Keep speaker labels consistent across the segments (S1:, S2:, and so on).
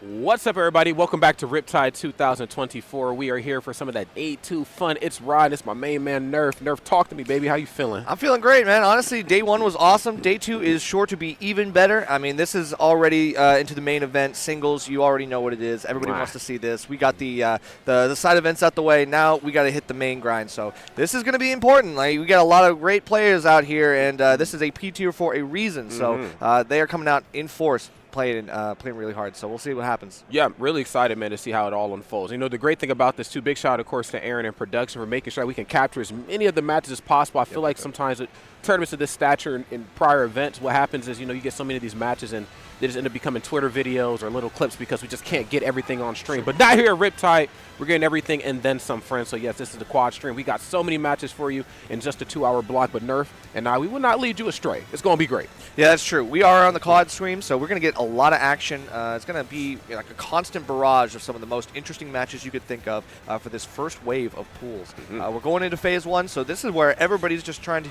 S1: What's up, everybody? Welcome back to Riptide 2024. We are here for some of that 8-2 fun. It's Rod. It's my main man, Nerf. Nerf, talk to me, baby. How you feeling?
S2: I'm feeling great, man. Honestly, day one was awesome. Day two is sure to be even better. I mean, this is already into the main event. Singles, you already know what it is. Everybody wants to see this. We got the side events out the way. Now we got to hit the main grind. So this is going to be important. Like, we got a lot of great players out here, and this is a P tier for a reason. So they are coming out in force. Playing really hard, so we'll see what happens.
S1: Yeah, I'm really excited, man, to see how it all unfolds. You know, the great thing about this, too, big shout out, of course, to Aaron and production for making sure we can capture as many of the matches as possible. I feel like sometimes at tournaments of this stature in prior events, what happens is, you know, you get so many of these matches and they just end up becoming Twitter videos or little clips because we just can't get everything on stream. But not here at Riptide. We're getting everything and then some, friends. So, yes, this is the quad stream. We got so many matches for you in just a 2-hour block. But Nerf and I, we will not lead you astray. It's going to be great.
S2: Yeah, that's true. We are on the quad stream, so we're going to get a lot of action. It's going to be like a constant barrage of some of the most interesting matches you could think of for this first wave of pools. We're going into phase one, so this is where everybody's just trying to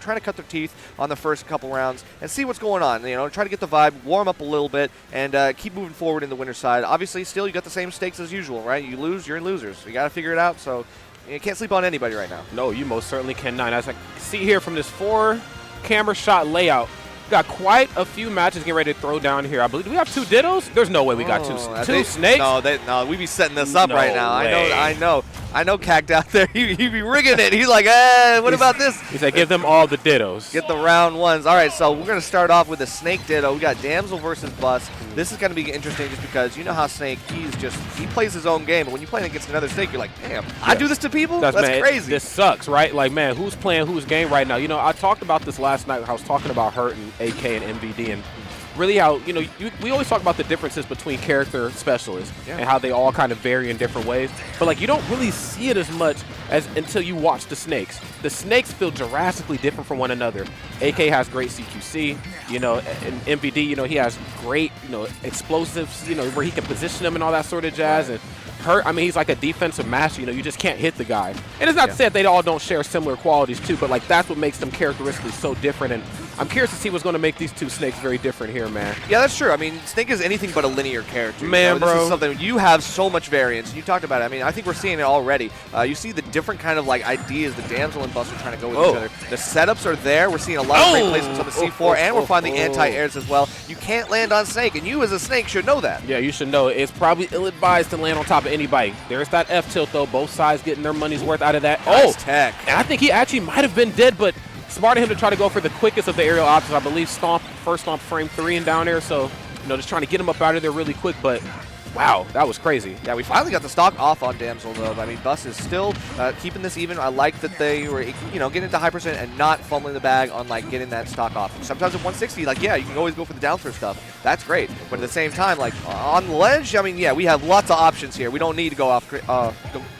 S2: cut their teeth on the first couple rounds and see what's going on. You know, try to get the vibe, warm up a little bit, and keep moving forward in the winner's side. Obviously, still, you got the same stakes as usual, right? You lose, you're in losers. You got to figure it out, so you can't sleep on anybody right now.
S1: No, you most certainly cannot. As I see here from this 4-camera shot layout, got quite a few matches getting ready to throw down here. I believe, do we have 2 Dittos? There's no way we got two snakes.
S2: No, we be setting this up right now. I know Cacked out there. He be rigging it. He's like, what about this?
S1: He said, give them all the Dittos.
S2: Get the round ones. All right, so we're going to start off with a Snake Ditto. We got Damsel versus Bus. This is going to be interesting just because you know how Snake, he plays his own game. But when you're playing against another Snake, you're like, damn, I do this to people? That's crazy.
S1: This sucks, right? Like, man, who's playing whose game right now? You know, I talked about this last night. I was talking about Hurt and AK and MVD and really how, you know, we always talk about the differences between character specialists and how they all kind of vary in different ways. But, like, you don't really see it as much as until you watch the Snakes. The Snakes feel drastically different from one another. AK has great CQC, you know, and MVD, you know, he has great, you know, explosives, you know, where he can position them and all that sort of jazz. And Hurt, I mean, he's like a defensive master. You know, you just can't hit the guy. And it's not to say that they all don't share similar qualities, too, but, like, that's what makes them characteristically so different. And I'm curious to see what's going to make these two Snakes very different here, man.
S2: Yeah, that's true. I mean, Snake is anything but a linear character.
S1: Man,
S2: bro. This is something, you have so much variance. You talked about it. I mean, I think we're seeing it already. You see the different kind of, like, ideas the Damsel and Bus are trying to go with each other. The setups are there. We're seeing a lot of great placements on the C4, and we're finding anti-airs as well. You can't land on Snake, and you as a Snake should know that.
S1: Yeah, you should know. It's probably ill-advised to land on top of anybody. There's that F-tilt, though. Both sides getting their money's worth out of that.
S2: Nice tech.
S1: And I think he actually might have been dead, but smart of him to try to go for the quickest of the aerial options. I believe first stomp frame 3 and down there. So, you know, just trying to get him up out of there really quick. But, wow, that was crazy.
S2: Yeah, we finally got the stock off on Damsel, though. I mean, Bus is still keeping this even. I like that they were, you know, getting into high percent and not fumbling the bag on, like, getting that stock off. Sometimes at 160, like, yeah, you can always go for the down throw stuff. That's great. But at the same time, like, on the ledge, I mean, yeah, we have lots of options here. We don't need to go off go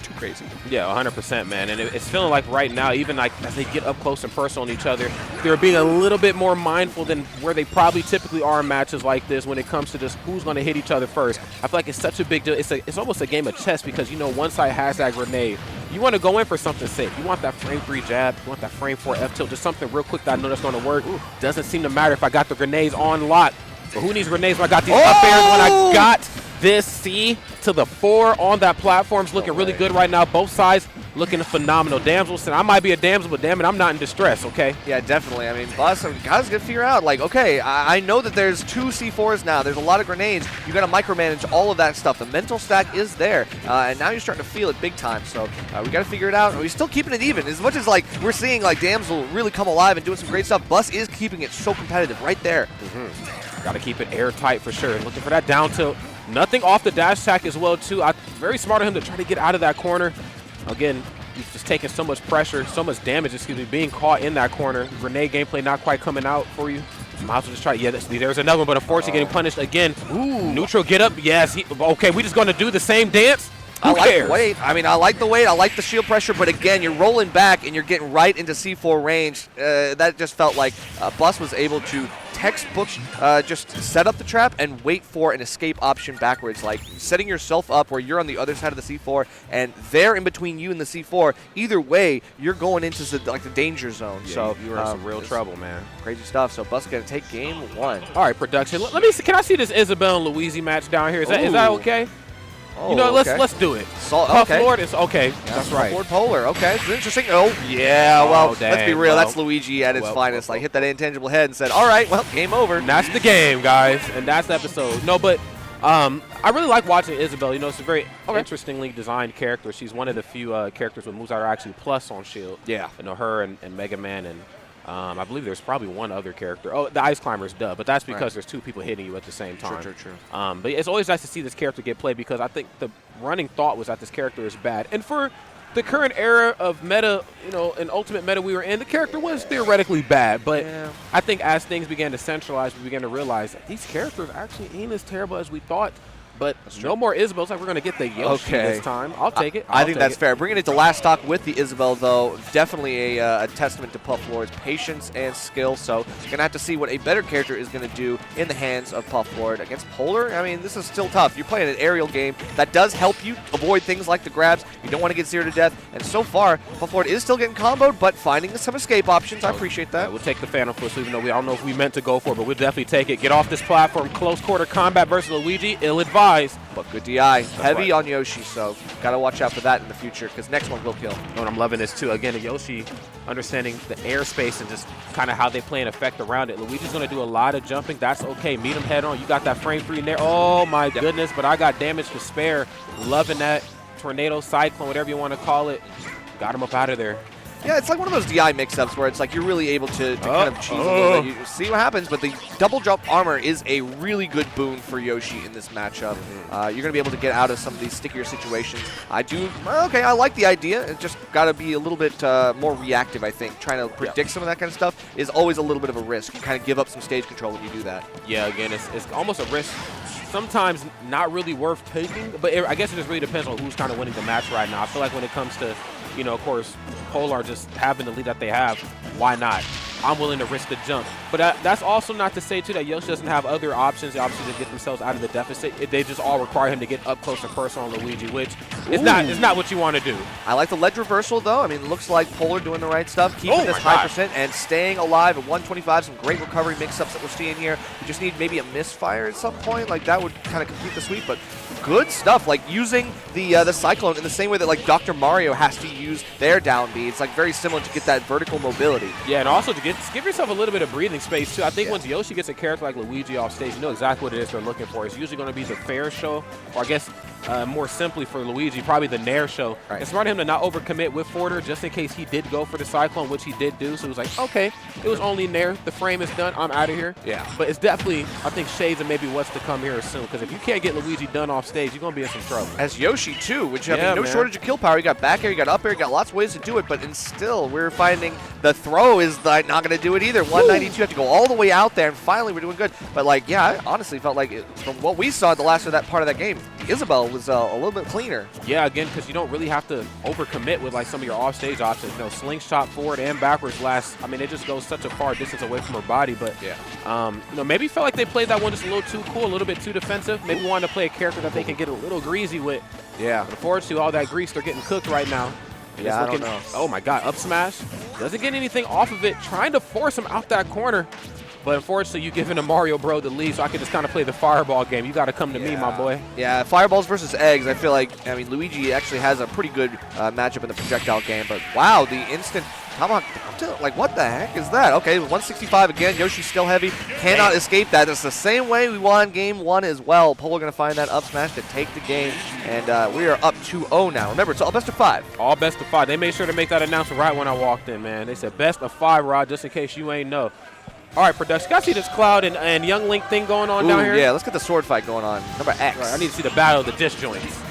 S2: too crazy.
S1: Yeah, 100%, man. And it's feeling like right now, even like as they get up close and personal on each other, they're being a little bit more mindful than where they probably typically are in matches like this when it comes to just who's going to hit each other first. I feel like it's such a big deal. It's almost a game of chess because, you know, one side has that grenade. You want to go in for something safe. You want that frame 3 jab. You want that frame 4 F-tilt. Just something real quick that I know that's going to work. Doesn't seem to matter if I got the grenades on lock. But who needs grenades when I got these up airs when I got this C to the 4 on that platform's looking really good right now. Both sides looking phenomenal. Damsel said, I might be a damsel, but damn it, I'm not in distress, okay?
S2: Yeah, definitely. I mean, Bus, guys got to figure out, like, okay, I know that there's 2 C4s now. There's a lot of grenades. You got to micromanage all of that stuff. The mental stack is there, and now you're starting to feel it big time. So we got to figure it out. We're still keeping it even. As much as, like, we're seeing, like, Damsel really come alive and doing some great stuff, Bus is keeping it so competitive right there.
S1: Got to keep it airtight for sure. Looking for that down tilt. Nothing off the dash attack as well, too. Very smart of him to try to get out of that corner. Again, he's just taking so much pressure, so much damage, being caught in that corner. Grenade gameplay not quite coming out for you. Might as well just try. Yeah, there's another one, but unfortunately getting punished again. Ooh, neutral get up. Yes. Okay, we just going to do the same dance. Who cares?
S2: Wait, I mean, I like the weight, I like the shield pressure, but again, you're rolling back and you're getting right into C4 range. That just felt like Bus was able to textbook just set up the trap and wait for an escape option backwards, like setting yourself up where you're on the other side of the C4 and they're in between you and the C4. Either way, you're going into the danger zone.
S1: Yeah,
S2: so
S1: you were in some real trouble, man.
S2: Crazy stuff. So Bus going to take game 1.
S1: All right, production. Let me see. Can I see this Isabelle and Luigi match down here? Is that okay?
S2: Oh,
S1: you know,
S2: okay.
S1: let's do it.
S2: Puff
S1: Lord is okay.
S2: Yeah,
S1: that's right.
S2: Lord Polar. Okay, it's interesting. Oh, yeah. Well,
S1: dang,
S2: let's be real. That's Luigi at its finest. Like hit that intangible head and said, "All right, well, game over."
S1: And that's the game, guys, and that's the episode. No, but I really like watching Isabelle. You know, it's a very interestingly designed character. She's one of the few characters with moves that are actually plus on shield.
S2: Yeah.
S1: You know, her and Mega Man and. I believe there's probably one other character. Oh, the Ice Climber's duh, but that's because there's 2 people hitting you at the same time.
S2: True.
S1: But it's always nice to see this character get played because I think the running thought was that this character is bad. And for the current era of meta, you know, an ultimate meta we were in, the character was theoretically bad. But I think as things began to centralize, we began to realize that these characters actually ain't as terrible as we thought. But no more Isabelle. It's like we're going to get the Yoshi this time. I'll take it.
S2: I think that's fair. Bringing it to last stock with the Isabelle, though, definitely a testament to Puff Lord's patience and skill. So you're going to have to see what a better character is going to do in the hands of Puff Lord. Against Polar, I mean, this is still tough. You're playing an aerial game. That does help you avoid things like the grabs. You don't want to get 0 to death. And so far, Puff Lord is still getting comboed, but finding some escape options. I appreciate that.
S1: Yeah, we'll take the Phantom Fist, even though I don't know if we meant to go for it, but we'll definitely take it. Get off this platform. Close quarter combat versus Luigi. Ill-advised.
S2: But good DI. Heavy on Yoshi, so got to watch out for that in the future because next one will kill.
S1: Oh, and I'm loving this too. Again, Yoshi understanding the airspace and just kind of how they play an effect around it. Luigi's going to do a lot of jumping. That's okay. Meet him head on. You got that frame 3 in there. Oh, my goodness. But I got damage to spare. Loving that tornado, cyclone, whatever you want to call it. Got him up out of there.
S2: Yeah, it's like one of those DI mix-ups where it's like you're really able to kind of cheese a little bit. You see what happens, but the double jump armor is a really good boon for Yoshi in this matchup. You're going to be able to get out of some of these stickier situations. I like the idea. It's just got to be a little bit more reactive, I think. Trying to predict some of that kind of stuff is always a little bit of a risk. You kind of give up some stage control when you do that.
S1: Yeah, again, it's almost a risk. Sometimes not really worth taking, but I guess it just really depends on who's kind of winning the match right now. I feel like when it comes to, you know, of course, Polar just having the lead that they have, why not? I'm willing to risk the jump. But that's also not to say, too, that Yoshi doesn't have other options, the options to get themselves out of the deficit. They just all require him to get up close and personal on Luigi, which is not what you want to do.
S2: I like the ledge reversal, though. I mean, it looks like Polar doing the right stuff, keeping this high percent and staying alive at 125. Some great recovery mix-ups that we're seeing here. We just need maybe a misfire at some point. Like, that would kind of complete the sweep, but good stuff. Like, using the Cyclone in the same way that, like, Dr. Mario has to use their down B. It's, like, very similar to get that vertical mobility.
S1: Yeah, and also to give yourself a little bit of breathing space, too. I think once Yoshi gets a character like Luigi off stage, you know exactly what it is they're looking for. It's usually going to be the fair show, or I guess more simply for Luigi, probably the nair show. Right. It's smart of him to not overcommit with Forder just in case he did go for the Cyclone, which he did do. So it was like, okay, it was only nair. The frame is done. I'm out of here.
S2: Yeah.
S1: But it's definitely, I think, shades of maybe what's to come here soon. Because if you can't get Luigi done off stage, you're going to be in some trouble.
S2: As Yoshi, too, which, I mean, no shortage of kill power. You got back air, you got up air, you got lots of ways to do it. But still, we're finding the throw is not going to do it either. 192, you have to go all the way out there, and finally we're doing good. But, like, yeah, I honestly felt like from what we saw at the last of that part of that game, Isabelle was a little bit cleaner.
S1: Yeah, again, because you don't really have to overcommit with like some of your off-stage options. You know, slingshot forward and backwards last. I mean, it just goes such a far distance away from her body. But you know, maybe felt like they played that one just a little too cool, a little bit too defensive. Maybe wanted to play a character that they can get a little greasy with.
S2: Yeah.
S1: But unfortunately, all that grease, they're getting cooked right now.
S2: Yeah, I don't know.
S1: Oh my God, up smash. Doesn't get anything off of it. Trying to force him out that corner. But unfortunately, you're giving a Mario Bro the lead, so I can just kind of play the fireball game. You got to come to me, my boy.
S2: Yeah, fireballs versus eggs. I feel like, I mean, Luigi actually has a pretty good matchup in the projectile game. But wow, the instant tomahawk, like what the heck is that? Okay, 165 again. Yoshi's still heavy. Cannot escape that. It's the same way we won game 1 as well. Polar going to find that up smash to take the game. And we are up 2-0 now. Remember, it's all best of 5.
S1: All best of 5. They made sure to make that announcement right when I walked in, man. They said best of 5, Rod, just in case you ain't know. All right, production. Got to see this Cloud and Young Link thing going on down here?
S2: Yeah, let's get the sword fight going on. Number X.
S1: Right, I need to see the battle of the disjoints.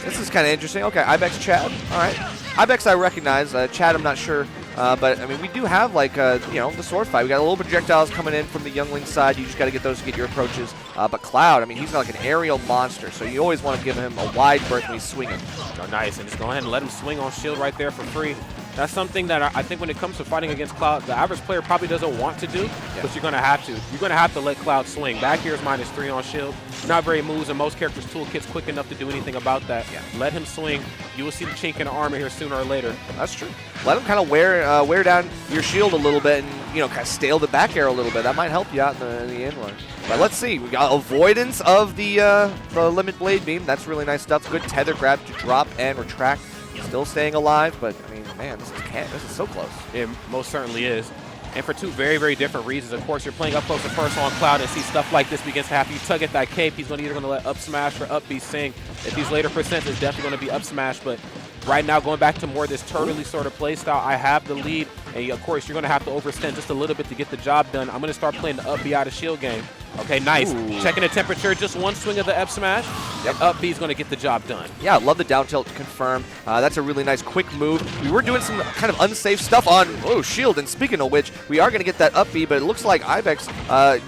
S2: This is kind of interesting. Okay, Ibex Chad. All right. Ibex I recognize. Chad I'm not sure But, I mean, we do have, like, you know, the sword fight. We got a little projectiles coming in from the youngling side. You just got to get those to get your approaches. But Cloud, I mean, he's got, like, an aerial monster, so you always want to give him a wide berth when he's swinging.
S1: Oh, nice. And just go ahead and let him swing on shield right there for free. That's something that I think when it comes to fighting against Cloud, the average player probably doesn't want to do, but you're going to have to. You're going to have to let Cloud swing. Back here is -3 on shield. Not very moves, and most characters' toolkit's quick enough to do anything about that. Let him swing. You will see the chink in the armor here sooner or later.
S2: That's true. Let him kind of wear down your shield a little bit and, you know, kind of stale the back air a little bit. That might help you out in the end one. But let's see. We got avoidance of the limit blade beam. That's really nice stuff. Good tether grab to drop and retract. Still staying alive, but, I mean, man, this is so close.
S1: It most certainly is. And for two very, very different reasons. Of course, you're playing up close and personal on Cloud and see stuff like this begins to happen. You tug at that cape, he's either going to let up smash or up B sing. If these later percents, it's definitely going to be up smash. But right now, going back to more of this turtley sort of play style, I have the lead. And, of course, you're going to have to overextend just a little bit to get the job done. I'm going to start playing the up B out of shield game. Okay, nice. Ooh. Checking the temperature, just one swing of the F smash, and up B is going to get the job done. Yeah, I love the down tilt to confirm. That's a really nice quick move. We were doing some kind of unsafe stuff on shield, and speaking of which, we are going to get that up B, but it looks like Ibex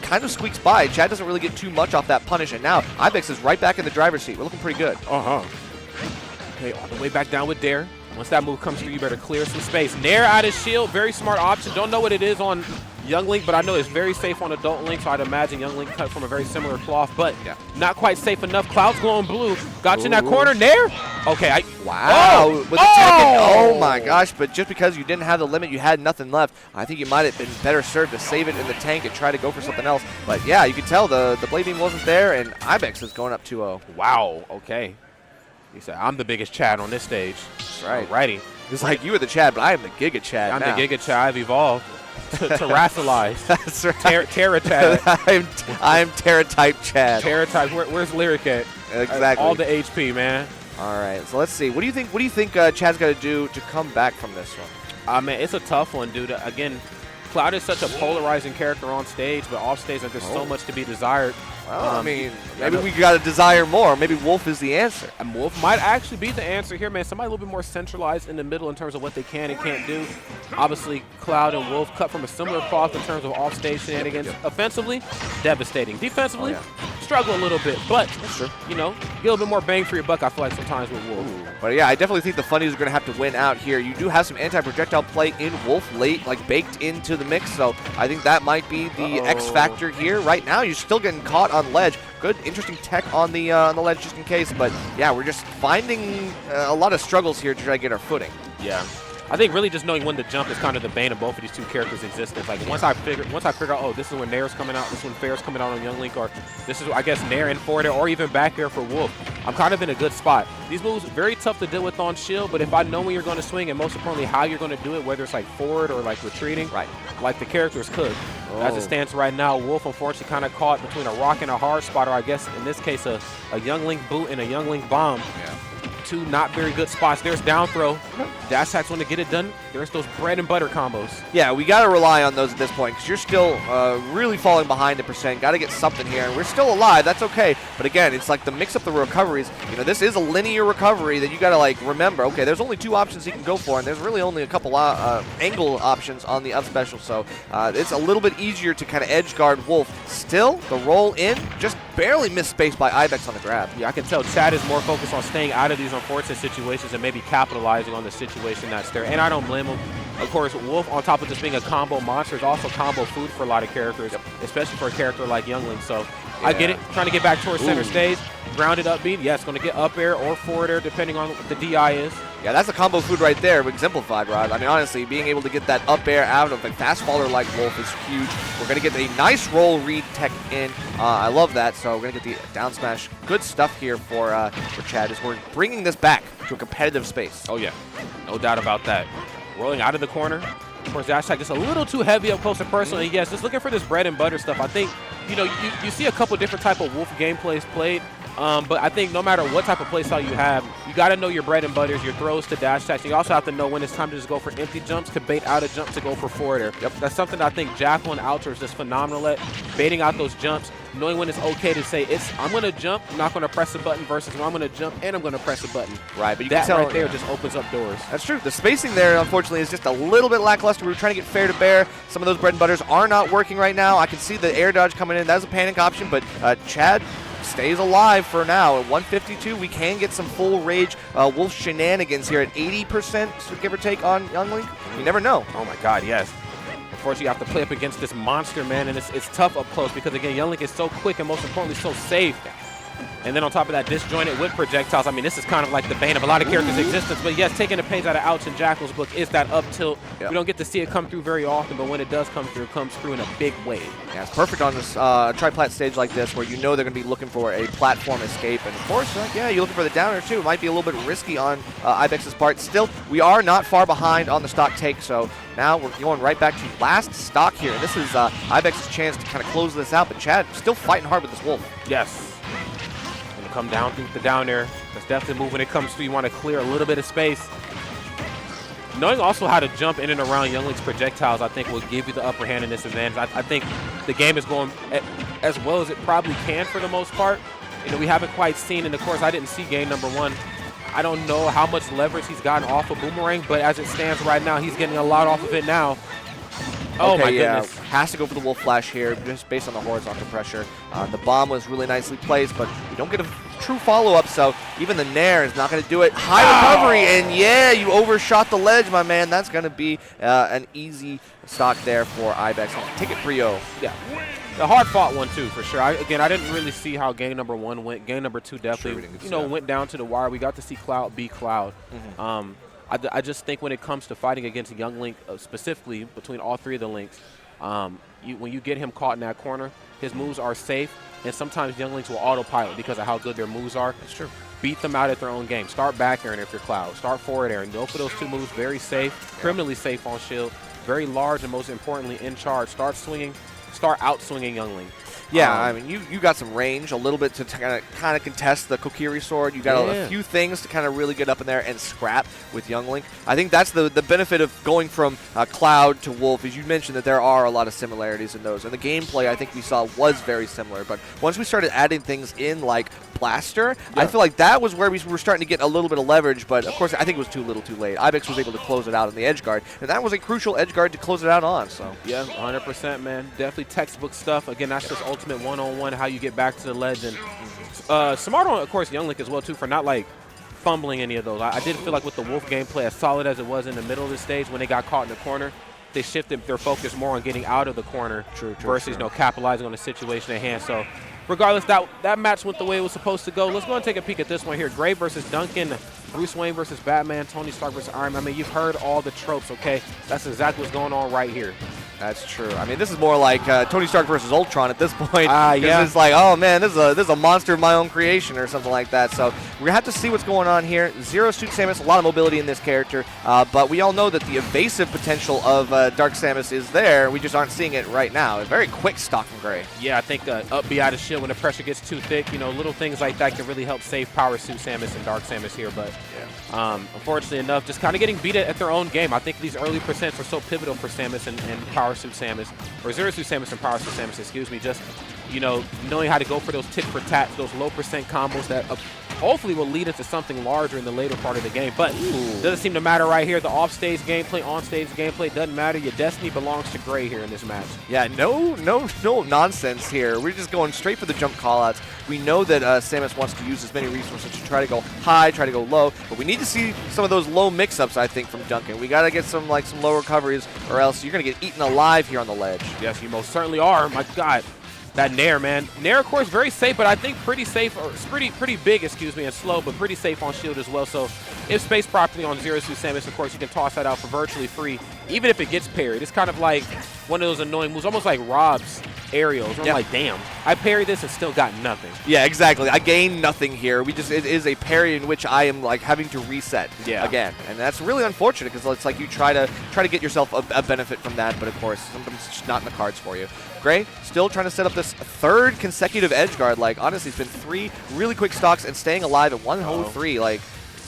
S1: kind of squeaks by. Chad doesn't really get too much off that punish, and now Ibex is right back in the driver's seat. We're looking pretty good. Okay, all the way back down with Dare. Once that move comes through, you better clear some space. Nair out of shield, very smart option. Don't know what it is on Young Link, but I know it's very safe on Adult Link, so I'd imagine Young Link cut from a very similar cloth, but not quite safe enough. Cloud's glowing blue. Got you in that corner. Nair? Okay.
S2: Wow. With the Tekken. Oh, my gosh. But just because you didn't have the limit, you had nothing left. I think you might have been better served to save it in the tank and try to go for something else. But, yeah, you can tell the blade beam wasn't there, and Ibex is going up 2-0. Wow. Okay. He said, I'm the biggest Chad on this stage. That's right. Alrighty. It's like you were the Chad, but I am the Giga Chad. I'm the Giga Chad. I've evolved to racialize. That's right. Terra Chad. I'm Terra type Chad. Terra type. Where's Lyric at? Exactly. All the HP, man. All right. So let's see. What do you think Chad's got to do to come back from this one? Man, it's a tough one, dude. Again, Cloud is such a polarizing character on stage, but off stage, there's so much to be desired. Well, I mean, maybe we got to desire more. Maybe Wolf is the answer. And Wolf might actually be the answer here, man. Somebody a little bit more centralized in the middle in terms of what they can and can't do. Obviously, Cloud and Wolf cut from a similar cloth in terms of off-stage shenanigans. Offensively, devastating. Defensively, struggle a little bit. But, you know, get a little bit more bang for your buck, I feel like, sometimes with Wolf. But, yeah, I definitely think the funnies are going to have to win out here. You do have some anti-projectile play in Wolf late, like, baked into the mix. So I think that might be the X factor here. Right now, you're still getting caught on ledge. Good, interesting tech on the ledge just in case. But, yeah, we're just finding a lot of struggles here to try to get our footing. Yeah. I think really just knowing when to jump is kind of the bane of both of these two characters' existence. Like once I figure out, oh, this is when Nair's coming out, this is when Fair's coming out on Young Link, or this is, I guess, Nair and forward air, or even back air for Wolf. I'm kind of in a good spot. These moves very tough to deal with on shield, but if I know when you're going to swing and most importantly how you're going to do it, whether it's like forward or like retreating, like the characters could. As it stands right now, Wolf unfortunately kind of caught between a rock and a hard spot, or I guess in this case a Young Link boot and a Young Link bomb. Yeah. Two not very good spots. There's down throw. Dash attacks want to get it done. There's those bread and butter combos. Yeah, we got to rely on those at this point because you're still really falling behind the percent. Got to get something here. And we're still alive. That's okay. But again, it's like the mix up the recoveries. You know, this is a linear recovery that you got to like remember. Okay, there's only two options you can go for, and there's really only a couple angle options on the up special. So it's a little bit easier to kind of edge guard Wolf. Still, the roll in just barely missed space by Ibex on the grab. Yeah, I can tell Chad is more focused on staying out of these unfortunate situations and maybe capitalizing on the situation that's there. And I don't blame him. Of course, Wolf, on top of just being a combo monster, is also combo food for a lot of characters, especially for a character like Youngling. So I get it. Trying to get back towards center stage. Grounded up beat. Yes, going to get up air or forward air depending on what the DI is. Yeah, that's a combo food right there, exemplified, Rod. I mean, honestly, being able to get that up air out of a fast faller like Wolf is huge. We're going to get a nice roll read tech in. I love that. So we're going to get the down smash. Good stuff here for Chad as we're bringing this back to a competitive space. Oh, yeah. No doubt about that. Rolling out of the corner. Of course, dash attack just a little too heavy up close and personal. And yes, just looking for this bread and butter stuff. I think, you know, you see a couple different type of Wolf gameplays played. But I think no matter what type of play style you have, you got to know your bread and butters, your throws to dash attacks. You also have to know when it's time to just go for empty jumps, to bait out a jump, to go for forward air. That's something I think Jackal and Alter is just phenomenal at, baiting out those jumps.
S1: knowing when it's okay to say, I'm going to jump, I'm not going to press a button, versus when I'm going to jump and I'm going to press a button.
S2: Right, but you
S1: that
S2: can tell
S1: right there just opens up doors.
S2: That's true. The spacing there, unfortunately, is just a little bit lackluster. We were trying to get fair to bear. Some of those bread and butters are not working right now. I can see the air dodge coming in. That's a panic option, but Chad stays alive for now. At 152, we can get some full rage Wolf shenanigans here at 80%, give or take, on Young Link. You never know.
S1: Oh my God, yes. Unfortunately, you have to play up against this monster, man, and it's tough up close because, again, Young Link is so quick and, most importantly, so safe. And then on top of that, disjointed with projectiles. I mean, this is kind of like the bane of a lot of characters' existence. But yes, taking the page out of Ouch and Jackal's book is that up tilt. Yep. We don't get to see it come through very often, but when it does come through, it comes through in a big way. Yeah, it's perfect on this tri-plat stage like this, where you know they're going to be looking for a platform escape. And of course, yeah, you're looking for the downer too. It might be a little bit risky on Ibex's part. Still, we are not far behind on the stock take, so now we're going right back to last stock here. This is Ibex's chance to kind of close this out, but Chad still fighting hard with this Wolf. Yes. Come down through the down air. That's definitely a move when it comes to you want to clear a little bit of space. Knowing also how to jump in and around Young Link's projectiles, I think, will give you the upper hand in this advantage. I think the game is going as well as it probably can for the most part. You know, we haven't quite seen, and of course, I didn't see game number one. I don't know how much leverage he's gotten off of Boomerang, but as it stands right now, he's getting a lot off of it now. Oh,
S2: okay,
S1: my goodness.
S2: Has to go for the Wolf Flash here, just based on the horizontal pressure. The bomb was really nicely placed, but you don't get a true follow-up, so even the Nair is not going to do it. High recovery, and yeah, you overshot the ledge, my man. That's going to be an easy stock there for Ibex. Take it 3-0.
S1: Yeah. The hard-fought one, too, for sure. Again, I didn't really see how game number one went. Game number two definitely, went down to the wire. We got to see Cloud be Cloud. Mm-hmm. I just think when it comes to fighting against Young Link, specifically between all three of the Links, when you get him caught in that corner, his moves are safe, and sometimes Young Links will autopilot because of how good their moves are.
S2: That's true.
S1: Beat them out at their own game. Start back airing if you're Cloud. Start forward airing. Go for those two moves. Very safe, criminally safe on shield. Very large, and most importantly, in charge. Start out-swinging Young Link.
S2: Yeah, I mean, you got some range, a little bit to kind of contest the Kokiri sword. You got a few things to kind of really get up in there and scrap with Young Link. I think that's the benefit of going from Cloud to Wolf, as you mentioned that there are a lot of similarities in those. And the gameplay I think we saw was very similar. But once we started adding things in like Blaster, I feel like that was where we were starting to get a little bit of leverage. But of course, I think it was too little too late. Ibex was able to close it out on the edgeguard, and that was a crucial edgeguard to close it out on. So
S1: yeah, 100%, man. Definitely textbook stuff. Again, that's just ultimate one-on-one, how you get back to the ledge. And smart on, of course, Young Link as well, too, for not, like, fumbling any of those. I did feel like with the Wolf gameplay, as solid as it was in the middle of the stage, when they got caught in the corner, they shifted their focus more on getting out of the corner versus, capitalizing on the situation at hand. So regardless, that match went the way it was supposed to go. Let's go and take a peek at this one here. Gray versus Duncan, Bruce Wayne versus Batman, Tony Stark versus Iron Man. I mean, you've heard all the tropes, okay? That's exactly what's going on right here.
S2: That's true. I mean, this is more like Tony Stark versus Ultron at this point.
S1: Yeah.
S2: It's like, oh man, this is a monster of my own creation or something like that. So we're gonna have to see what's going on here. Zero Suit Samus, a lot of mobility in this character, but we all know that the evasive potential of Dark Samus is there. We just aren't seeing it right now. A very quick stock from Gray.
S1: Yeah, I think up B out of shield when the pressure gets too thick. Little things like that can really help save Power Suit Samus and Dark Samus here. But unfortunately enough, just kind of getting beat at their own game. I think these early percents are so pivotal for Samus and Power Suit Samus. Or Zero Suit Samus and Power Suit Samus, excuse me, just, knowing how to go for those tit-for-tats, those low-percent combos that hopefully will lead into something larger in the later part of the game. But doesn't seem to matter right here. The off-stage gameplay, on-stage gameplay, doesn't matter. Your destiny belongs to Gray here in this match.
S2: Yeah, no nonsense here. We're just going straight for the jump callouts. We know that Samus wants to use as many resources to try to go high, try to go low, but we need to see some of those low mix-ups, I think, from Duncan. We got to get some low recoveries, or else you're going to get eaten alive here on the ledge.
S1: Yes, you most certainly are. My God. That Nair, man. Nair, of course, very safe, but I think pretty safe, or pretty big, excuse me, and slow, but pretty safe on shield as well. So if spaced properly on Zero Suit Samus, of course, you can toss that out for virtually free, even if it gets parried. It's kind of like one of those annoying moves, almost like Rob's aerials. I'm like, damn, I parried this and still got nothing.
S2: Yeah, exactly. I gained nothing here. It is a parry in which I am having to reset again, and that's really unfortunate because it's like you try to get yourself a benefit from that, but of course sometimes it's just not in the cards for you. Gray still trying to set up this third consecutive edgeguard. Honestly, it's been 3 really quick stocks and staying alive at 103.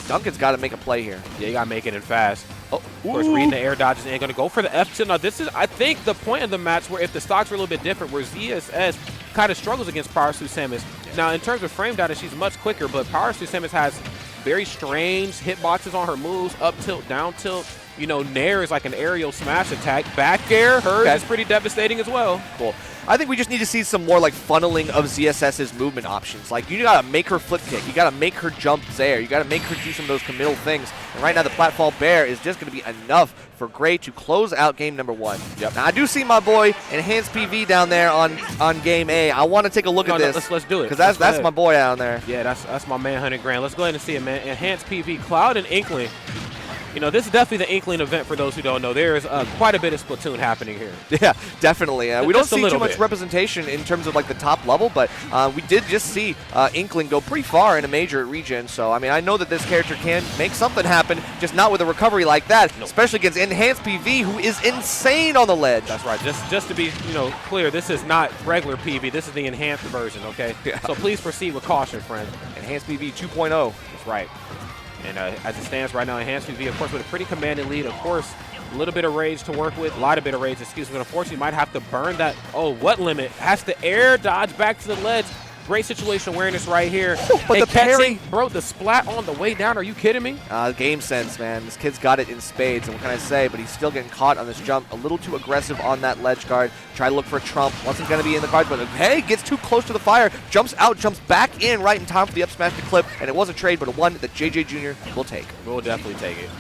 S2: Duncan's got to make a play here.
S1: Yeah, you got to make it in fast. Of course, reading the air dodges and going to go for the F tilt. Now, this is, I think, the point of the match where if the stocks were a little bit different, where ZSS kind of struggles against Power Suit Samus. Now, in terms of frame data, she's much quicker, but Power Suit Samus has very strange hitboxes on her moves, up tilt, down tilt. You know, Nair is like an aerial smash attack. Back air, hers is pretty devastating as well.
S2: Cool. I think we just need to see some more like funneling of ZSS's movement options. Like, you gotta make her flip kick, you gotta make her jump there, you gotta make her do some of those committal things. And right now the platform bear is just gonna be enough for Gray to close out game number 1.
S1: Yep.
S2: Now I do see my boy Enhanced PV down there on game A. I want to take a look at this.
S1: Let's do it.
S2: Because that's my boy down there.
S1: Yeah, that's my man 100 grand. Let's go ahead and see it, man. Enhanced PV, Cloud and Inkling. You know, this is definitely the Inkling event for those who don't know. There is quite a bit of Splatoon happening here.
S2: Yeah, definitely. We don't see too much
S1: bit.
S2: representation in terms of like the top level, but we did just see Inkling go pretty far in a major region. So, I mean, I know that this character can make something happen, just not with a recovery like that, especially against Enhanced PV, who is insane on the ledge.
S1: That's right. Just to be, clear, this is not regular PV. This is the enhanced version, okay?
S2: Yeah.
S1: So please proceed with caution, friend.
S2: Enhanced PV 2.0.
S1: That's right. And as it stands right now, Enhanced PV, of course, with a pretty commanding lead. Of course, a little bit of rage to work with. A lot of bit of rage, excuse me. But unfortunately, might have to burn that. Oh, what limit? Has to air dodge back to the ledge. Great situation awareness right here.
S2: But the parry.
S1: Bro, the splat on the way down. Are you kidding me?
S2: Game sense, man. This kid's got it in spades. And what can I say? But he's still getting caught on this jump. A little too aggressive on that ledge guard. Try to look for a trump. Wasn't going to be in the cards, but hey, gets too close to the fire. Jumps out, jumps back in right in time for the up smash to clip. And it was a trade, but a one that JJ Jr. will take.
S1: We'll definitely take it.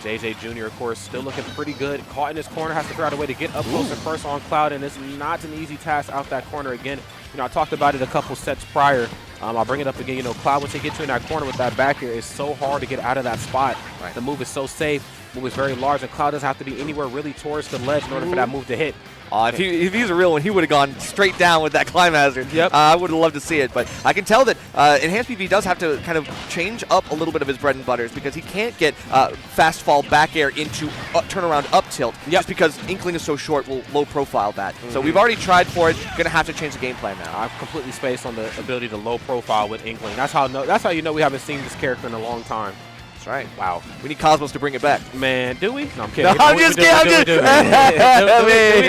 S1: JJ Jr., of course, still looking pretty good. Caught in his corner, has to figure out a way to get up close and first on Cloud, and it's not an easy task out that corner again. I talked about it a couple sets prior. I'll bring it up again. Cloud, once he gets you in that corner with that back here, it's so hard to get out of that spot. Right. The move is so safe. Move is very large, and Cloud doesn't have to be anywhere really towards the ledge in order for that move to hit.
S2: If he was a real one, he would have gone straight down with that climb hazard.
S1: Yep.
S2: I would have loved to see it, but I can tell that Enhanced PV does have to kind of change up a little bit of his bread and butters because he can't get fast fall back air into turnaround up tilt just because Inkling is so short, will low profile that. So we've already tried for it. Going to have to change the game plan now.
S1: I've completely spaced on the ability to low profile with Inkling. That's how you know we haven't seen this character in a long time.
S2: That's right.
S1: Wow.
S2: We need Cosmos to bring it back.
S1: Man, do we? No, I'm kidding.
S2: No, I'm just kidding.
S1: Do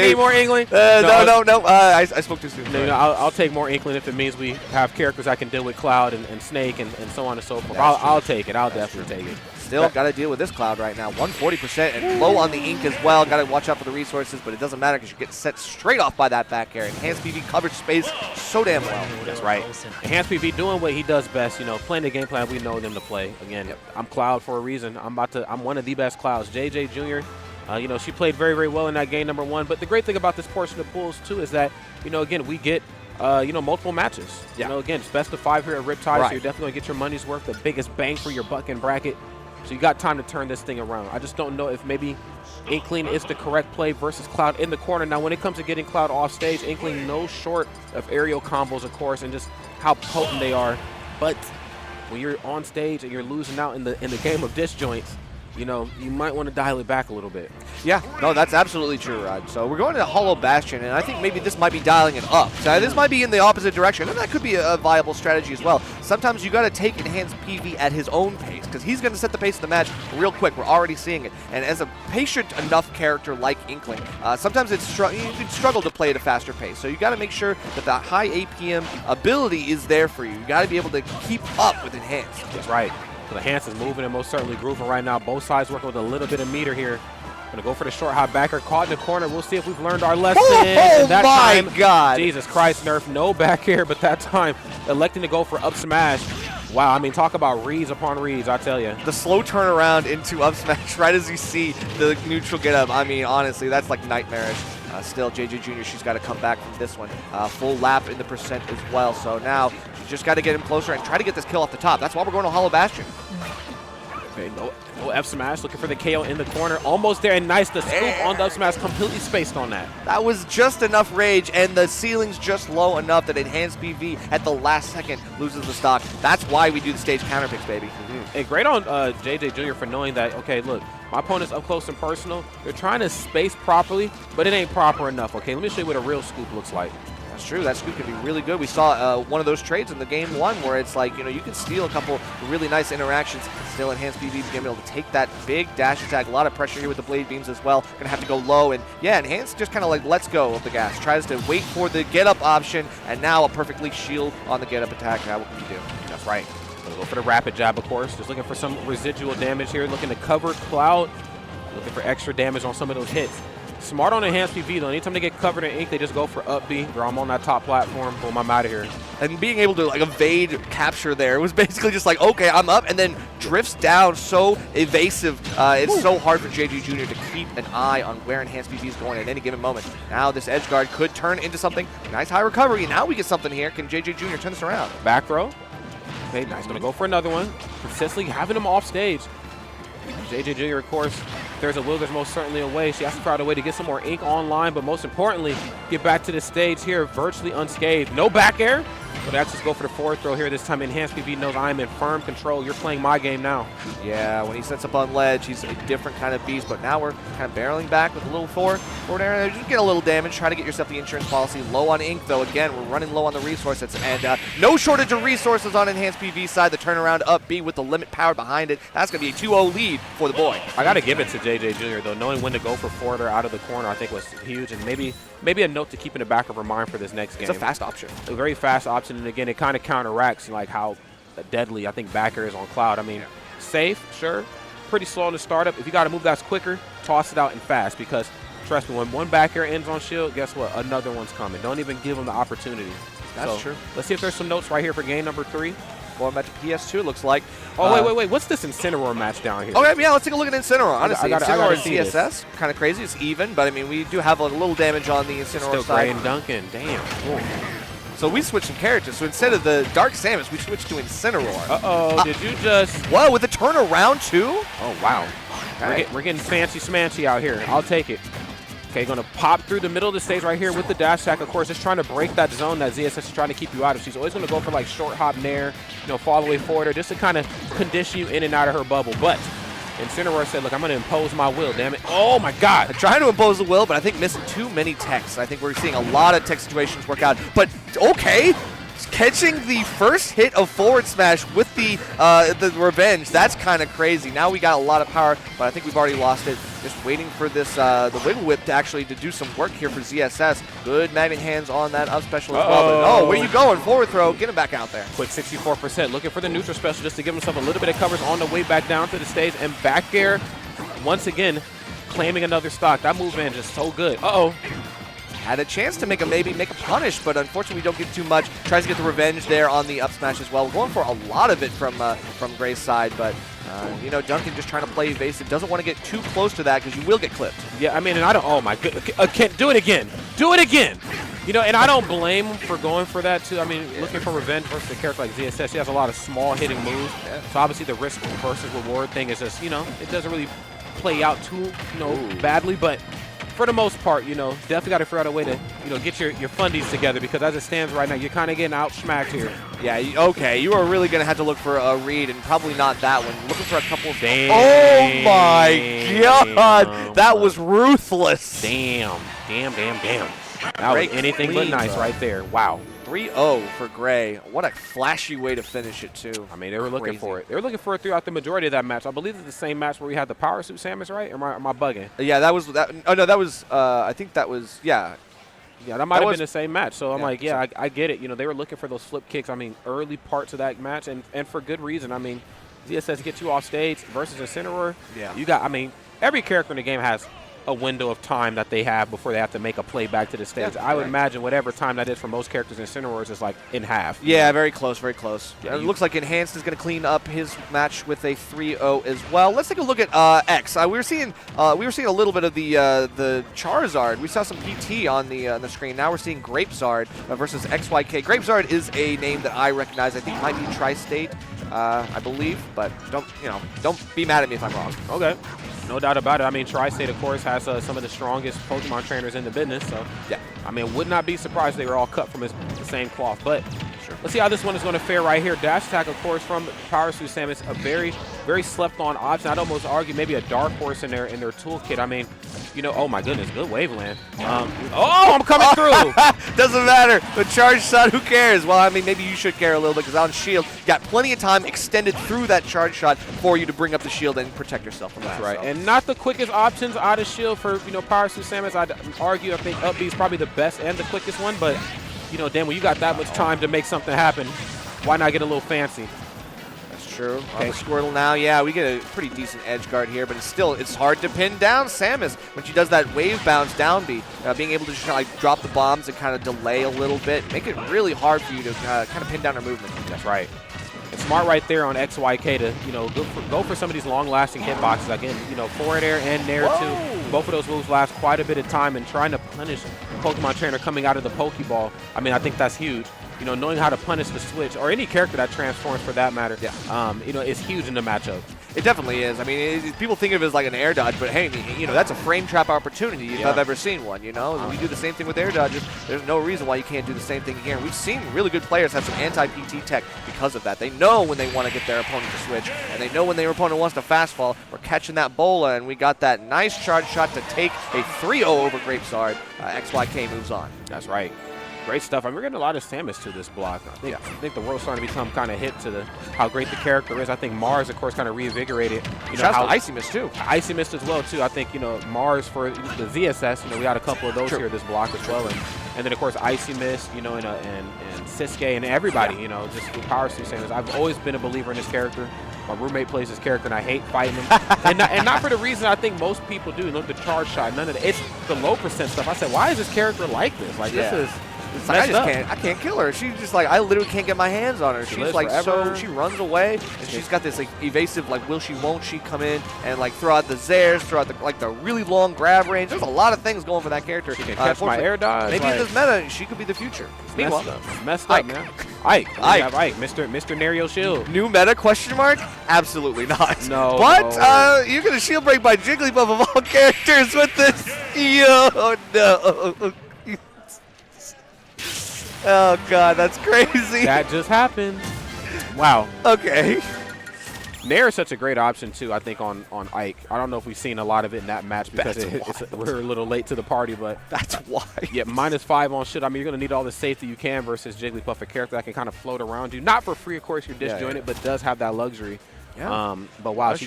S1: we need more Inkling?
S2: No. I spoke too soon.
S1: I'll take more Inkling if it means we have characters I can deal with Cloud and Snake and so on and so forth. I'll take it. I'll definitely take it.
S2: Still got to deal with this Cloud right now. 140% and low on the ink as well. Got to watch out for the resources, but it doesn't matter because you're getting set straight off by that back air. Enhanced PV coverage space so damn well.
S1: That's right. Enhanced PV doing what he does best, playing the game plan we know them to play. Again, I'm Cloud for a reason. I'm one of the best Clouds. JJ Jr., she played very, very well in that game number 1. But the great thing about this portion of pools, too, is that, again, we get multiple matches. Again, it's best of 5 here at Riptide, so you're definitely going to get your money's worth, the biggest bang for your buck in bracket. So you got time to turn this thing around. I just don't know if maybe Inkling is the correct play versus Cloud in the corner. Now, when it comes to getting Cloud off stage, Inkling no short of aerial combos, of course, and just how potent they are. But when you're on stage and you're losing out in the game of disjoints, you might want to dial it back a little bit.
S2: Yeah, no, that's absolutely true, Rod. So we're going to Hollow Bastion, and I think maybe this might be dialing it up. So this might be in the opposite direction, and that could be a viable strategy as well. Sometimes you got to take Enhanced PV at his own pace, because he's going to set the pace of the match real quick. We're already seeing it. And as a patient enough character like Inkling, sometimes you can struggle to play at a faster pace. So you got to make sure that the high APM ability is there for you. You got to be able to keep up with Enhanced.
S1: That's right. So the Hans is moving and most certainly grooving right now. Both sides working with a little bit of meter here. Going to go for the short high backer. Caught in the corner. We'll see if we've learned our lesson.
S2: Oh my God.
S1: Jesus Christ, Nerf. No back air, but that time electing to go for up smash. Wow, I mean, talk about reads upon reads, I tell you.
S2: The slow turnaround into up smash right as you see the neutral get up. I mean, honestly, that's like nightmarish. Still, JJ Jr., she's got to come back from this one. Full lap in the percent as well. So now she's just got to get him closer and try to get this kill off the top. That's why we're going to Hollow Bastion.
S1: Okay, no F smash, looking for the KO in the corner. Almost there, and nice. The scoop on the up smash, completely spaced on that. That
S2: was just enough rage, and the ceiling's just low enough that Enhanced PV at the last second loses the stock. That's why we do the stage counter picks, baby.
S1: And great on JJ Jr. for knowing that, okay, look, my opponent's up close and personal. They're trying to space properly, but it ain't proper enough, okay? Let me show you what a real scoop looks like.
S2: That's true. That scoop can be really good. We saw one of those trades in the game 1 where it's like, you can steal a couple really nice interactions. Still Enhanced PV being able to take that big dash attack. A lot of pressure here with the blade beams as well. Going to have to go low. And yeah, Enhanced just kind of like lets go of the gas. Tries to wait for the get up option. And now a perfectly shield on the get up attack. Now what can you do?
S1: That's right. Gonna go for the rapid jab, of course. Just looking for some residual damage here. Looking to cover Cloud. Looking for extra damage on some of those hits. Smart on Enhanced PV, though. Anytime they get covered in ink, they just go for up B. Or I'm on that top platform. Boom, I'm out of here.
S2: And being able to like evade capture there was basically just like, okay, I'm up, and then drifts down so evasive. It's so hard for JJ Jr. to keep an eye on where Enhanced PV is going at any given moment. Now this edge guard could turn into something. Nice high recovery. Now we get something here. Can JJ Jr. turn this around?
S1: Back throw. Okay, nice. Gonna go for another one. Consistently having him off stage. JJ Jr., of course, there's a will, there's most certainly a way. She has to find a way to get some more ink online, but most importantly, get back to the stage here virtually unscathed. No back air, but that's just go for the forward throw here. This time Enhanced PV knows I am in firm control. You're playing my game now. Yeah,
S2: when he sets up on ledge, he's a different kind of beast, but now we're kind of barreling back with a little forward air. Just get a little damage, try to get yourself the insurance policy. Low on ink, though. Again, we're running low on the resources, and no shortage of resources on Enhanced PV side. The turnaround up B with the limit power behind it. That's going to be a 2-0 lead for the boy.
S1: I got to give it to JJ Jr., though. Knowing when to go for forward or out of the corner, I think was huge, and maybe a note to keep in the back of her mind for this next game.
S2: It's a fast option.
S1: A very fast option, and again, it kind of counteracts like how deadly I think back air is on Cloud. I mean, safe, sure, pretty slow in the startup. If you got to move that's quicker, toss it out and fast, because trust me, when one back air ends on shield, guess what? Another one's coming. Don't even give them the opportunity.
S2: That's true.
S1: Let's see if there's some notes right here for game number 3.
S2: Going back to PS2, it looks like.
S1: Oh, wait. What's this Incineroar match down here?
S2: Okay, yeah, let's take a look at Incineroar. Honestly, Incineroar and
S1: ZSS,
S2: kind of crazy. It's even, but I mean, we do have a little damage on the Incineroar
S1: still
S2: side.
S1: Gray and Duncan. Damn. Cool.
S2: So we switched some characters. So instead of the Dark Samus, we switched to Incineroar.
S1: Uh-oh, did you just...
S2: Whoa, with a turnaround too?
S1: Oh, wow. Okay. We're getting fancy-smancy out here. I'll take it. Okay, going to pop through the middle of the stage right here with the dash attack. Of course, just trying to break that zone that ZSS is trying to keep you out of. She's always going to go for like short hop nair, fall all the way forward, or just to kind of condition you in and out of her bubble. But Incineroar said, look, I'm going to impose my will, damn it. Oh, my God.
S2: Trying to impose the will, but I think missing too many techs. I think we're seeing a lot of tech situations work out. But, okay. Catching the first hit of forward smash with the revenge, that's kind of crazy. Now we got a lot of power, but I think we've already lost it. Just waiting for this the wiggle whip to do some work here for ZSS. Good magnet hands on that up special as well. But, where you going? Forward throw, get him back out there.
S1: Quick 64%, looking for the neutral special just to give himself a little bit of coverage on the way back down to the stage. And back air, once again, claiming another stock. That movement is just so good.
S2: Had a chance to make a punish, but unfortunately we don't get too much. Tries to get the revenge there on the up smash as well. We're going for a lot of it from Gray's side, but Duncan just trying to play evasive. Doesn't want to get too close to that because you will get clipped.
S1: Yeah, I mean, and I don't. Oh my goodness, do it again. Do it again. And I don't blame him for going for that too. I mean, looking for revenge versus a character like ZSS, he has a lot of small hitting moves. Yeah. So obviously the risk versus reward thing is just, it doesn't really play out too, badly, but. For the most part, definitely got to figure out a way to, get your fundies together, because as it stands right now, you're kind of getting out-smacked here.
S2: Yeah, okay. You are really going to have to look for a read, and probably not that one. Looking for a couple of...
S1: Damn.
S2: Oh, my God. That was ruthless.
S1: Damn. That was anything but nice right there. Wow.
S2: 3-0 for Gray. What a flashy way to finish it, too.
S1: I mean, they were looking for it. They were looking for it throughout the majority of that match. I believe it's the same match where we had the Power Suit Samus, right? Or am I bugging?
S2: Yeah, that was that. Oh, no, that was, I think that was, yeah.
S1: Yeah, that might have been the same match. So I'm like, yeah, I get it. They were looking for those flip kicks. I mean, early parts of that match, and for good reason. I mean, ZSS gets you off stage versus Incineroar.
S2: Yeah.
S1: You got, I mean, every character in the game has a window of time that they have before they have to make a play back to the stage. I would imagine whatever time that is for most characters in Incineroar is like in half.
S2: Yeah, very close, very close. Yeah, it looks like Enhanced is going to clean up his match with a 3-0 as well. Let's take a look at X. We were seeing a little bit of the Charizard. We saw some PT on the screen. Now we're seeing Grapezard versus XYK. Grapezard is a name that I recognize. I think it might be Tri-State, I believe, but don't be mad at me if I'm wrong.
S1: Okay. No doubt about it. I mean, Tri-State, of course, has some of the strongest Pokemon trainers in the business. So, yeah, I mean, would not be surprised they were all cut from the same cloth. But
S2: Sure.
S1: Let's see how this one is going to fare right here. Dash attack, of course, from Power Suit Samus, a very, very slept-on option. I'd almost argue maybe a dark horse in their toolkit. I mean, you know, oh my goodness, good waveland. Oh, I'm coming through.
S2: Doesn't matter. The charge shot, who cares? Well, I mean, maybe you should care a little bit because on shield, you got plenty of time extended through that charge shot for you to bring up the shield and protect yourself from that.
S1: That's right.
S2: So.
S1: And not the quickest options out of shield for, you know, Power Suit Samus. I'd argue I think up B is probably the best and the quickest one, but, you know, damn, when you got that much time to make something happen, why not get a little fancy?
S2: That's true. Okay, Squirtle now, yeah, we get a pretty decent edge guard here, but it's hard to pin down Samus when she does that wave bounce down B. Being able to just kind of like drop the bombs and kind of delay a little bit, make it really hard for you to kind of pin down her movement.
S1: That's right. It's smart right there on XYK to, you know, go for some of these long-lasting hitboxes. Again, you know, forward air and nair too. Both of those moves last quite a bit of time, and trying to punish Pokemon Trainer coming out of the Pokeball, I mean, I think that's huge. You know, knowing how to punish the switch, or any character that transforms for that matter, you know, is huge in the matchup.
S2: It definitely is. I mean, people think of it as like an air dodge, but hey, you know, that's a frame trap opportunity if I've ever seen one, you know? We do the same thing with air dodges. There's no reason why you can't do the same thing here. And we've seen really good players have some anti-PT tech because of that. They know when they want to get their opponent to switch, and they know when their opponent wants to fast fall. We're catching that bola, and we got that nice charge shot to take a 3-0 over Grapezard. XYK moves on.
S1: That's right. Great stuff. I mean, we're getting a lot of Samus to this block. I think the world's starting to become kind of hip to how great the character is. I think Mars, of course, kind of reinvigorated. You know, how
S2: Icy Mist too.
S1: Icy Mist as well too. I think, you know, Mars for the ZSS. You know, we had a couple of those here this block as well, and then of course Icy Mist. You know, and Siske and everybody. You know, just Power Suit Samus. I've always been a believer in this character. My roommate plays this character, and I hate fighting him. and not for the reason I think most people do. Look, the charge shot, none of that. It's the low percent stuff. I said, why is this character like this? Like this is.
S2: It's like, I can't kill her. She's just like, I literally can't get my hands on her. She's like forever. She runs away, and she's got this like evasive, like will she, won't she come in and like throw out the Zares, throw out the really long grab range. There's a lot of things going for that character.
S1: She can catch my air dodge.
S2: Maybe in this meta, she could be the future.
S1: Meanwhile, messed up, man. Ike, Mr. Nario Shield.
S2: New meta question mark? Absolutely not.
S1: No.
S2: But you get a shield break by Jigglypuff of all characters with this. Yo, no. Oh, God, that's crazy.
S1: That just happened. Wow.
S2: Okay.
S1: Nair is such a great option, too, I think, on Ike. I don't know if we've seen a lot of it in that match because we're a little late to the party, but
S2: that's why.
S1: Yeah, -5 on shit. I mean, you're going to need all the safety you can versus Jigglypuff, a character that can kind of float around you. Not for free, of course, you're disjointed, but does have that luxury. Yeah. But wow, she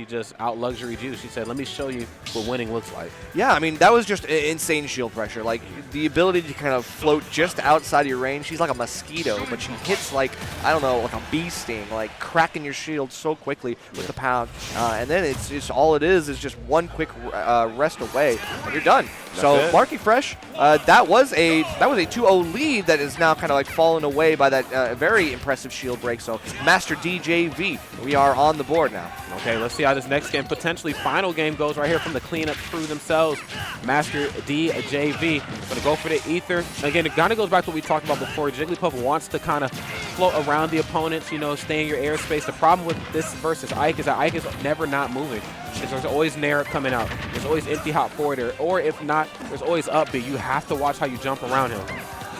S1: just out luxuried you. She said, "Let me show you what winning looks like."
S2: Yeah, I mean that was just insane shield pressure. Like the ability to kind of float just outside of your range. She's like a mosquito, but she hits like I don't know, like a bee sting, like cracking your shield so quickly with the pound. And then it's just all it is just one quick rest away, and you're done. So Marky Fresh, that was a 2-0 lead that is now kind of like fallen away by that very impressive shield break. So Master DJV, we are on the board now.
S1: Okay, let's see how this next game, potentially final game, goes right here from the cleanup crew themselves. Master DJV going to go for the ether. Again, it kind of goes back to what we talked about before. Jigglypuff wants to kind of float around the opponents, you know, stay in your airspace. The problem with this versus Ike is that Ike is never not moving. There's always Nair coming out. There's always empty hot forward air. Or if not, there's always up B. You have to watch how you jump around him.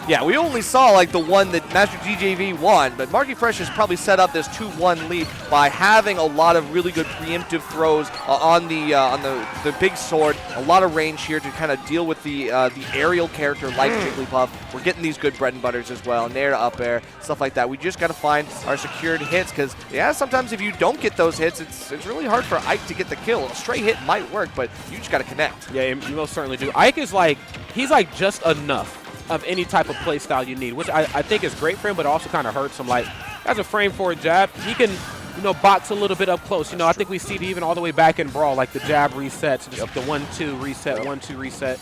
S2: Yeah, we only saw like the one that Master DJV won, but Marky Fresh has probably set up this 2-1 lead by having a lot of really good preemptive throws on the big sword. A lot of range here to kind of deal with the aerial character like Jigglypuff. We're getting these good bread and butters as well, Nair to up air, stuff like that. We just got to find our secured hits because, yeah, sometimes if you don't get those hits, it's really hard for Ike to get the kill. A straight hit might work, but you just got to connect.
S1: Yeah, you most certainly do. Ike is like, he's like just enough of any type of play style you need, which I think is great for him, but also kind of hurts him. Like, as a frame forward jab, he can, you know, box a little bit up close. You know, I think we see it even all the way back in Brawl, like the jab resets, just the 1-2 reset, 1-2 reset.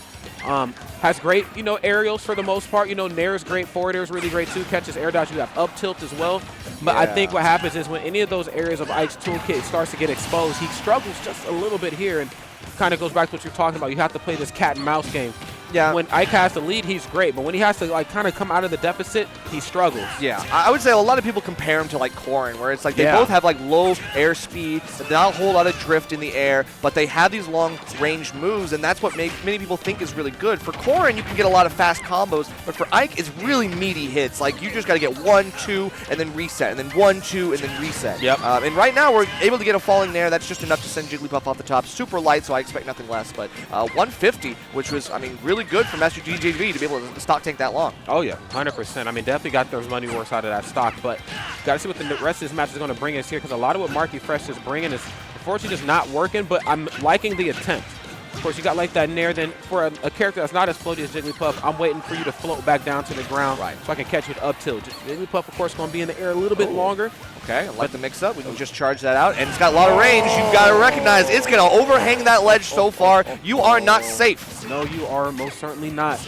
S1: Has great, you know, aerials for the most part. You know, Nair's great, forward air is really great too. Catches air dodge, you have up tilt as well. But I think what happens is when any of those areas of Ike's toolkit starts to get exposed, he struggles just a little bit here, and kind of goes back to what you're talking about. You have to play this cat and mouse game. when Ike has the lead, he's great. But when he has to like kind of come out of the deficit, he struggles.
S2: Yeah, I would say a lot of people compare him to like Corrin, where it's like they both have like low air speed, not a whole lot of drift in the air, but they have these long-range moves, and that's what many people think is really good. For Corrin, you can get a lot of fast combos, but for Ike, it's really meaty hits. Like you just got to get 1, 2, and then reset, and then 1, 2, and then reset.
S1: Yep.
S2: And right now, we're able to get a falling there. That's just enough to send Jigglypuff off the top. Super light, so I expect nothing less. But 150, which was, I mean, really good for Master DJV to be able to stock tank that long.
S1: Oh, yeah, 100%. I mean, definitely got those money worth out of that stock, but got to see what the rest of this match is going to bring us here, because a lot of what Marky Fresh is bringing is unfortunately just not working, but I'm liking the attempt. Of course, you got like that nair. Then for a character that's not as floaty as Jigglypuff, I'm waiting for you to float back down to the ground so I can catch you with up tilt. Jigglypuff, of course, going to be in the air a little bit longer.
S2: Okay, I like the mix-up. We can just charge that out, and it's got a lot of range. You've got to recognize it's going to overhang that ledge so far. You are not safe.
S1: No, you are most certainly not.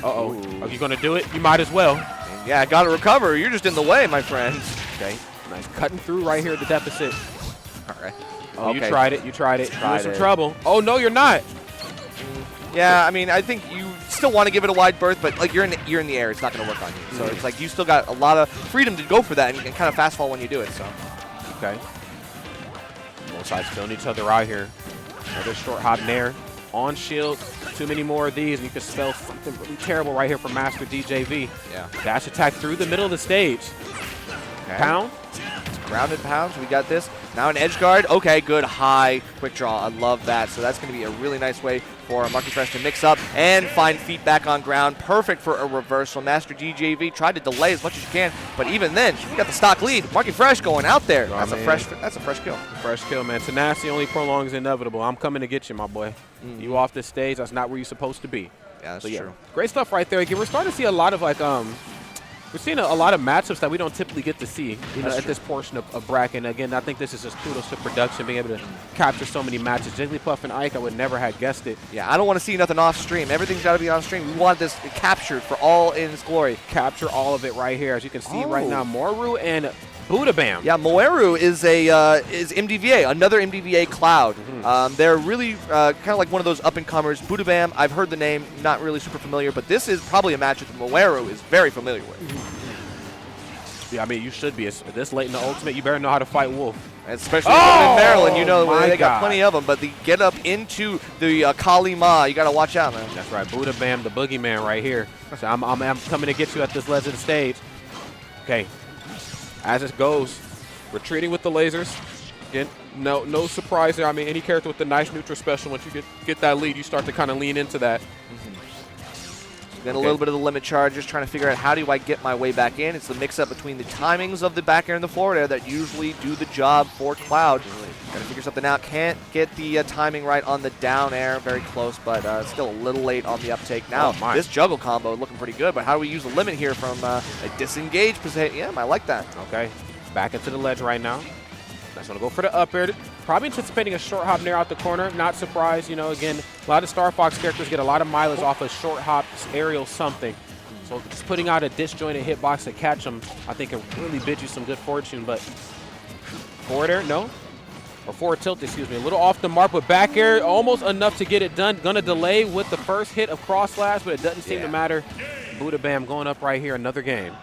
S1: Uh-oh. Are you going to do it? You might as well.
S2: And yeah, got to recover. You're just in the way, my friend.
S1: Okay, nice. Cutting through right here at the deficit.
S2: All right.
S1: Oh, okay. You tried it. You tried it. You're in some trouble. Oh, no, you're not.
S2: Yeah, I mean, I think you still want to give it a wide berth, but like you're in the air, it's not going to work on you. So it's like you still got a lot of freedom to go for that, and you can kind of fast fall when you do it. So,
S1: okay. Both sides filling each other out here. Another short hop nair on shield. Too many more of these, and you can spell something really terrible right here from Master DJV.
S2: Yeah.
S1: Dash attack through the middle of the stage. Okay. Pound.
S2: Grounded pounds. We got this. Now an edge guard. Okay, good. High quick draw. I love that. So that's going to be a really nice way for Marky Fresh to mix up and find feet back on ground. Perfect for a reversal. Master DJV tried to delay as much as you can, but even then, you got the stock lead. Marky Fresh going out there. That's a fresh kill.
S1: Fresh kill, man. Tenacity only prolongs inevitable. I'm coming to get you, my boy. You off this stage. That's not where you're supposed to be.
S2: Yeah, that's true.
S1: Great stuff right there. Again, we're starting to see a lot of like we're seeing a lot of matchups that we don't typically get to see at this portion of bracket. And again, I think this is just kudos to production, being able to capture so many matches. Jigglypuff and Ike, I would never have guessed it.
S2: Yeah, I don't want to see nothing off stream. Everything's got to be on stream. We want this captured for all in its glory.
S1: Capture all of it right here. As you can see right now, Moeru and Budam.
S2: Yeah, Moeru is MDVA, another MDVA Cloud. They're really kind of like one of those up-and-comers. Budam, I've heard the name, not really super familiar, but this is probably a match that Moeru is very familiar with.
S1: Yeah, I mean, you should be. This late in the Ultimate, you better know how to fight Wolf.
S2: Especially in Maryland, you know, they got plenty of them, but the get up into the Kali Ma, you got to watch out, man.
S1: That's right, Budam, the boogeyman right here. So I'm coming to get you at this ledge of the stage. Okay. As it goes, retreating with the lasers. Again, no surprise there. I mean, any character with the nice neutral special, once you get that lead, you start to kind of lean into that.
S2: Then a little bit of the limit charge, just trying to figure out how do I get my way back in. It's the mix-up between the timings of the back air and the forward air that usually do the job for Cloud. Got to figure something out. Can't get the timing right on the down air. Very close, but still a little late on the uptake. Now, this juggle combo looking pretty good, but how do we use the limit here from a disengage position? Yeah, I like that.
S1: Okay, back into the ledge right now. That's going to go for the up air. Probably anticipating a short hop nair out the corner. Not surprised. You know, again, a lot of Star Fox characters get a lot of mileage off a short hop, aerial something. So just putting out a disjointed hitbox to catch them, I think can really bid you some good fortune. But forward air, no. Or forward tilt, excuse me. A little off the mark, but back air, almost enough to get it done. Going to delay with the first hit of cross slash, but it doesn't seem to matter. Budam going up right here, another game.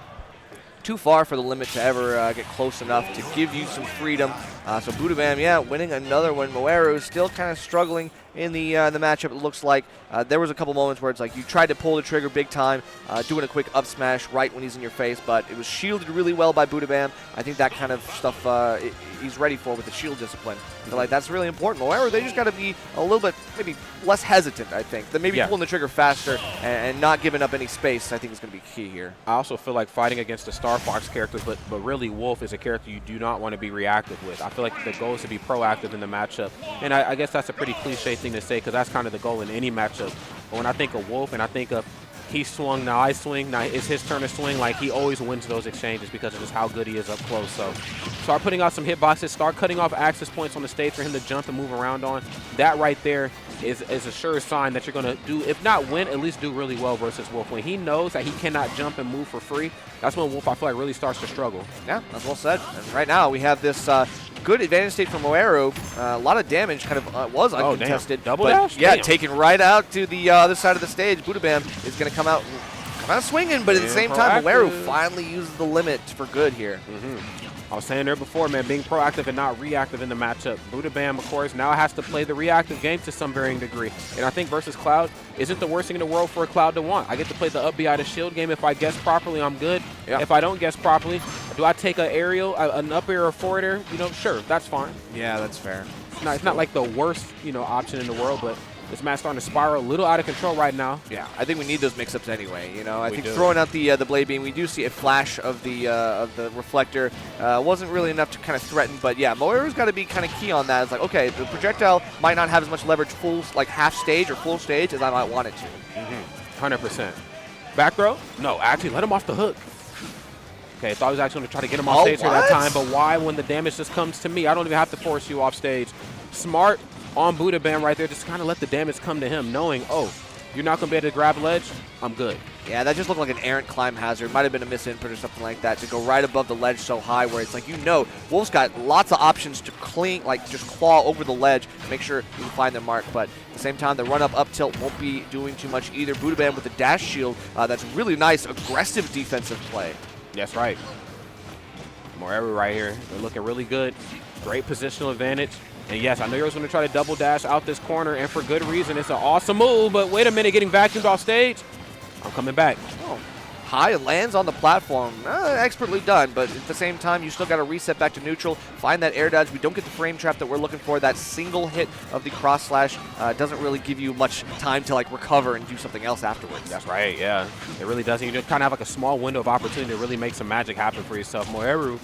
S2: Too far for the limit to ever get close enough to give you some freedom. So Budam, yeah, winning another one. Moeru is still kind of struggling in the matchup. It looks like there was a couple moments where it's like you tried to pull the trigger big time, doing a quick up smash right when he's in your face, but it was shielded really well by Budam. I think that kind of stuff he's ready for with the shield discipline. So like that's really important. Moeru, they just got to be a little bit maybe less hesitant, I think, than maybe pulling the trigger faster and not giving up any space. I think is going to be key here.
S1: I also feel like fighting against the Star Fox characters, but really Wolf is a character you do not want to be reactive with. I feel like the goal is to be proactive in the matchup, and I guess that's a pretty cliche thing to say because that's kind of the goal in any matchup. But when I think of Wolf and I think of he swung, now I swing, now it's his turn to swing, like he always wins those exchanges because of just how good he is up close. So start putting out some hitboxes, start cutting off access points on the stage for him to jump and move around on. That right there is a sure sign that you're going to do, if not win, at least do really well versus Wolf. When he knows that he cannot jump and move for free, that's when Wolf, I feel like, really starts to struggle.
S2: Yeah, that's well said. And right now we have this good advantage state for Moeru. A lot of damage kind of was uncontested.
S1: Double dash?
S2: Yeah,
S1: Damn.
S2: taken right out to the other side of the stage. Budam is going to come out swinging, but at the same time, Moeru finally uses the limit for good here.
S1: I was saying there before, man, being proactive and not reactive in the matchup. Budam, of course, now has to play the reactive game to some varying degree. And I think versus Cloud isn't the worst thing in the world for a Cloud to want. I get to play the up B out of shield game. If I guess properly, I'm good. Yeah. If I don't guess properly, do I take an aerial, an up air or forward air? You know, sure, that's fine.
S2: Yeah, that's fair.
S1: It's not like the worst, you know, option in the world, but this match starting to spiral a little out of control right now.
S2: Yeah, I think we need those mix-ups anyway. You know, I think throwing out the blade beam, we do see a flash of the reflector. Wasn't really enough to kind of threaten, but yeah, Moeru's got to be kind of key on that. It's like, okay, the projectile might not have as much leverage like half stage or full stage as I might want it to.
S1: 100%. Back throw? No, actually, let him off the hook. Okay, I thought I was actually going to try to get him off stage here that time, but why when the damage just comes to me? I don't even have to force you off stage. Smart on Budam right there, just kind of let the damage come to him, knowing, oh, you're not going to be able to grab ledge, I'm good.
S2: Yeah, that just looked like an errant climb hazard. Might have been a misinput or something like that to go right above the ledge so high where it's like, you know, Wolf's got lots of options to cling, like just claw over the ledge to make sure you can find their mark. But at the same time, the run-up up tilt won't be doing too much either. Budam with the dash shield, that's really nice, aggressive defensive play.
S1: That's right. Moeru right here, they're looking really good. Great positional advantage. And yes, I know you're going to try to double dash out this corner, and for good reason. It's an awesome move, but wait a minute, getting vacuumed off stage. I'm coming back.
S2: Oh, high lands on the platform. Expertly done, but at the same time, you still got to reset back to neutral, find that air dodge. We don't get the frame trap that we're looking for. That single hit of the cross slash doesn't really give you much time to like recover and do something else afterwards.
S1: That's right, yeah. It really doesn't. You just kind of have like a small window of opportunity to really make some magic happen for yourself. Moeru,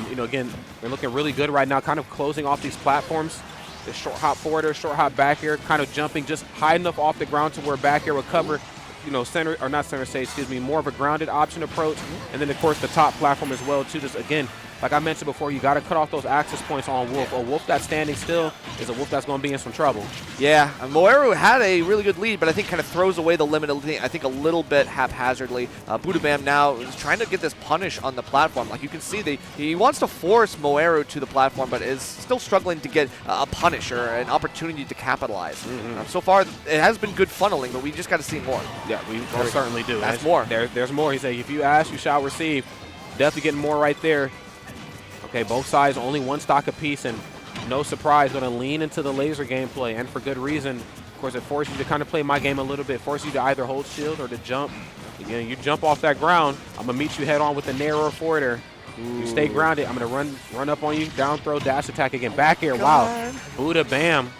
S1: you know, again, they're looking really good right now, kind of closing off these platforms. The short hop forward air, short hop back air, kind of jumping just high enough off the ground to where back air would cover, you know, center, or not center stage, excuse me, more of a grounded option approach. And then, of course, the top platform as well, too. Just, again, like I mentioned before, you got to cut off those access points on Wolf. A Wolf that's standing still is a Wolf that's going to be in some trouble.
S2: Yeah, Moeru had a really good lead, but I think kind of throws away the limit, I think, a little bit haphazardly. Budam now is trying to get this punish on the platform. Like you can see, he wants to force Moeru to the platform, but is still struggling to get a punish or an opportunity to capitalize. So far, it has been good funneling, but we just got to see more.
S1: Yeah, we certainly do.
S2: That's more.
S1: There's more. He said, if you ask, you shall receive. Definitely getting more right there. Okay, both sides only one stock apiece, and no surprise, going to lean into the laser gameplay, and for good reason. Of course, it forces you to kind of play my game a little bit, force you to either hold shield or to jump. Again, you jump off that ground, I'm going to meet you head on with the narrower forward air. You stay grounded, I'm going to run up on you, down throw, dash attack again. Back air, wow. Buda bam.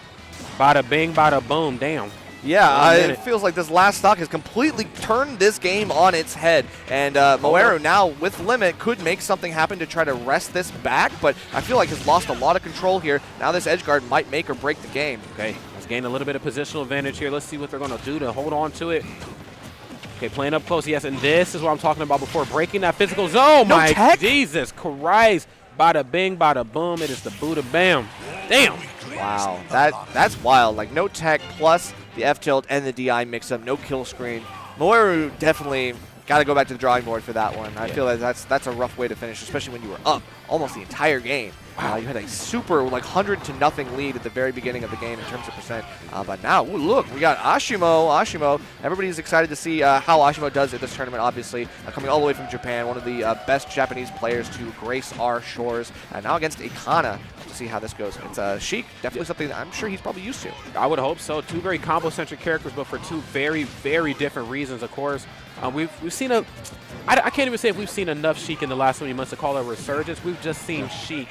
S1: Bada bing, bada boom, damn.
S2: Yeah, it feels like this last stock has completely turned this game on its head. And Moeru now, with limit, could make something happen to try to wrest this back, but I feel like has lost a lot of control here. Now this edgeguard might make or break the game.
S1: Okay, let's gain a little bit of positional advantage here. Let's see what they're going to do to hold on to it. Okay, playing up close, yes, and this is what I'm talking about before, breaking that physical zone.
S2: No tech?
S1: Jesus Christ. Bada bing, bada boom, it is the Buda bam. Damn.
S2: Wow, that's wild. Like no tech plus the F tilt and the DI mix up, no kill screen. Moeru definitely got to go back to the drawing board for that one. I feel like that's a rough way to finish, especially when you were up almost the entire game. Wow, you had a super like 100-0 lead at the very beginning of the game in terms of percent. But now, ooh, look, we got Asimo. Everybody's excited to see how Asimo does at this tournament, obviously. Coming all the way from Japan, one of the best Japanese players to grace our shores. Now against Iana, to see how this goes. It's Sheik, definitely something that I'm sure he's probably used to.
S1: I would hope so. Two very combo-centric characters, but for two very, very different reasons, of course. We've seen I can't even say if we've seen enough Sheik in the last so many months to call it a resurgence. We've just seen Sheik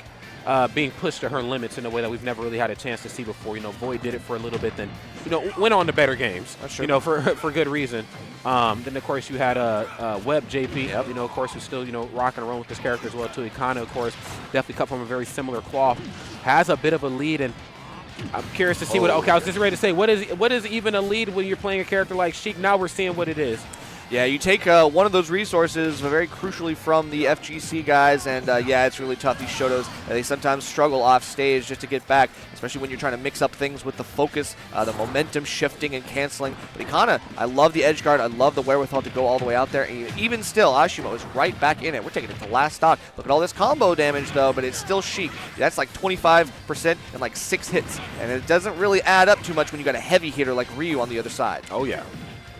S1: being pushed to her limits in a way that we've never really had a chance to see before. You know, Void did it for a little bit, then, you know, went on to better games.
S2: That's true.
S1: You know, for good reason. Then, of course, you had Web JP, you know, of course, who's still, you know, rocking and rolling with this character as well, too. Iana, of course, definitely cut from a very similar cloth. Has a bit of a lead, and I'm curious to see what. Okay, I was just ready to say, what is even a lead when you're playing a character like Sheik? Now we're seeing what it is.
S2: Yeah, you take one of those resources very crucially from the FGC guys, and yeah, it's really tough. These Shotos, they sometimes struggle off stage just to get back, especially when you're trying to mix up things with the focus, the momentum shifting and canceling. But Iana, I love the edge guard. I love the wherewithal to go all the way out there. And even still, Asimo is right back in it. We're taking it to last stock. Look at all this combo damage, though, but it's still Sheik. That's like 25% and like 6 hits, and it doesn't really add up too much when you got a heavy hitter like Ryu on the other side.
S1: Oh, yeah.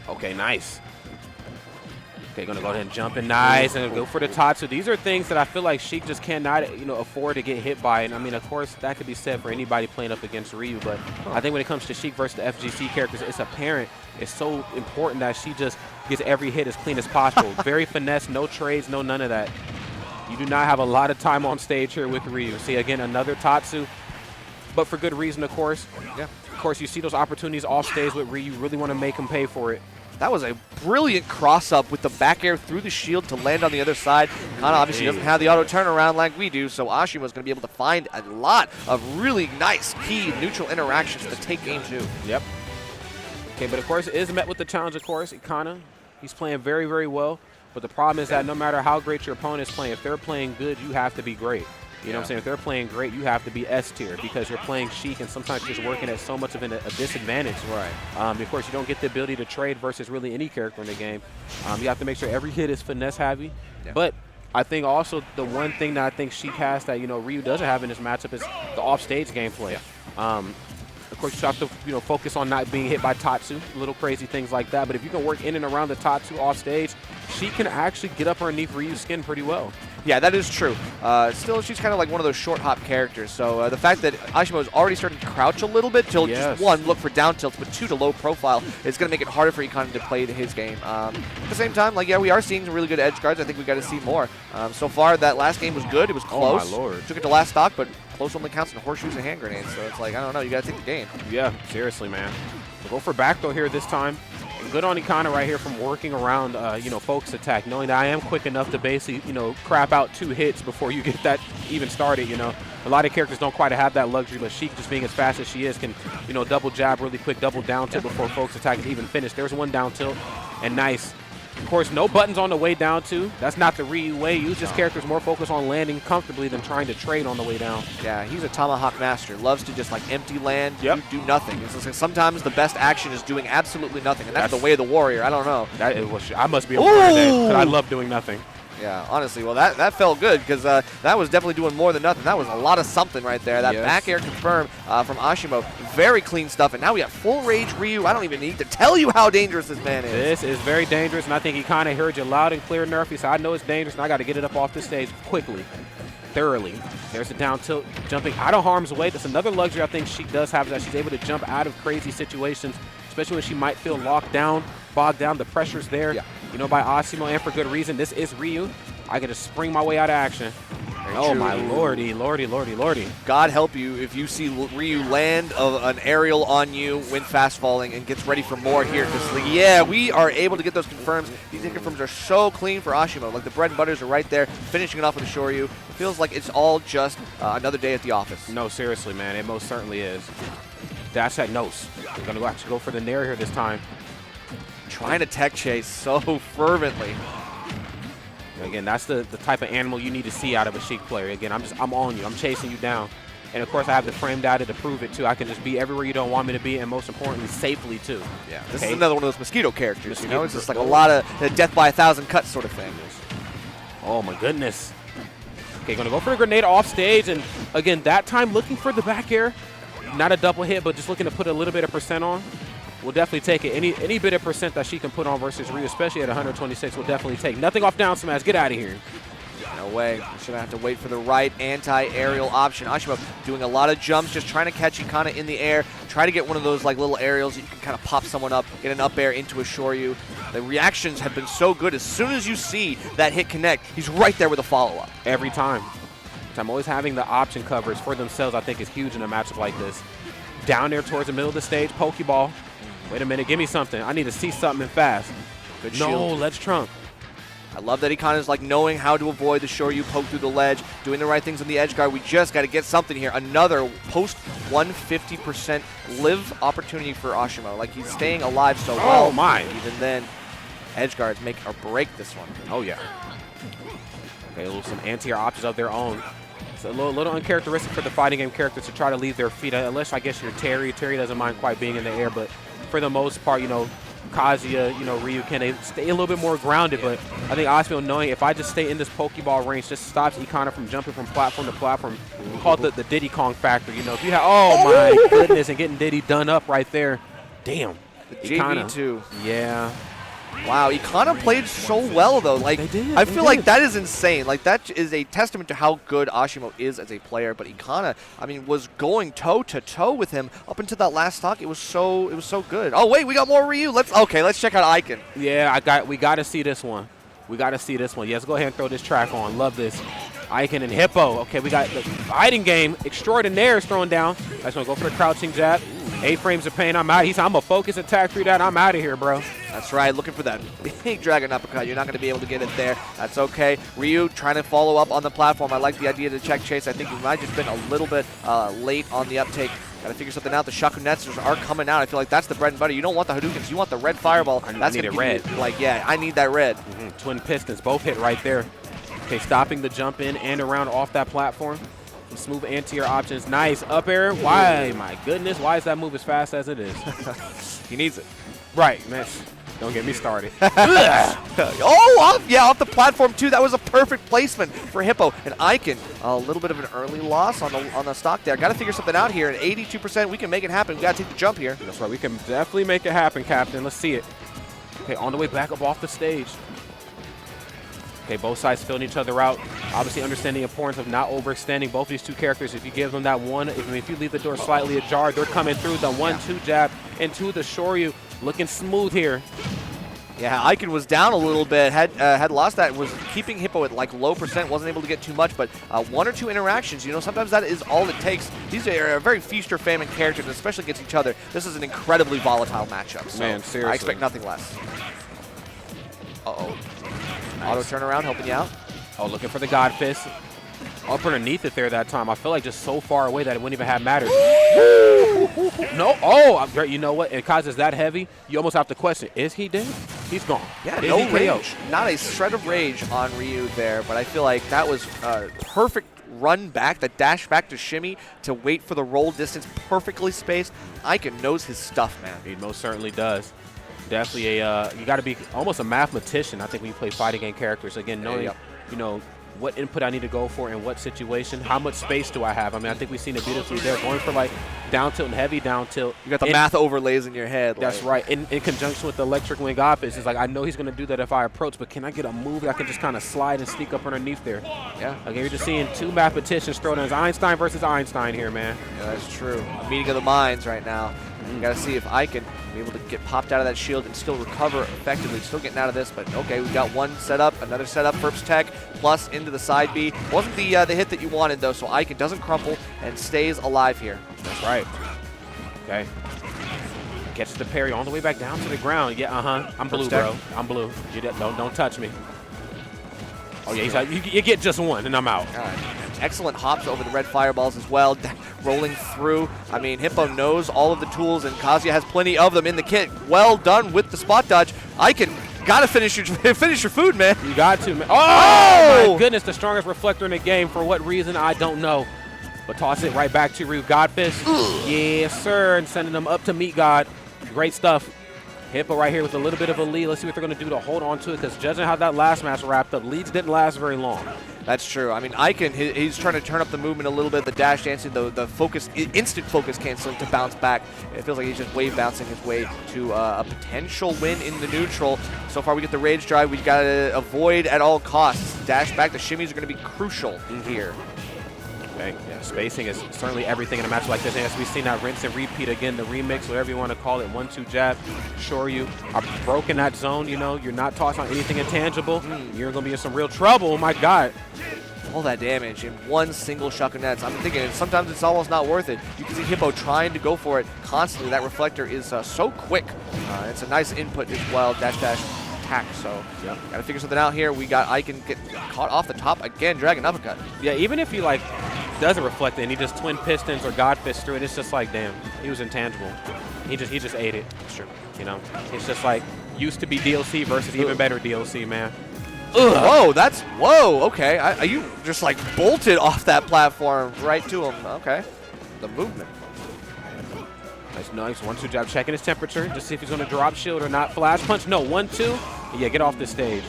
S1: Okay, nice. Okay, gonna go ahead and jump in nice and go for the Tatsu. These are things that I feel like Sheik just cannot, afford to get hit by. And I mean, of course, that could be said for anybody playing up against Ryu. But I think when it comes to Sheik versus the FGC characters, it's apparent. It's so important that she just gets every hit as clean as possible. Very finesse, no trades, no none of that. You do not have a lot of time on stage here with Ryu. See, again, another Tatsu, but for good reason, of course.
S2: Yeah.
S1: Of course, you see those opportunities off stage with Ryu. You really want to make him pay for it.
S2: That was a brilliant cross-up with the back air through the shield to land on the other side. Kana obviously doesn't have the auto turnaround like we do, so Ashima's going to be able to find a lot of really nice key neutral interactions to take game 2.
S1: Yep. Okay, but of course it is met with the challenge, of course. Ikana, he's playing very, very well. But the problem is that no matter how great your opponent is playing, if they're playing good, you have to be great. You know what I'm saying? If they're playing great, you have to be S tier because you're playing Sheik and sometimes just working at so much of a disadvantage.
S2: Right.
S1: Of course, you don't get the ability to trade versus really any character in the game. You have to make sure every hit is finesse heavy. Yeah. But I think also the one thing that I think Sheik has that, Ryu doesn't have in this matchup is the off-stage gameplay. Yeah. Of course, you have to focus on not being hit by Tatsu, little crazy things like that. But if you can work in and around the Tatsu off stage, she can actually get up underneath Ryu's skin pretty well.
S2: Yeah, that is true. Still, she's kind of like one of those short hop characters. So the fact that Asimo is already starting to crouch a little bit till just 1, look for down tilts, but 2 to low profile, is going to make it harder for Ikana to play his game. At the same time, like, yeah, we are seeing some really good edge guards. I think we got to see more. So far, that last game was good. It was close.
S1: Oh, my Lord.
S2: Took it to last stock, but close only counts in horseshoes and hand grenades. So it's like, I don't know, you got to take the game.
S1: Yeah, seriously, man. We'll go for back throw here this time. And good on Ikana right here from working around, focus attack, knowing that I am quick enough to basically, crap out 2 hits before you get that even started, A lot of characters don't quite have that luxury, but Sheik, just being as fast as she is, can, double jab really quick, double down tilt before focus attack is even finished. There's 1 down tilt, and nice. Of course, no buttons on the way down, too. That's not the Ryu way. This character's more focused on landing comfortably than trying to trade on the way down.
S2: Yeah, he's a tomahawk master. Loves to just, like, empty land, do nothing. It's like sometimes the best action is doing absolutely nothing, and that's the way of the warrior. I don't know.
S1: I must be a warrior then, because I love doing nothing.
S2: Yeah, honestly, well, that felt good because that was definitely doing more than nothing. That was a lot of something right there. That back air confirmed from Asimo. Very clean stuff. And now we have full rage Ryu. I don't even need to tell you how dangerous this man is.
S1: This is very dangerous, and I think he kind of heard you loud and clear, Nerfy, so I know it's dangerous, and I got to get it up off the stage quickly, thoroughly. There's the down tilt, jumping out of harm's way. That's another luxury I think she does have, is that she's able to jump out of crazy situations, especially when she might feel locked down, bogged down. The pressure's there. Yeah. By Asimo, and for good reason. This is Ryu. I get to spring my way out of action. Oh, my lordy, lordy, lordy, lordy.
S2: God help you if you see Ryu land an aerial on you when fast falling and gets ready for more here. Because, yeah, we are able to get those confirms. These confirms are so clean for Asimo. Like, the bread and butters are right there, finishing it off with a Shoryu. It feels like it's all just another day at the office.
S1: No, seriously, man. It most certainly is. Dash that nose. We're going to actually go for the nair here this time.
S2: Trying to tech chase so fervently.
S1: Again, that's the type of animal you need to see out of a Sheik player. Again, I'm on you. I'm chasing you down. And, of course, I have the frame data to prove it, too. I can just be everywhere you don't want me to be, and most importantly, safely, too.
S2: Yeah, this is another one of those mosquito characters, It's just like a lot of death by 1,000 cuts sort of thing.
S1: Oh, my goodness. Okay, going to go for a grenade off stage, and, again, that time looking for the back air. Not a double hit, but just looking to put a little bit of percent on. We'll definitely take it. Any bit of percent that she can put on versus Ryu, especially at 126, we'll definitely take. Nothing off down smash. Get out of here.
S2: No way. We're going to have to wait for the right anti-aerial option. Asimo doing a lot of jumps, just trying to catch Ikana in the air. Try to get one of those like little aerials that you can kind of pop someone up, get an up air into a Shoryu. The reactions have been so good. As soon as you see that hit connect, he's right there with a follow-up.
S1: Every time. I'm always having the option covers for themselves, I think, is huge in a matchup like this. Down there towards the middle of the stage, Pokeball. Wait a minute, give me something. I need to see something fast.
S2: Good shield. No,
S1: let's trump.
S2: I love that Ikana is like knowing how to avoid the Shoryu poke through the ledge, doing the right things on the edge guard. We just got to get something here. Another post 150% live opportunity for Asimo. Like, he's staying alive so well.
S1: Oh, my.
S2: Even then. edgeguards make or break this one.
S1: Oh, yeah. Okay, some anti-air options of their own. It's a little uncharacteristic for the fighting game characters to try to leave their feet, unless I guess you're Terry. Terry doesn't mind quite being in the air, but for the most part, you know, Kazuya, you know, Ryu, can they stay a little bit more grounded, but I think Asimo knowing if I just stay in this Pokeball range, just stops Iana from jumping from platform to platform. We call it the Diddy Kong factor, you know. If you have, oh my goodness, and getting Diddy done up right there. Damn.
S2: The JV2.
S1: Yeah.
S2: Wow, Iana played so well, though. Like, I feel like that is insane. Like, that is a testament to how good Asimo is as a player. But Iana, I mean, was going toe-to-toe with him up until that last stock. It was so good. Oh, wait, we got more Ryu. Let's check out Icon.
S1: Yeah, we got to see this one. We got to see this one. Yes, go ahead and throw this track on. Love this. Icon and Hippo. Okay, we got the fighting game extraordinaire is thrown down. I just want to go for the crouching jab. 8 frames of pain. I'm out. He said, I'm going to focus attack through that. I'm out of here, bro.
S2: That's right. Looking for that big dragon uppercut. You're not going to be able to get it there. That's okay. Ryu trying to follow up on the platform. I like the idea to check chase. I think he might have just been a little bit late on the uptake. Got to figure something out. The Shakunetsus are coming out. I feel like that's the bread and butter. You don't want the Hadoukens. You want the red fireball. That's
S1: need it red.
S2: Like, yeah, I need that red.
S1: Twin pistons. Both hit right there. Okay, stopping the jump in and around off that platform. Smooth anti-air options. Nice. Up air. Why? My goodness. Why is that move as fast as it is?
S2: He needs it.
S1: Right, man. Don't get me started.
S2: Off the platform, too. That was a perfect placement for Hippo. And Icon, a little bit of an early loss on the stock there. Got to figure something out here. At 82%, we can make it happen. We got to take the jump here.
S1: That's right. We can definitely make it happen, Captain. Let's see it. Okay, on the way back up off the stage. Okay, both sides filling each other out. Obviously understanding the importance of not overextending both these two characters. If you give them that one, if you leave the door slightly ajar, they're coming through the 1-2 jab into the Shoryu. Looking smooth here.
S2: Yeah, Icon was down a little bit, had lost that, was keeping Hippo at like low percent, wasn't able to get too much, but 1 or 2 interactions, you know, sometimes that is all it takes. These are very feast or famine characters, especially against each other. This is an incredibly volatile matchup, so
S1: man, seriously.
S2: I expect nothing less. Uh-oh. Nice. Auto turnaround helping you out.
S1: Oh, looking for the God Fist. Up underneath it there that time. I feel like just so far away that it wouldn't even have mattered. No. Oh, you know what? And Kaz is that heavy, you almost have to question, is he dead? He's gone.
S2: Yeah, no rage. Not a shred of rage on Ryu there, but I feel like that was perfect run back, the dash back to shimmy, to wait for the roll distance, perfectly spaced. Icon knows his stuff, man.
S1: He most certainly does. Definitely you got to be almost a mathematician, I think, when you play fighting game characters. Again, knowing, you know, what input I need to go for in what situation, how much space do I have? I mean, I think we've seen it beautifully there, going for like down tilt and heavy down tilt.
S2: You got the math overlays in your head.
S1: That's right. In conjunction with the electric wing office, it's like I know he's going to do that if I approach, but can I get a move that I can just kind of slide and sneak up underneath there?
S2: Yeah.
S1: Again, you're just seeing two mathematicians throw down. Einstein versus Einstein here, man.
S2: Yeah, that's true. A meeting of the minds right now. You got to see if I can be able to get popped out of that shield and still recover effectively. Still getting out of this, but okay, we've got one setup, another setup, Perps Tech, plus into the side B. Wasn't the hit that you wanted, though, so Icon doesn't crumple and stays alive here.
S1: That's right. Okay. Catches the parry on the way back down to the ground. Yeah, I'm blue, bro. I'm blue. You don't touch me. Oh, yeah, he's like, you get just one, and I'm out.
S2: All right. Excellent hops over the red fireballs as well, rolling through. I mean, Hippo knows all of the tools, and Kazuya has plenty of them in the kit. Well done with the spot dodge. Icon, gotta finish your food, man.
S1: You got to, man. Oh, my goodness, the strongest reflector in the game. For what reason, I don't know. But toss it right back to Ryu. God Fist. Yes, sir, and sending them up to meet God. Great stuff. Hippo right here with a little bit of a lead. Let's see what they're going to do to hold on to it, because judging how that last match wrapped up, leads didn't last very long.
S2: That's true. I mean, Icon, he's trying to turn up the movement a little bit, the dash dancing, the focus, instant focus canceling to bounce back. It feels like he's just wave bouncing his way to a potential win in the neutral. So far, we get the rage drive. We've got to avoid at all costs. Dash back, the shimmies are going to be crucial here.
S1: Okay. Yeah, spacing is certainly everything in a match like this. And as we've seen that rinse and repeat again, the remix, whatever you want to call it, 1-2 jab, Shoryu are broken that zone. You know, you're not tossing on anything intangible. You're going to be in some real trouble. Oh my God.
S2: All that damage in one single Shakunets. I'm thinking sometimes it's almost not worth it. You can see Hippo trying to go for it constantly. That reflector is so quick. It's a nice input as well. Dash dash attack. So yeah, got to figure something out here. We got Icon get caught off the top again. Dragon uppercut.
S1: Yeah, even if he like doesn't reflect it and he just twin pistons or God Fist through it, it's just like, damn, he was intangible. He just ate it.
S2: That's true.
S1: You know, it's just like used to be DLC versus even better DLC, man.
S2: Whoa, whoa, okay. You just like bolted off that platform right to him. Okay. The movement.
S1: Nice 1-2 jab, checking his temperature, just see if he's going to drop shield or not. Flash punch, no, 1-2. Yeah, get off the stage.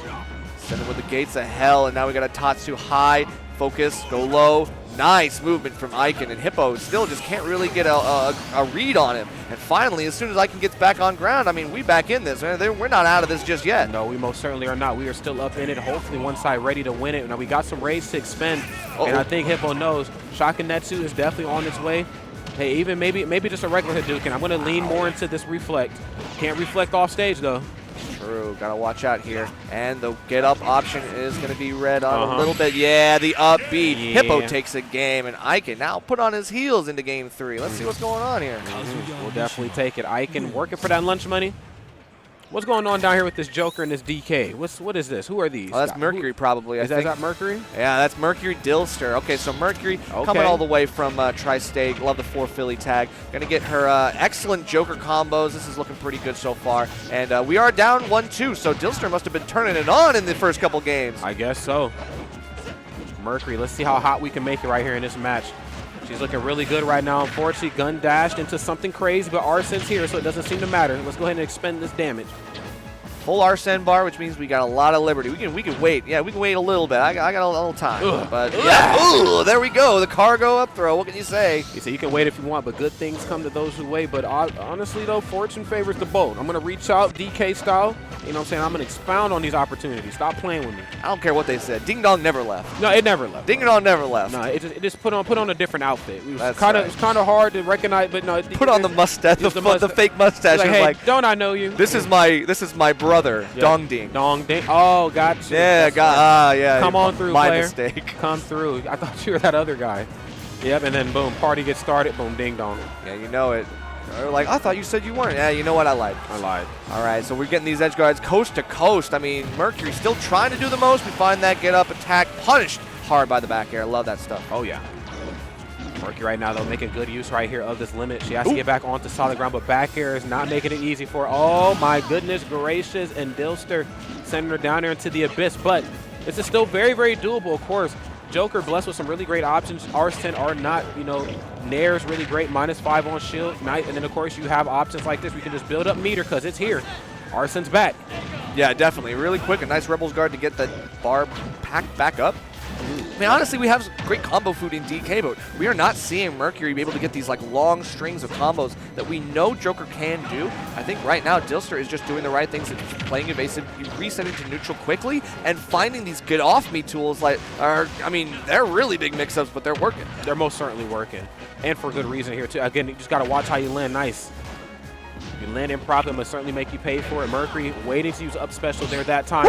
S2: Send him with the gates of hell, and now we got a Tatsu high, focus, go low. Nice movement from Icon, and Hippo still just can't really get a read on him. And finally, as soon as Icon gets back on ground, I mean, we back in this. We're not out of this just yet.
S1: No, we most certainly are not. We are still up in it, hopefully one side ready to win it. Now, we got some rage to expend, and I think Hippo knows Shakinetsu is definitely on its way. Hey, even maybe just a regular Hadouken. I'm going to lean more into this reflect. Can't reflect off stage, though.
S2: True. Got to watch out here. And the get-up option is going to be read on a little bit. Yeah, the up B. Yeah. Hippo takes a game, and Icon now put on his heels into game 3. Let's see what's going on here.
S1: We'll definitely take it. Icon working for that lunch money. What's going on down here with this Joker and this DK? What is this? Who are these?
S2: Oh, that's Mercury probably, I think.
S1: Is that Mercury?
S2: Yeah, that's Mercury Dylster. Okay, so Mercury coming all the way from Tri-State. Love the 4 Philly tag. Going to get her excellent Joker combos. This is looking pretty good so far. And we are down 1-2, so Dylster must have been turning it on in the first couple games.
S1: I guess so. Mercury, let's see how hot we can make it right here in this match. She's looking really good right now. Unfortunately, gun dashed into something crazy, but Arsen's here, so it doesn't seem to matter. Let's go ahead and expend this damage.
S2: Full Arsene bar, which means we got a lot of liberty. We can wait. Yeah, we can wait a little bit. I got a little time. But yeah, there we go. The cargo up throw. What can you say?
S1: You can wait if you want, but good things come to those who wait. But honestly, though, fortune favors the bold. I'm going to reach out DK style. You know what I'm saying? I'm going to expound on these opportunities. Stop playing with me.
S2: I don't care what they said. Ding Dong never left.
S1: No, it never left.
S2: Ding Dong never left.
S1: No, it just put on a different outfit. It was kind of hard to recognize, but no.
S2: Put on the mustache, the fake mustache.
S1: Like, hey, don't I know you?
S2: This is my brother, Dong Ding.
S1: Dong Ding. Oh, gotcha.
S2: Yeah, yeah.
S1: Come on through,
S2: my
S1: player.
S2: mistake.
S1: Come through. I thought you were that other guy. Yep, and then boom, party gets started. Boom, ding dong.
S2: Yeah, you know it. Like, I thought you said you weren't. Yeah, you know what? I lied. All right, so we're getting these edge guards coast to coast. I mean, Mercury still trying to do the most. We find that get up attack punished hard by the back air. Love that stuff.
S1: Oh, yeah. Mercury right now, though, making good use right here of this limit. She has to get back onto solid ground, but back air is not making it easy for her. Oh, my goodness gracious. And Dylster sending her down there into the abyss. But this is still very, very doable, of course. Joker blessed with some really great options. Rs10 are not, Nair's really great, -5 on shield. And then, of course, you have options like this. We can just build up meter because it's here. Rs10's back.
S2: Yeah, definitely. Really quick, a nice Rebels guard to get the bar packed back up. I mean, honestly, we have some great combo food in DK, but we are not seeing Mercury be able to get these like long strings of combos that we know Joker can do. I think right now Dylster is just doing the right things, playing evasive, resetting to neutral quickly, and finding these get off me tools. They're really big mix-ups, but they're working.
S1: They're most certainly working, and for good reason here too. Again, you just got to watch how you land. Nice. You land improper, it must certainly make you pay for it. Mercury waiting to use up special there that time.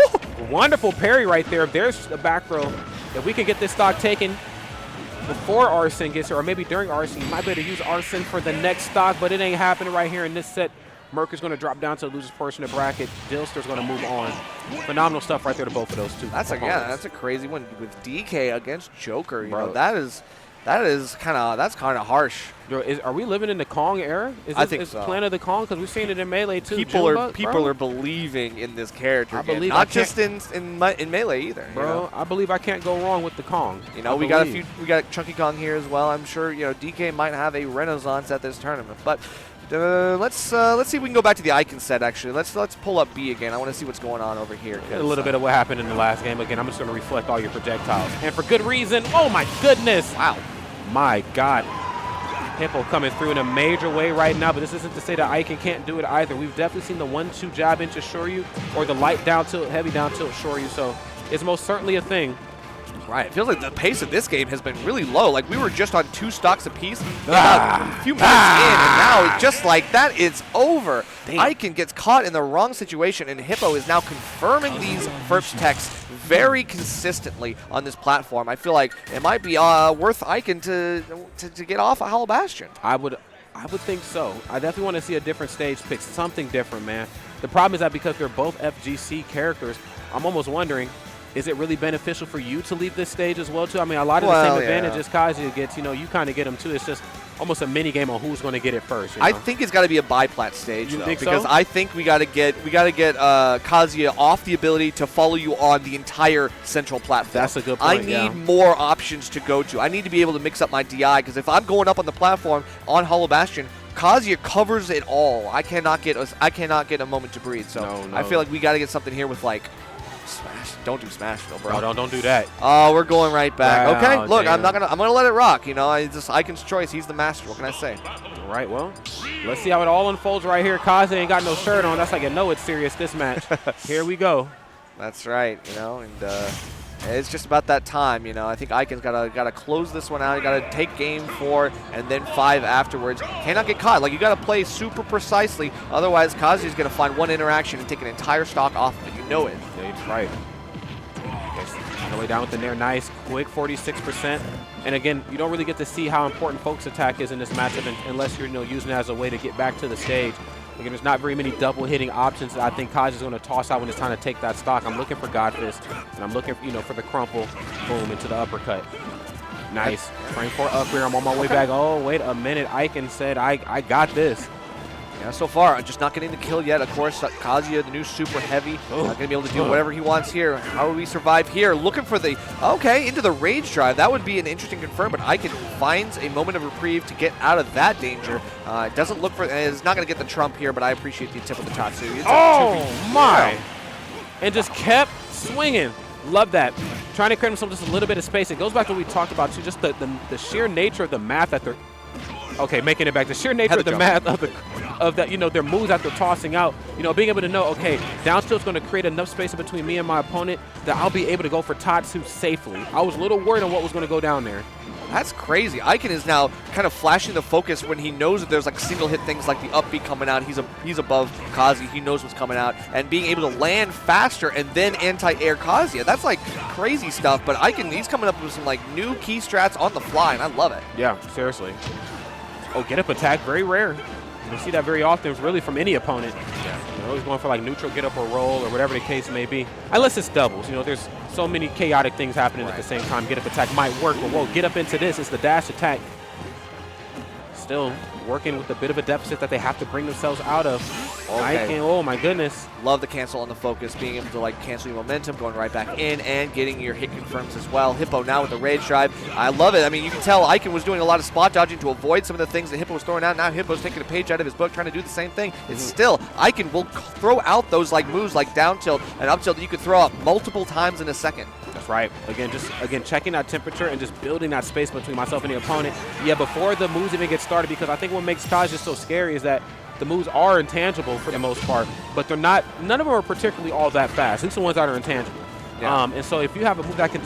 S1: Wonderful parry right there. There's the back row. If we can get this stock taken before Arsene gets here, or maybe during Arsene, you might be able to use Arsene for the next stock, but it ain't happening right here in this set. Mercury's going to drop down to the loser's portion of the bracket. Dylster's going to move on. Phenomenal stuff right there to both of those two.
S2: That's a crazy one with DK against Joker. You know, that's kind of harsh.
S1: Are we living in the Kong era?
S2: I think so.
S1: Planet of the Kong, because we've seen it in Melee too.
S2: People are believing in this character. Not just in Melee either.
S1: Bro, I believe I can't go wrong with the Kong.
S2: We got Chunky Kong here as well. I'm sure DK might have a renaissance at this tournament. But let's see if we can go back to the Icon set. Actually, let's pull up B again. I want to see what's going on over here.
S1: A little bit of what happened in the last game. Again, I'm just going to reflect all your projectiles, and for good reason. Oh my goodness!
S2: Wow.
S1: My God. Hippo coming through in a major way right now, but this isn't to say that Icon can't do it either. We've definitely seen the 1-2 jab into Shoryu, or the light down tilt, heavy down tilt Shoryu, so it's most certainly a thing.
S2: Right, it feels like the pace of this game has been really low. Like, we were just on 2 stocks apiece about a few minutes in, and now, just like that, it's over. Damn. Icon gets caught in the wrong situation, and Hippo is now confirming these first techs very consistently on this platform. I feel like it might be worth Icon to get off a Howl Bastion.
S1: I would think so. I definitely want to see a different stage pick, something different, man. The problem is that because they're both FGC characters, I'm almost wondering, is it really beneficial for you to leave this stage as well, too? I mean, a lot of the same advantages Kazuya gets, you kind of get them, too. It's just almost a mini game on who's going to get it first. You know?
S2: I think it's got to be a biplat stage,
S1: You
S2: though,
S1: think
S2: because
S1: so?
S2: I think we got to get Kazuya off the ability to follow you on the entire central platform.
S1: That's a good point.
S2: I need more options to go to. I need to be able to mix up my DI, because if I'm going up on the platform on Hollow Bastion, Kazuya covers it all. I cannot get a moment to breathe. So
S1: No.
S2: I feel like we got to get something here with like smash. Don't do smash though, bro.
S1: No, don't do that.
S2: Oh, we're going right back.
S1: Wow,
S2: okay, look,
S1: damn.
S2: I'm gonna let it rock. You know, it's just Icon's choice. He's the master. What can I say?
S1: All right, well, let's see how it all unfolds right here. Kazuya ain't got no shirt on. That's like, no, it's serious, this match. Here we go.
S2: That's right. You know, and it's just about that time. You know, I think Icon's gotta close this one out. You gotta take game 4 and then 5 afterwards. Cannot get caught. Like, you gotta play super precisely. Otherwise, Kazuya's gonna find one interaction and take an entire stock off of it. You know it.
S1: Yeah, that's right. On the way down with the Nair, nice, quick 46%. And again, you don't really get to see how important Focus Attack is in this matchup unless you're using it as a way to get back to the stage. Again, there's not very many double hitting options that I think Kazuya's going to toss out when it's time to take that stock. I'm looking for God Fist, and I'm looking for the crumple, boom, into the uppercut. Nice. Frame 4 up here. I'm on my way back. Oh, wait a minute. Icon said, I got this.
S2: Yeah, so far, just not getting the kill yet. Of course, Kazuya, the new super heavy, not going to be able to do whatever he wants here. How will we survive here? Looking for the, into the rage drive. That would be an interesting confirm, but Icon finds a moment of reprieve to get out of that danger. It doesn't look for, it's not going to get the trump here, but I appreciate the tip of the Tatsu.
S1: Oh, my. And just kept swinging. Love that. Trying to create himself just a little bit of space. It goes back to what we talked about, too, just the sheer nature of the math that they're, okay, making it back. The sheer nature of the math of that, their moves that they're tossing out. Being able to know, okay, down tilt's going to create enough space between me and my opponent that I'll be able to go for Tatsu safely. I was a little worried on what was going to go down there.
S2: That's crazy. Icon is now kind of flashing the focus when he knows that there's like single hit things like the upbeat coming out. He's above Kazuya. He knows what's coming out. And being able to land faster and then anti-air Kazuya. That's like crazy stuff. But Icon, he's coming up with some like new key strats on the fly, and I love it.
S1: Yeah, seriously. Oh, get up attack, very rare. You don't see that very often, really, from any opponent. Yeah. They're always going for like neutral get up or roll or whatever the case may be. Unless it's doubles. There's so many chaotic things happening at the same time. Get up attack might work, but whoa, get up into this. It's the dash attack. Still working with a bit of a deficit that they have to bring themselves out of. Okay. Oh my goodness.
S2: Love the cancel on the focus, being able to like cancel your momentum, going right back in and getting your hit confirms as well. Hippo now with the rage drive. I love it. I mean, you can tell Icon was doing a lot of spot dodging to avoid some of the things that Hippo was throwing out. Now Hippo's taking a page out of his book, trying to do the same thing. It's still, Icon will throw out those like moves like down tilt and up tilt that you could throw out multiple times in a second.
S1: That's right. Again, checking that temperature and just building that space between myself and the opponent. Yeah, before the moves even get started, because I think what makes Kazuya so scary is that the moves are intangible for the most part, but they're not. None of them are particularly all that fast. At least the ones that are intangible. Yeah. And so if you have a move that can,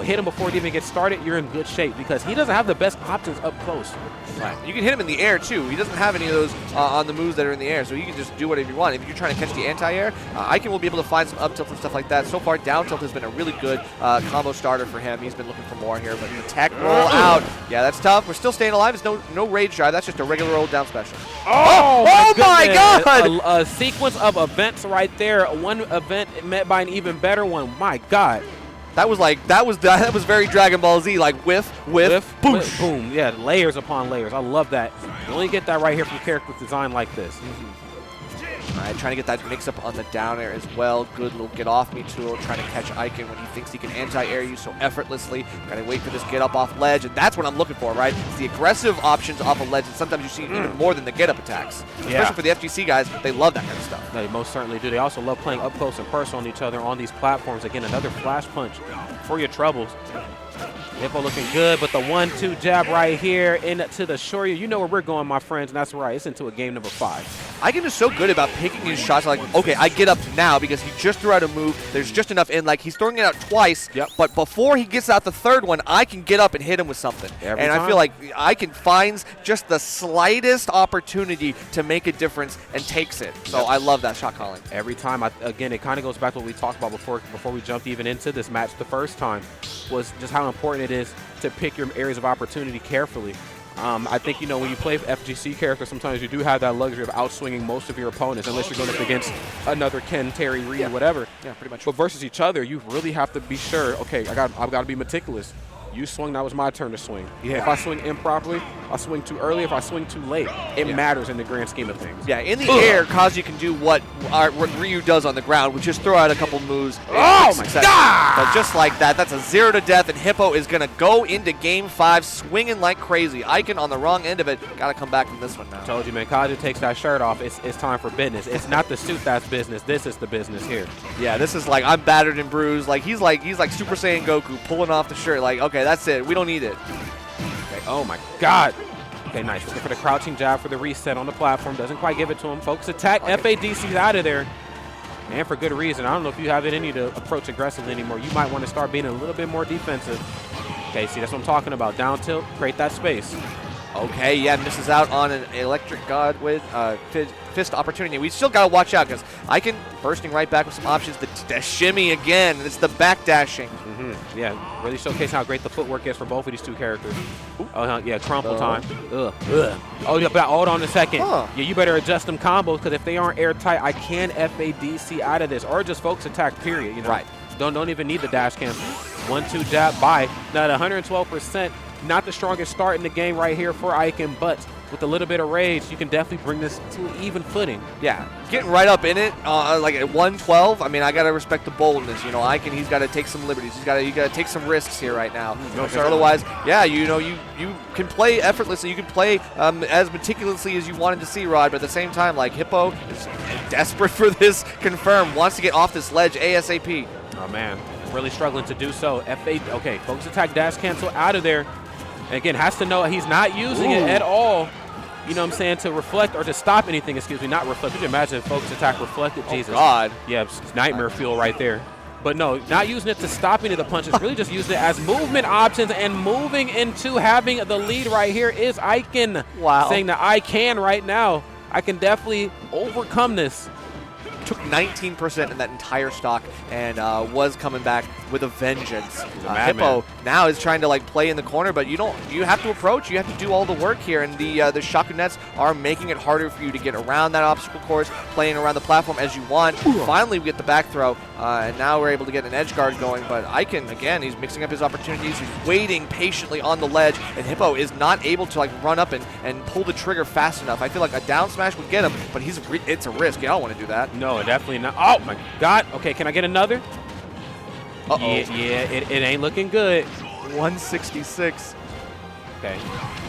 S1: hit him before it even gets started, you're in good shape because he doesn't have the best options up close.
S2: Right. You can hit him in the air too. He doesn't have any of those on the moves that are in the air, so you can just do whatever you want. If you're trying to catch the anti-air, Icon will be able to find some up tilt and stuff like that. So far, down tilt has been a really good combo starter for him. He's been looking for more here, but the tech roll out. Yeah, that's tough. We're still staying alive. There's no rage drive. That's just a regular old down special.
S1: Oh
S2: my God!
S1: A sequence of events right there. One event met by an even better one. My God.
S2: That was very Dragon Ball Z, like whiff, boom,
S1: boom. Yeah, layers upon layers. I love that. You only get that right here from characters designed like this.
S2: All right, trying to get that mix-up on the down air as well. Good little get-off-me tool, trying to catch Icon when he thinks he can anti-air you so effortlessly. Got to wait for this get-up off ledge, and that's what I'm looking for, right? It's the aggressive options off a ledge, and sometimes you see even more than the get-up attacks. Especially for the FGC guys, they love that kind of stuff.
S1: They most certainly do. They also love playing up close and personal on each other on these platforms. Again, another flash punch for your troubles. Hippo looking good, but the 1-2 jab right here into the Shoryu. You know where we're going, my friends, and that's right. It's into a game number 5.
S2: Icon is so good about picking his shots. Like, okay, I get up now because he just threw out a move. There's just enough in. Like, he's throwing it out twice, but before he gets out the third one, I can get up and hit him with something.
S1: Every time.
S2: I feel like Icon finds just the slightest opportunity to make a difference and takes it. So I love that shot calling.
S1: Every time. Again, it kind of goes back to what we talked about before we jumped even into this match the first time, was just how important it is to pick your areas of opportunity carefully. I think, when you play FGC characters, sometimes you do have that luxury of outswinging most of your opponents, unless you're going up against another Ken, Terry, Reed, whatever.
S2: Yeah, pretty much.
S1: But versus each other, you really have to be sure, okay, I've got to be meticulous. You swung, that was my turn to swing.
S2: Yeah.
S1: If I swing improperly, I swing too early. If I swing too late, it matters in the grand scheme of things.
S2: Yeah, in the air, Kazuya can do what Ryu does on the ground, which is throw out a couple moves.
S1: Oh my God!
S2: But just like that, that's a 0 to death, and Hippo is going to go into Game 5 swinging like crazy. Icon on the wrong end of it. Got to come back from this one now.
S1: Told you, man. Kazuya takes that shirt off. It's time for business. It's not the suit that's business. This is the business here.
S2: Yeah, this is like I'm battered and bruised. Like he's like Super Saiyan Goku pulling off the shirt. Like, okay, that's it. We don't need it.
S1: Okay. Oh my God. Okay, nice. Looking for the crouching jab for the reset on the platform. Doesn't quite give it to him. Focus attack. FADC's out of there. And for good reason. I don't know if you have it in you to approach aggressively anymore. You might want to start being a little bit more defensive. Okay, see, that's what I'm talking about. Down tilt, create that space.
S2: Okay, yeah, misses out on an electric god with fist opportunity. We still got to watch out because Icon bursting right back with some options. The shimmy again. It's the back dashing.
S1: Yeah, really showcase how great the footwork is for both of these two characters. Oh, yeah, crumple time. Ugh. Oh, yeah, but hold on a second. Yeah, you better adjust them combos because if they aren't airtight, I can FADC out of this or just focus attack, period. You know?
S2: Right.
S1: Don't even need the dash cancel. 1-2 jab, bye. Now, at 112%, not the strongest start in the game right here for Icon, but with a little bit of rage, you can definitely bring this to an even footing.
S2: Yeah, getting right up in it, like at 112. I mean, I gotta respect the boldness. You know, Icon, he's got to take some liberties. You gotta take some risks here right now.
S1: No,
S2: sir. Otherwise, yeah, you know, you can play effortlessly. You can play as meticulously as you wanted to see, Rod. But at the same time, like Hippo is desperate for this confirm, wants to get off this ledge ASAP.
S1: Oh man, really struggling to do so. Okay, focus attack, dash cancel out of there. And again, has to know he's not using it at all, you know what I'm saying, to reflect or to stop anything, excuse me, not reflect. Could you imagine if focus attack reflected?
S2: Oh,
S1: Jesus.
S2: God.
S1: Yeah, it's nightmare fuel right there. But no, not using it to stop any of the punches, really just using it as movement options and moving into having the lead right here is Icon.
S2: Wow.
S1: Saying that I can right now. I can definitely overcome this.
S2: Took 19% in that entire stock and was coming back with a vengeance. Hippo now is trying to like play in the corner, but you have to approach. You have to do all the work here, and the Shaku nets are making it harder for you to get around that obstacle course, playing around the platform as you want. Finally, we get the back throw, and now we're able to get an edge guard going. But Icon, again, he's mixing up his opportunities. He's waiting patiently on the ledge, and Hippo is not able to like run up and pull the trigger fast enough. I feel like a down smash would get him, but it's a risk. You don't want to do that.
S1: No, definitely not. Oh my God. Okay, can I get another?
S2: Uh-oh.
S1: Yeah, it ain't looking good.
S2: 166.
S1: Okay.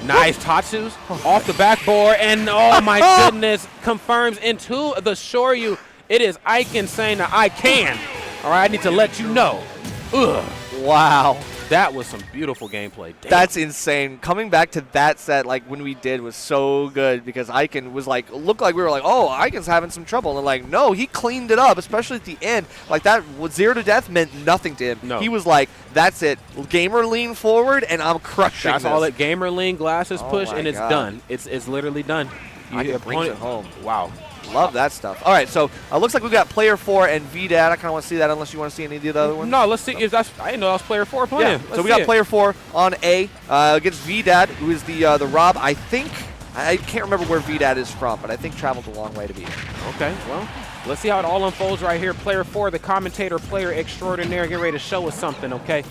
S1: Nice. Tatsu's off the backboard, and oh my goodness, confirms into the Shoryu. It is Icon saying that I can. All right, I need to let you know. Ugh.
S2: Wow.
S1: That was some beautiful gameplay. Damn.
S2: That's insane. Coming back to that set, like when we did, was so good because Icon was like, looked like we were like, oh, Icon's having some trouble. And they're like, no, he cleaned it up, especially at the end. Like that 0 to death meant nothing to him.
S1: No.
S2: He was like, that's it. Gamer lean forward, and I'm crushing
S1: That's
S2: this.
S1: all that gamer lean glasses push, and it's
S2: God.
S1: done. It's literally done.
S2: Icon brings it home.
S1: Wow.
S2: Love that stuff. All right, so looks like we've got player 4 and VDAD. I kind of want to see that unless you want to see any of the other ones.
S1: No, let's see. If that's, I didn't know that was player 4 playing.
S2: Yeah, so we got player 4 on A against VDAD, who is the Rob. I can't remember where VDAD is from, but I think traveled a long way to be here.
S1: Okay, well, let's see how it all unfolds right here. Player 4, the commentator, player extraordinaire, get ready to show us something, okay?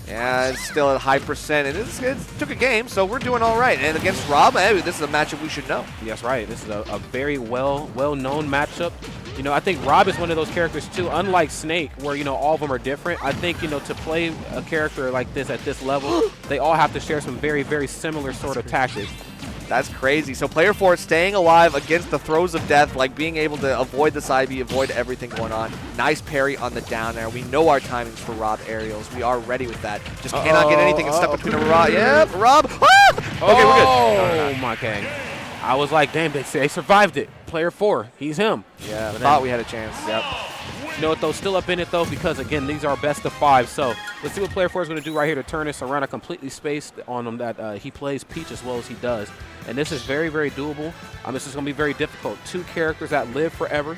S2: Yeah, it's still at high percent, and it took a game, so we're doing all right. And against Rob, hey, this is a matchup we should know.
S1: That's right. This is a very well-known matchup. You know, I think Rob is one of those characters, too, unlike Snake, where, you know, all of them are different. I think, you know, to play a character like this at this level, they all have to share some very, very similar sort of tactics.
S2: That's crazy. So player 4 staying alive against the throes of death, like being able to avoid the side B, avoid everything going on. Nice parry on the down air. We know our timings for Rob aerials. We are ready with that. Just cannot get anything stuck between a Rob. Yep, Rob. Ah! Okay, we're good.
S1: Oh, my God. I was like, damn, they survived it. Player 4, he's him.
S2: Yeah, thought we had a chance. Yep.
S1: You know what, though? Still up in it, though, because, again, these are best of 5. So let's see what player 4 is going to do right here to turn this around. I completely spaced on him that he plays Peach as well as he does. And this is very, very doable. This is going to be very difficult. 2 characters that live forever.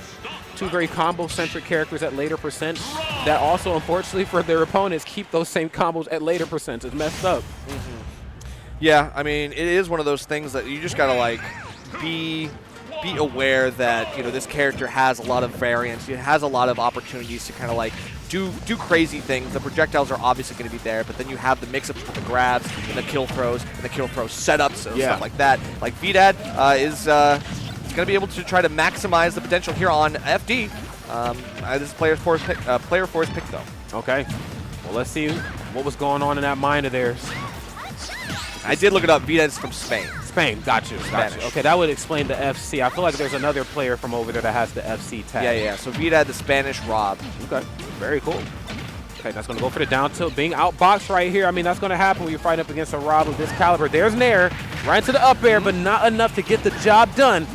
S1: 2 very combo-centric characters at later percent that also, unfortunately, for their opponents, keep those same combos at later percents. It's messed up.
S2: Yeah, I mean, it is one of those things that you just got to, like, be aware that, you know, this character has a lot of variance. It has a lot of opportunities to kind of, like, do crazy things. The projectiles are obviously going to be there, but then you have the mix-ups with the grabs and the kill throws and the kill throw setups and stuff like that. Like VDAD is going to be able to try to maximize the potential here on FD. This is player four's pick, though.
S1: Okay. Well, let's see what was going on in that mind of theirs.
S2: I did look it up. VDAD's from Spain.
S1: Spain, got you. Okay, that would explain the FC. I feel like there's another player from over there that has the FC tag.
S2: Yeah. So VDAD, the Spanish Rob.
S1: Okay, very cool. Okay, that's going to go for the down tilt. Being outboxed right here, I mean, that's going to happen when you're fighting up against a Rob of this caliber. There's Nair, right into the up air, but not enough to get the job done.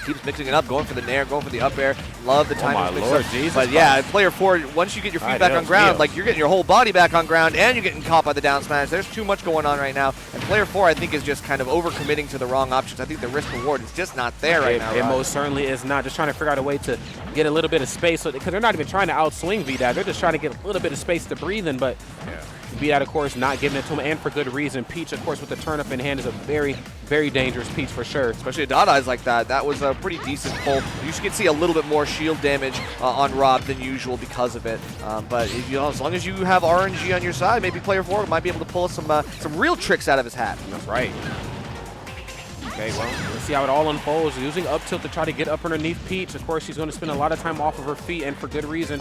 S2: Keeps mixing it up, going for the Nair, going for the up air. Love the timing.
S1: Oh my Lord, Jesus.
S2: But yeah, player 4, once you get your feet back on ground, like you're getting your whole body back on ground and you're getting caught by the down smash. There's too much going on right now. And player 4, I think, is just kind of overcommitting to the wrong options. I think the risk reward is just not there right now.
S1: It most certainly is not. Just trying to figure out a way to get a little bit of space, because they're not even trying to outswing VDAD. They're just trying to get a little bit of space to breathe in, but VDAD, of course, not giving it to him, and for good reason. Peach, of course, with the turn-up in hand is a very, very dangerous Peach for sure.
S2: Especially a dot eyes like that. That was a pretty decent pull. You can see a little bit more shield damage on Rob than usual because of it. But as long as you have RNG on your side, maybe player 4 might be able to pull some real tricks out of his hat.
S1: That's right. Okay, well, let's see how it all unfolds. Using up tilt to try to get up underneath Peach. Of course, she's going to spend a lot of time off of her feet, and for good reason.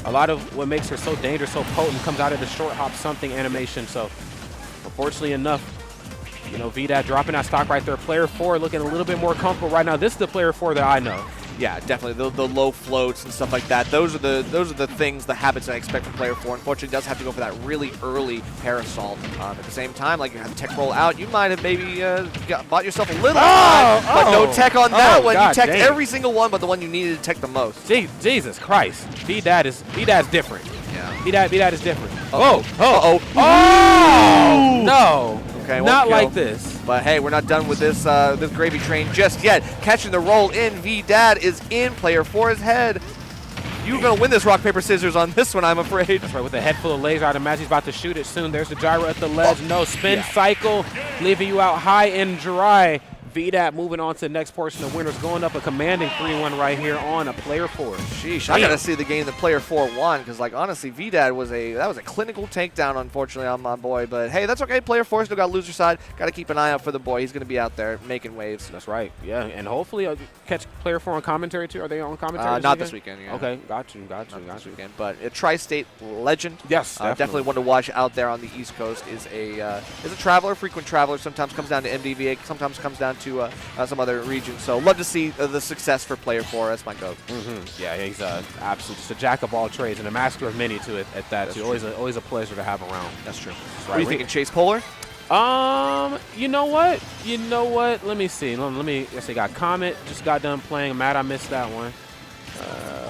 S1: A lot of what makes her so dangerous, so potent, comes out of the short hop something animation. So, unfortunately enough, VDAD dropping that stock right there. Player 4 looking a little bit more comfortable right now. This is the player 4 that I know.
S2: Yeah, definitely. The low floats and stuff like that. Those are the things, the habits I expect from player 4. Unfortunately, does have to go for that really early parasol. At the same time, like you have tech roll out, you might have maybe bought yourself a little time, but no tech on that one. You teched every single one, but the one you needed to tech the most.
S1: Jesus Christ, VDAD is different.
S2: Yeah,
S1: VDAD is different.
S2: Oh,
S1: no.
S2: Okay,
S1: not like this.
S2: But hey, we're not done with this this gravy train just yet. Catching the roll in, VDAD is in player 4's head. You're going to win this rock, paper, scissors on this one, I'm afraid.
S1: That's right, with a head full of laser, I'd imagine he's about to shoot it soon. There's the gyro at the ledge. No, spin cycle, leaving you out high and dry. VDAD moving on to the next portion of winners, going up a commanding 3-1 right here on a player 4.
S2: Sheesh, I gotta see the game that player 4 won, because like honestly, VDAD was a clinical takedown, unfortunately, on my boy. But hey, that's okay. Player 4 still got loser side. Got to keep an eye out for the boy. He's gonna be out there making waves.
S1: That's right. Yeah, and hopefully I'll catch player 4 on commentary too. Are they on commentary?
S2: Not this weekend. Yeah.
S1: Okay, got you.
S2: This weekend, but a tri-state legend.
S1: Yes,
S2: definitely one to watch out there on the East Coast. Is a traveler, frequent traveler. Sometimes comes down to MDVA. Sometimes comes down to some other regions. So love to see the success for player 4. That's my goat.
S1: Yeah, he's absolutely just a jack of all trades and a master of many to it at that. Too. Always a pleasure to have around.
S2: That's true.
S1: Right.
S2: What are you thinking, Chase Polar?
S1: You know what? Let me see. Let's see. Got Comet. Just got done playing. I'm mad I missed that one.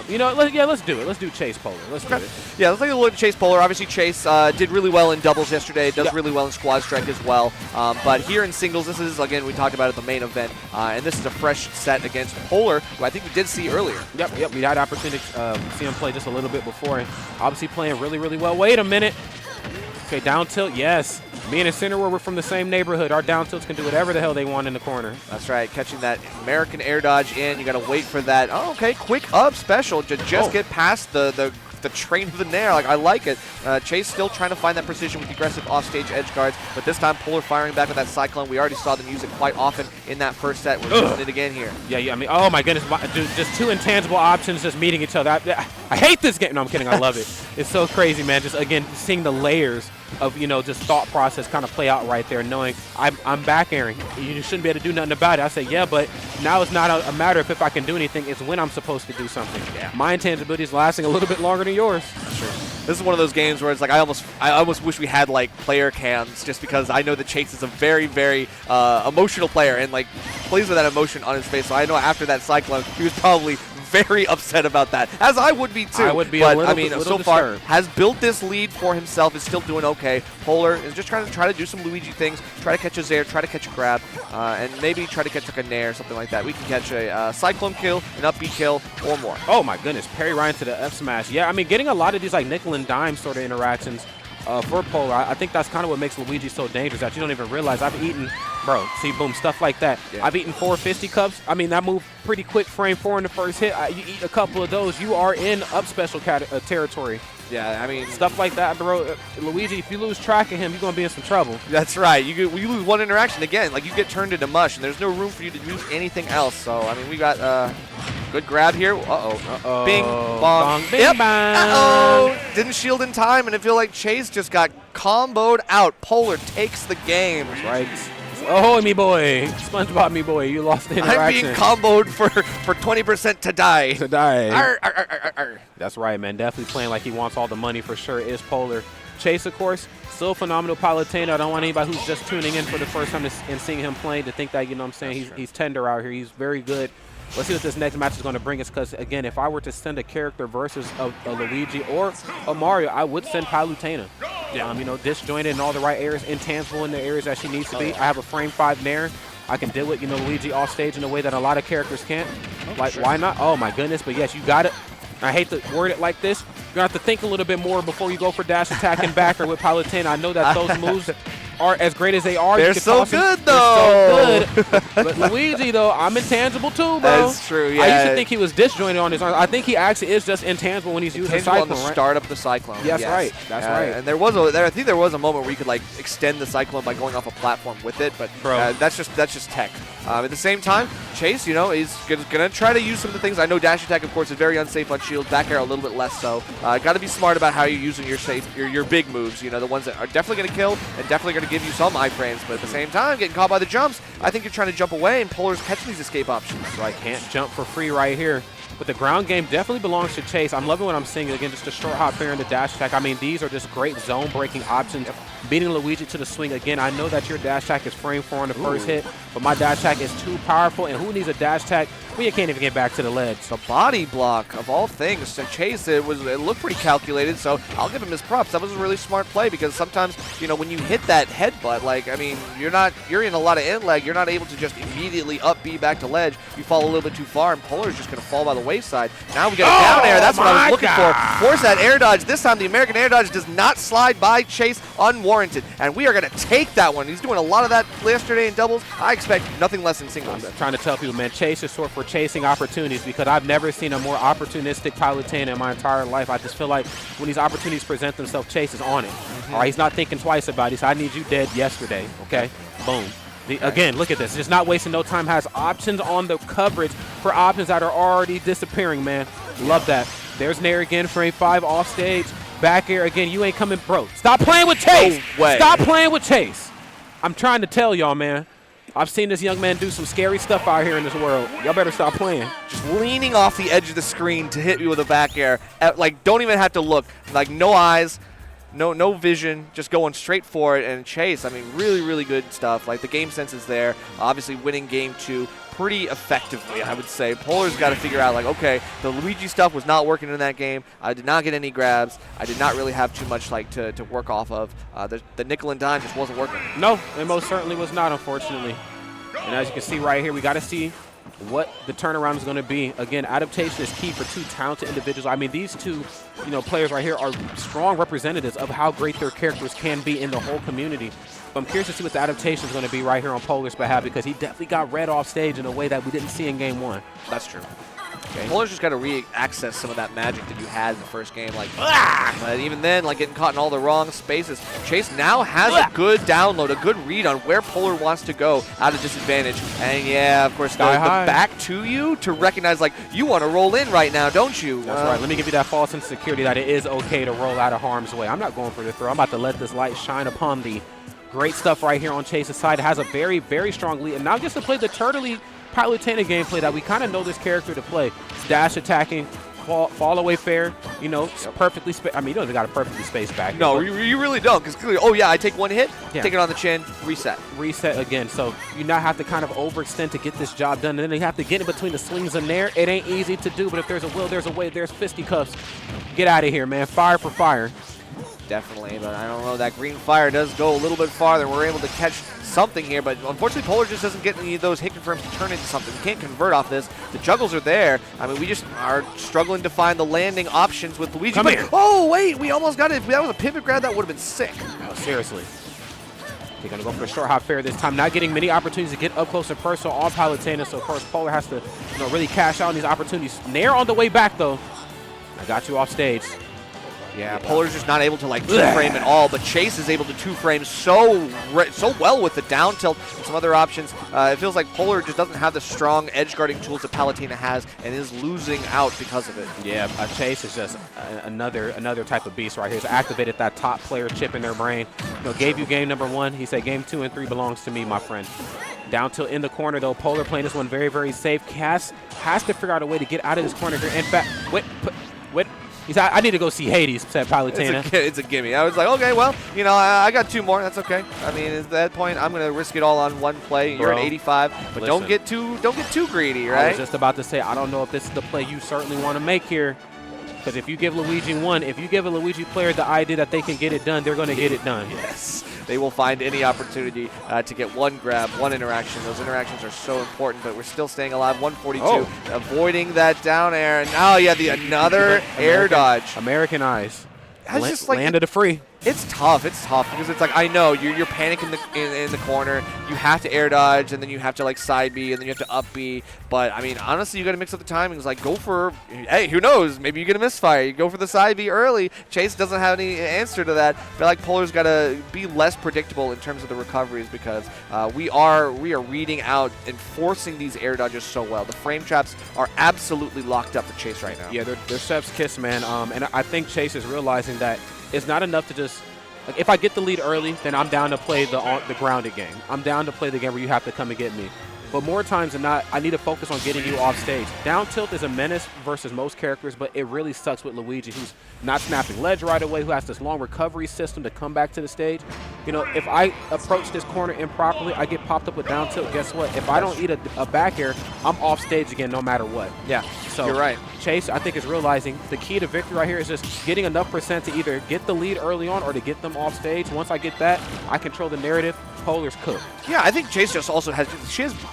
S1: Let's do it. Let's do Chase Polar. Let's do it.
S2: Yeah, let's take a look at Chase Polar. Obviously, Chase did really well in doubles yesterday. Does really well in squad strike as well. But here in singles, this is, again, we talked about it at the main event. And this is a fresh set against Polar, who I think we did see earlier.
S1: Yep. We had opportunity to see him play just a little bit before. And obviously playing really, really well. Wait a minute. Okay, down tilt, yes. Me and Incineroar were from the same neighborhood. Our down tilts can do whatever the hell they want in the corner.
S2: That's right. Catching that American air dodge in. You got to wait for that. Oh, okay. Quick up special to just get past the train of the Nair. Like, I like it. Chase still trying to find that precision with the aggressive offstage edge guards, but this time Polar firing back with that Cyclone. We already saw them use it quite often in that first set. We're using it again here.
S1: Yeah. I mean, oh my goodness, dude, just two intangible options just meeting each other. I hate this game. No, I'm kidding. I love it. It's so crazy, man. Just again seeing the layers of just thought process kind of play out right there, knowing I'm back airing. You shouldn't be able to do nothing about it. I say, yeah, but now it's not a matter of if I can do anything. It's when I'm supposed to do something. Yeah. My intangibility is lasting a little bit longer than yours.
S2: Sure. This is one of those games where it's like I almost wish we had like player cams, just because I know that Chase is a very, very emotional player and like plays with that emotion on his face. So I know after that Cyclone, he was probably very upset about that, as I would be too.
S1: I would be,
S2: but
S1: a little,
S2: I mean, so
S1: disturbed.
S2: far has built this lead for himself. Is still doing okay. Polar is just trying to do some Luigi things, try to catch a Zair, try to catch a grab, and maybe try to catch like a Nair or something like that. We can catch a Cyclone kill, an up B kill, or more.
S1: Oh my goodness, parry right into the F smash. Yeah, I mean, getting a lot of these like nickel and dime sort of interactions for Polar. I think that's kind of what makes Luigi so dangerous, that you don't even realize. I've eaten, bro, see, boom, stuff like that. Yeah. I've eaten 4 fisticuffs. I mean, that moved pretty quick, frame 4 in the first hit. You eat a couple of those, you are in up special territory.
S2: Yeah, I mean,
S1: stuff like that, bro. Luigi, if you lose track of him, you're gonna be in some trouble.
S2: That's right. You lose one interaction again, like you get turned into mush, and there's no room for you to use anything else. So I mean, we got good grab here. Bing bong.
S1: Bing, yep.
S2: Bang. Didn't shield in time, and I feel like Chase just got comboed out. Polar takes the game.
S1: That's right. Oh, me boy. SpongeBob, me boy. You lost the interaction.
S2: I'm being comboed for 20% to die.
S1: To die.
S2: Arr, arr, arr, arr.
S1: That's right, man. Definitely playing like he wants all the money for sure is Polar. Chase, of course, still phenomenal Palutena. I don't want anybody who's just tuning in for the first time and seeing him playing to think that, you know what I'm saying, he's tender out here. He's very good. Let's see what this next match is going to bring us, because, again, if I were to send a character versus a Luigi or a Mario, I would send Palutena. You know, disjointed in all the right areas, intangible in the areas that she needs to be. I have a frame 5 Nair. I can deal with, you know, Luigi off stage in a way that a lot of characters can't. Why not? Oh, my goodness. But, yes, you got it. I hate to word it like this. You're going to have to think a little bit more before you go for dash attack and backer with Palutena. I know that those moves are as great as they are.
S2: They're so good, though.
S1: They're so good. But Luigi, though, I'm intangible too, bro.
S2: That's true, yeah.
S1: I used to think he was disjointed on his arm. I think he actually is just intangible when he's using Cyclone,
S2: on the start up the Cyclone.
S1: Yes, right. That's right.
S2: And I think there was a moment where you could like extend the Cyclone by going off a platform with it, but that's just tech. At the same time, Chase, you know, is gonna try to use some of the things. I know dash attack, of course, is very unsafe on shield. Back air a little bit less so. Got to be smart about how you're using your big moves. You know, the ones that are definitely gonna kill and definitely gonna give you some iframes. But at the same time, getting caught by the jumps, I think you're trying to jump away, and Polar's catching these escape options.
S1: Right, can't jump for free right here. But the ground game definitely belongs to Chase. I'm loving what I'm seeing. Again, just a short hop fair and the dash attack. I mean, these are just great zone-breaking options. Beating Luigi to the swing. Again, I know that your dash attack is frame 4 on the first hit, but my dash attack is too powerful. And who needs a dash attack when you can't even get back to the ledge?
S2: The body block, of all things. So Chase, it looked pretty calculated, so I'll give him his props. That was a really smart play, because sometimes, you know, when you hit that headbutt, like, I mean, you're in a lot of in leg. You're not able to just immediately up B back to ledge. You fall a little bit too far, and Polar's just going to fall by the wayside. Now we get a down air. That's what I was looking for. Force that air dodge. This time the American air dodge does not slide by Chase unwarranted. And we are going to take that one. He's doing a lot of that yesterday in doubles. I expect nothing less than singles.
S1: I'm trying to tell people, man, Chase is sort for chasing opportunities, because I've never seen a more opportunistic Palutena in my entire life. I just feel like when these opportunities present themselves, Chase is on it. All right, he's not thinking twice about it. He said, I need you dead yesterday. Okay, boom. Again, look at this. Just not wasting no time. Has options on the coverage for options that are already disappearing, man. Love that. There's Nair again, frame 5 off stage. Back air again. You ain't coming, bro. Stop playing with Chase.
S2: No way.
S1: Stop playing with Chase. I'm trying to tell y'all, man. I've seen this young man do some scary stuff out here in this world. Y'all better stop playing.
S2: Just leaning off the edge of the screen to hit you with a back air. Like, don't even have to look. Like, no eyes. No vision, just going straight for it. And Chase, I mean, really, really good stuff. Like, the game sense is there. Obviously winning game 2 pretty effectively, I would say. Polar's got to figure out, like, okay, the Luigi stuff was not working in that game. I did not get any grabs. I did not really have too much, like, to work off of. The nickel and dime just wasn't working.
S1: No, it most certainly was not, unfortunately. And as you can see right here, we got to see what the turnaround is going to be. Again, adaptation is key for 2 talented individuals. I mean, these 2, you know, players right here are strong representatives of how great their characters can be in the whole community. But I'm curious to see what the adaptation is going to be right here on Polar's behalf, because he definitely got read off stage in a way that we didn't see in game 1.
S2: That's true. Okay. Polar's just got to re-access some of that magic that you had in the first game. Like, but even then, like, getting caught in all the wrong spaces. Chase now has a good download, a good read on where Polar wants to go out of disadvantage. And yeah, of course, the back to you to recognize, like, you want to roll in right now, don't you?
S1: That's right. Let me give you that false insecurity that it is okay to roll out of harm's way. I'm not going for the throw. I'm about to let this light shine upon the great stuff right here on Chase's side. It has a very, very strong lead. And now gets to play the turtley Palutena gameplay that we kind of know this character to play. Dash attacking, fall away fair, you know, perfectly spaced. I mean, you don't even got a perfectly spaced back.
S2: No, you really don't, because clearly, oh yeah, I take one hit, take it on the chin, reset.
S1: Reset again. So you now have to kind of overextend to get this job done, and then you have to get in between the slings and there. It ain't easy to do, but if there's a will, there's a way. There's fisticuffs. Get out of here, man. Fire for fire.
S2: Definitely, but I don't know. That green fire does go a little bit farther. We're able to catch something here, but unfortunately, Polar just doesn't get any of those hit confirms to turn into something. We can't convert off this. The juggles are there. I mean, we just are struggling to find the landing options with Luigi.
S1: Come here.
S2: Oh, wait, we almost got it. If that was a pivot grab, that would have been sick.
S1: No, seriously. They're going to go for the short hop fair this time. Not getting many opportunities to get up close and personal on Palutena, so of course, Polar has to really cash out on these opportunities. Nair on the way back, though. I got you off stage.
S2: Yeah, Polar's just not able to like two-frame at all, but Chase is able to two-frame so well with the down tilt and some other options. It feels like Polar just doesn't have the strong edge guarding tools that Palutena has and is losing out because of it.
S1: Yeah, Chase is just another type of beast right here. He's activated that top player chip in their brain. Gave you game number 1. He said game 2 and 3 belongs to me, my friend. Down tilt in the corner though. Polar playing this one very, very safe. Has to figure out a way to get out of this corner here. In fact, wait. He said, I need to go see Hades, said Palutena.
S2: It's a gimme. I was like, okay, well, I got 2 more. That's okay. I mean, at that point, I'm going to risk it all on one play. You're at 85, but listen, don't get too greedy, right?
S1: I was just about to say, I don't know if this is the play you certainly want to make here. Because if you give Luigi if you give a Luigi player the idea that they can get it done, they're going to get it done.
S2: Yes. They will find any opportunity to get one grab, one interaction. Those interactions are so important, but we're still staying alive. 142, avoiding that down air. And now, another air dodge.
S1: American Eyes.
S2: That's just like
S1: landed a free.
S2: It's tough. It's tough because it's like, I know you're panicking in the corner. You have to air dodge, and then you have to like side B, and then you have to up B. But I mean, honestly, you got to mix up the timings. Like, go for, hey, who knows? Maybe you get a misfire. You go for the side B early. Chase doesn't have any answer to that. I feel like Polar's got to be less predictable in terms of the recoveries because we are reading out and forcing these air dodges so well. The frame traps are absolutely locked up for Chase right now.
S1: Yeah, they're chef's kiss, man. And I think Chase is realizing that it's not enough to just, like, if I get the lead early, then I'm down to play the grounded game. I'm down to play the game where you have to come and get me. But more times than not, I need to focus on getting you off stage. Down tilt is a menace versus most characters, but it really sucks with Luigi, who's not snapping ledge right away, who has this long recovery system to come back to the stage. If I approach this corner improperly, I get popped up with down tilt. Guess what? If I don't eat a back air, I'm off stage again no matter what.
S2: Yeah,
S1: so
S2: you're right.
S1: Chase, I think, is realizing the key to victory right here is just getting enough percent to either get the lead early on or to get them off stage. Once I get that, I control the narrative. Polar's cooked.
S2: Yeah, I think Chase just also has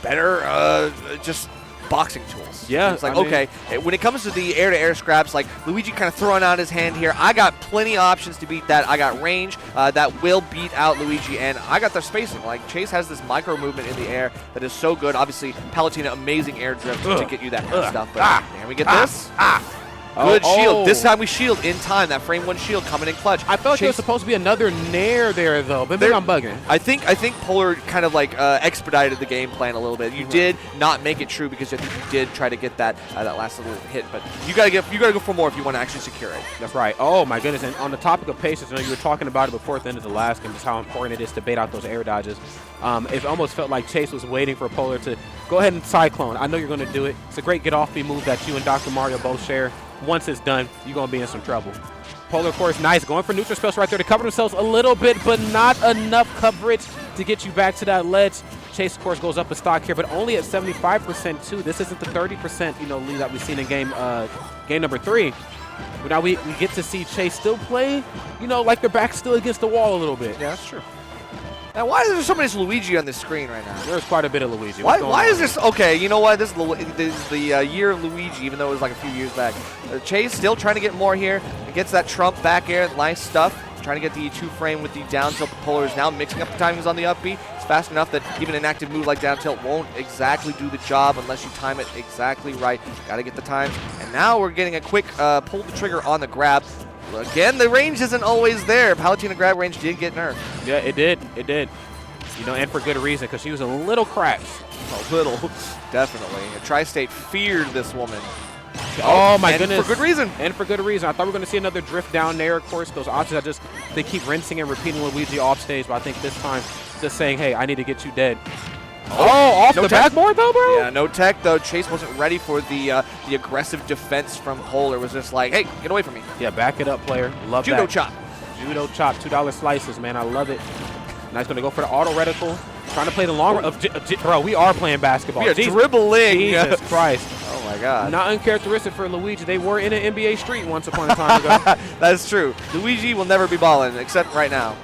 S2: better just boxing tools.
S1: Yeah.
S2: It's like, okay, when it comes to the air-to-air scraps, like Luigi kind of throwing out his hand here, I got plenty of options to beat that. I got range that will beat out Luigi, and I got the spacing. Like, Chase has this micro movement in the air that is so good. Obviously, Palutena, amazing air drift to get you that kind of stuff. But can we get this? Good shield. This time we shield in time. That frame 1 shield coming in clutch.
S1: I felt like there was supposed to be another nair there, though, but maybe I'm bugging.
S2: I think Polar kind of like expedited the game plan a little bit. You did not make it true because I think you did try to get that last little hit, but you gotta go for more if you want to actually secure it.
S1: That's right. Oh my goodness! And on the topic of patience, you were talking about it before at the end of the last game, just how important it is to bait out those air dodges. It almost felt like Chase was waiting for Polar to go ahead and cyclone. I know you're going to do it. It's a great get-off-B move that you and Dr. Mario both share. Once it's done, you're going to be in some trouble. Polar, of course, nice. Going for neutral special right there to cover themselves a little bit, but not enough coverage to get you back to that ledge. Chase, of course, goes up a stock here, but only at 75% too. This isn't the 30% lead that we've seen in game number 3. But now we get to see Chase still play, like their back's still against the wall a little bit.
S2: Yeah, that's true. Now, why is there so much Luigi on this screen right now?
S1: There's quite a bit of Luigi.
S2: Why is this? Okay, you know what? This is the year of Luigi, even though it was like a few years back. Chase still trying to get more here. It gets that trump back air. Nice stuff. Trying to get the 2-frame with the down tilt. Polar is now mixing up the timings on the up B. It's fast enough that even an active move like down tilt won't exactly do the job unless you time it exactly right. Got to get the times. And now we're getting a quick pull the trigger on the grab. Again, the range isn't always there. Palutena grab range did get nerfed.
S1: Yeah, it did. It did. And for good reason, because she was a little cracked.
S2: A little, definitely. Tri-State feared this woman.
S1: Oh my goodness.
S2: And for good reason.
S1: And for good reason. I thought we were going to see another drift down there, of course. Those options, they keep rinsing and repeating Luigi off stage, but I think this time, just saying, hey, I need to get you dead. Off the backboard though, bro?
S2: Yeah, no tech though. Chase wasn't ready for the aggressive defense from Polar. It was just like, hey, get away from me.
S1: Yeah, back it up, player. Love
S2: Judo
S1: that.
S2: chop.
S1: Judo chop, $2 slices, man. I love it. Now he's going to go for the auto reticle. Trying to play the long run. Bro, we are playing basketball.
S2: We are dribbling.
S1: Jesus Christ.
S2: Oh my God.
S1: Not uncharacteristic for Luigi. They were in an NBA street once upon a time ago.
S2: That's true. Luigi will never be balling, except right now.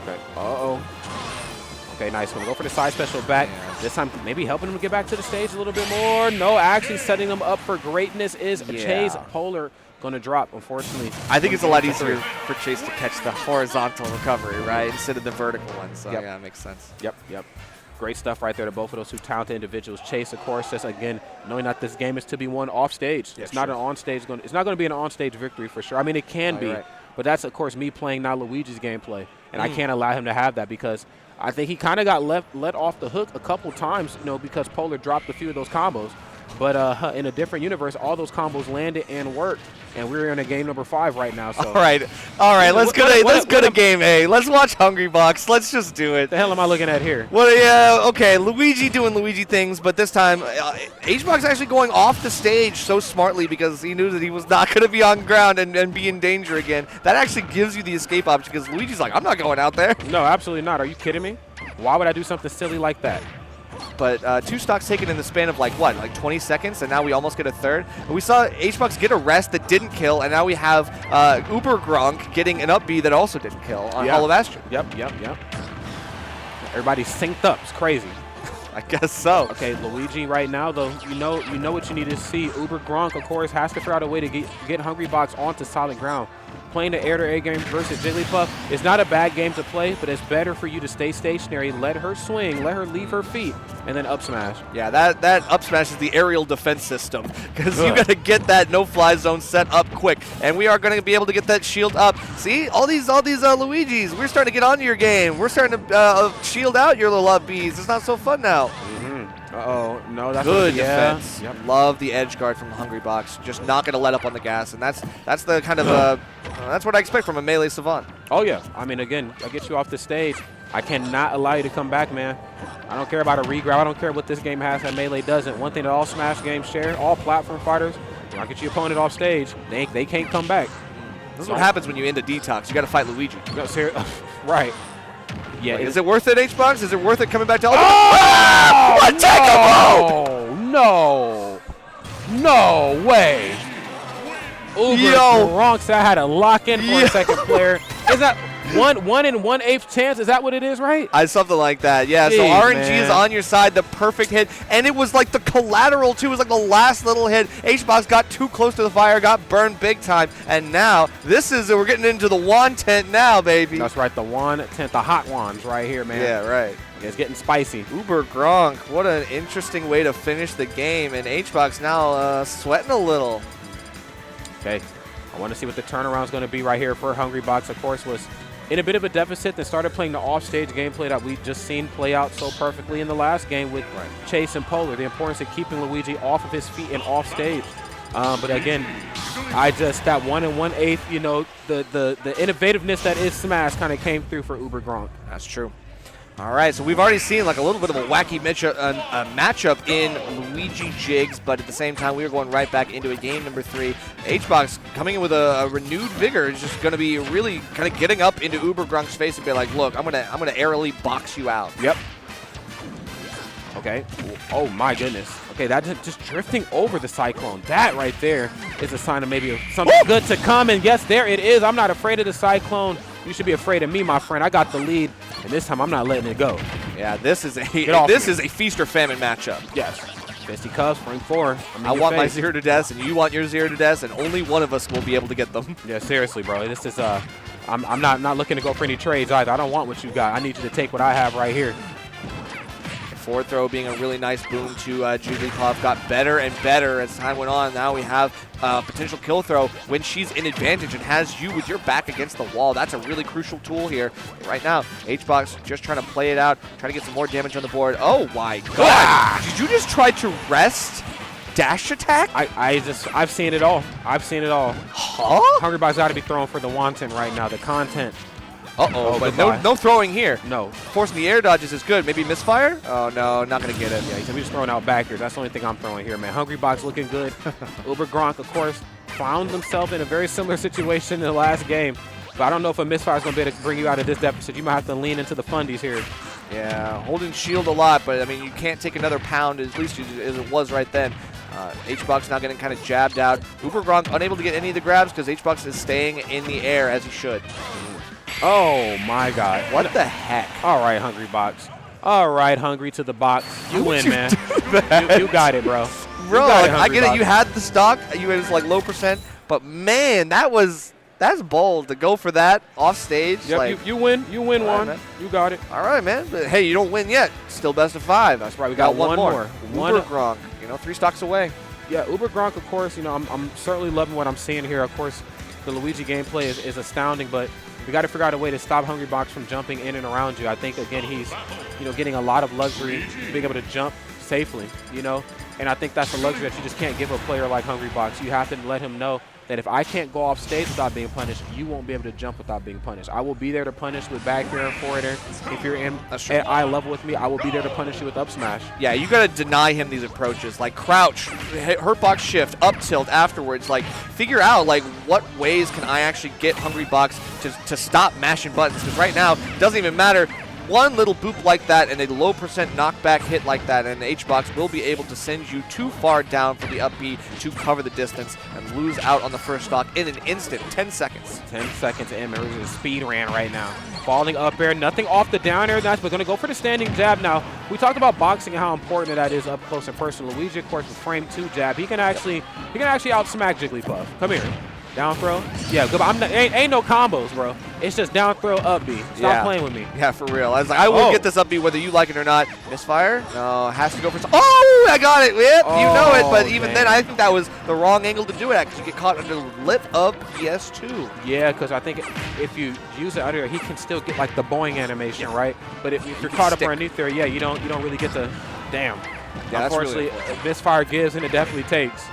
S1: Okay. Uh-oh. Okay, nice one. Go for the side special back.
S2: Yeah.
S1: This time, maybe helping him get back to the stage a little bit more. No, actually setting him up for greatness is Chase. Polar going to drop, unfortunately.
S2: I think it's a lot easier for Chase to catch the horizontal recovery, right, instead of the vertical one. So, yeah, it makes sense.
S1: Yep. Great stuff right there to both of those two talented individuals. Chase, of course, just again knowing that this game is to be won off stage.
S2: Yeah,
S1: it's not an on stage. It's not going to be an on stage victory for sure. I mean, it can be, but that's of course me playing now Luigi's gameplay, and I can't allow him to have that because I think he kind of got let off the hook a couple times, because Polar dropped a few of those combos. But in a different universe, all those combos landed and worked, and we're in a game number 5 right now. So
S2: all right. Let's go to game A. Let's watch Hungrybox. Let's just do it.
S1: The hell am I looking at here?
S2: Well, yeah, okay. Luigi doing Luigi things, but this time Hbox actually going off the stage so smartly because he knew that he was not going to be on ground and be in danger again. That actually gives you the escape option because Luigi's like, I'm not going out there.
S1: No, absolutely not. Are you kidding me? Why would I do something silly like that?
S2: But 2 stocks taken in the span of like 20 seconds, and now we almost get a third. And we saw Hbox get a rest that didn't kill, and now we have Ubergronk getting an up B that also didn't kill on Hall of Bastion.
S1: Yep. Everybody's synced up. It's crazy.
S2: I guess so.
S1: Okay, Luigi right now, though, you know what you need to see. Ubergronk, of course, has to figure out a way to get Hungrybox onto solid ground. Playing the air-to-air game versus Jigglypuff is not a bad game to play, but it's better for you to stay stationary, let her swing, let her leave her feet, and then up smash.
S2: Yeah, that up smash is the aerial defense system because you got to get that no-fly zone set up quick, and we are going to be able to get that shield up. See, all these Luigis, we're starting to get onto your game. We're starting to shield out your little up Bs. It's not so fun now.
S1: Uh-oh, no, that's
S2: good defense. Yep. Love the edge guard from Hungrybox. Just not going to let up on the gas, and that's the kind of that's what I expect from a melee savant.
S1: Oh yeah, I mean again, I get you off the stage. I cannot allow you to come back, man. I don't care about a regrab. I don't care what this game has that melee doesn't. One thing that all Smash games share, all platform fighters, when I get your opponent off stage, they can't come back.
S2: This is what happens when you end a detox. You got to fight Luigi.
S1: No, right. Yeah.
S2: Wait, is it worth it, Hbox? Is it worth it coming back to all
S1: No way. Ubergronk said I had to lock in for a second player. Is that 1 1/8 chance? Is that what it is, right?
S2: Something like that, yeah.
S1: Jeez,
S2: so RNG
S1: man.
S2: is on your side, the perfect hit. And it was like the collateral, too. It was like the last little hit. Hbox got too close to the fire, got burned big time. And now, we're getting into the wand tent now, baby.
S1: That's right, the wand tent, the hot wands right here, man.
S2: Yeah, right.
S1: It's getting spicy.
S2: Ubergronk, what an interesting way to finish the game. And Hbox now sweating a little.
S1: Okay, I want to see what the turnaround is going to be right here for Hungrybox. Of course, was in a bit of a deficit, then started playing the off-stage gameplay that we just seen play out so perfectly in the last game with Chase and Polar. The importance of keeping Luigi off of his feet and off stage. But again, that 1 1/8, the innovativeness that is Smash kind of came through for Ubergronk.
S2: That's true. All right, so we've already seen like a little bit of a wacky matchup in Luigi Jigs, but at the same time, we are going right back into a game number 3. Hbox coming in with a renewed vigor is just going to be really kind of getting up into Ubergronk's face and be like, look, I'm gonna aerially box you out.
S1: Yep. Okay. Oh my goodness. Okay, that's just drifting over the Cyclone. That right there is a sign of maybe something good to come. And yes, there it is. I'm not afraid of the Cyclone. You should be afraid of me, my friend. I got the lead, and this time I'm not letting it go.
S2: Yeah, this is a feast or famine matchup.
S1: Yes. Fisticuffs, Spring 4.
S2: I want my 0 to deaths, and you want your 0 to deaths, and only one of us will be able to get them.
S1: Yeah, seriously, bro. This is I'm not looking to go for any trades either. I don't want what you got. I need you to take what I have right here.
S2: Forward throw being a really nice boom to Jigglypuff. Got better and better as time went on. Now we have potential kill throw when she's in advantage and has you with your back against the wall. That's a really crucial tool here. Right now, Hbox just trying to play it out, trying to get some more damage on the board. Oh my god! Did you just try to rest dash attack?
S1: I've seen it all. I've seen it all.
S2: Huh?
S1: Hungrybox got to be throwing for the wanton right now. The content.
S2: Uh-oh, but no throwing here.
S1: No.
S2: Forcing the air dodges is good. Maybe misfire? Oh, no, not going to get it.
S1: Yeah, we're just throwing out backers. That's the only thing I'm throwing here, man. Hungrybox looking good. Ubergronk, of course, found himself in a very similar situation in the last game. But I don't know if a misfire is going to be able to bring you out of this deficit. You might have to lean into the fundies here.
S2: Yeah, holding shield a lot, but, I mean, you can't take another pound, at least as it was right then. Hbox now getting kind of jabbed out. Ubergronk unable to get any of the grabs because Hbox is staying in the air as he should.
S1: Oh, my God.
S2: What the heck?
S1: All right, Hungry Box. All right, Hungry to the box. You win, man. You got it, bro.
S2: Bro, I get it. You had the stock. You was like low percent. But, man, that's bold to go for that off stage.
S1: Yep,
S2: like,
S1: you win. You win one.
S2: Man.
S1: You got it.
S2: All right, man. But, hey, you don't win yet. Still best of 5.
S1: That's right. We got one more.
S2: Ubergronk, 3 stocks away.
S1: Yeah, Ubergronk, of course, I'm certainly loving what I'm seeing here. Of course, the Luigi gameplay is astounding, but we got to figure out a way to stop Hungry Box from jumping in and around you. I think, again, he's, getting a lot of luxury, being able to jump safely, and I think that's a luxury that you just can't give a player like Hungry Box. You have to let him know that if I can't go off stage without being punished, you won't be able to jump without being punished. I will be there to punish with back air and forward air. If you're at eye level with me, I will be there to punish you with up smash. Yeah,
S2: you got to deny him these approaches, like crouch, hurtbox shift, up tilt afterwards. Like, figure out, like, what ways can I actually get Hungry Box to stop mashing buttons? Because right now, it doesn't even matter. One little boop like that and a low percent knockback hit like that, and Hbox will be able to send you too far down for the up B to cover the distance and lose out on the first stock in an instant. 10 seconds.
S1: 10 seconds in. Remember, the speed ran right now. Falling up air, nothing off the down air. Nice, but going to go for the standing jab now. We talked about boxing and how important that is up close and personal. Luigi, of course, with frame 2 jab, he can actually out smack Jigglypuff. Come here. Down throw? Yeah, good. Ain't no combos, bro. It's just down throw, up B. Stop playing with me.
S2: Yeah, for real. I was like, I will get this up B whether you like it or not. Misfire? No, has to go for... Oh, I got it. Yep, you know it. But even then, I think that was the wrong angle to do it at because you get caught under the lip of PS2.
S1: Yeah, because I think if you use it under there, he can still get like the boing animation, right? But if you're caught up underneath there, yeah, you don't really get the... Damn. Yeah, unfortunately, misfire gives and it definitely takes.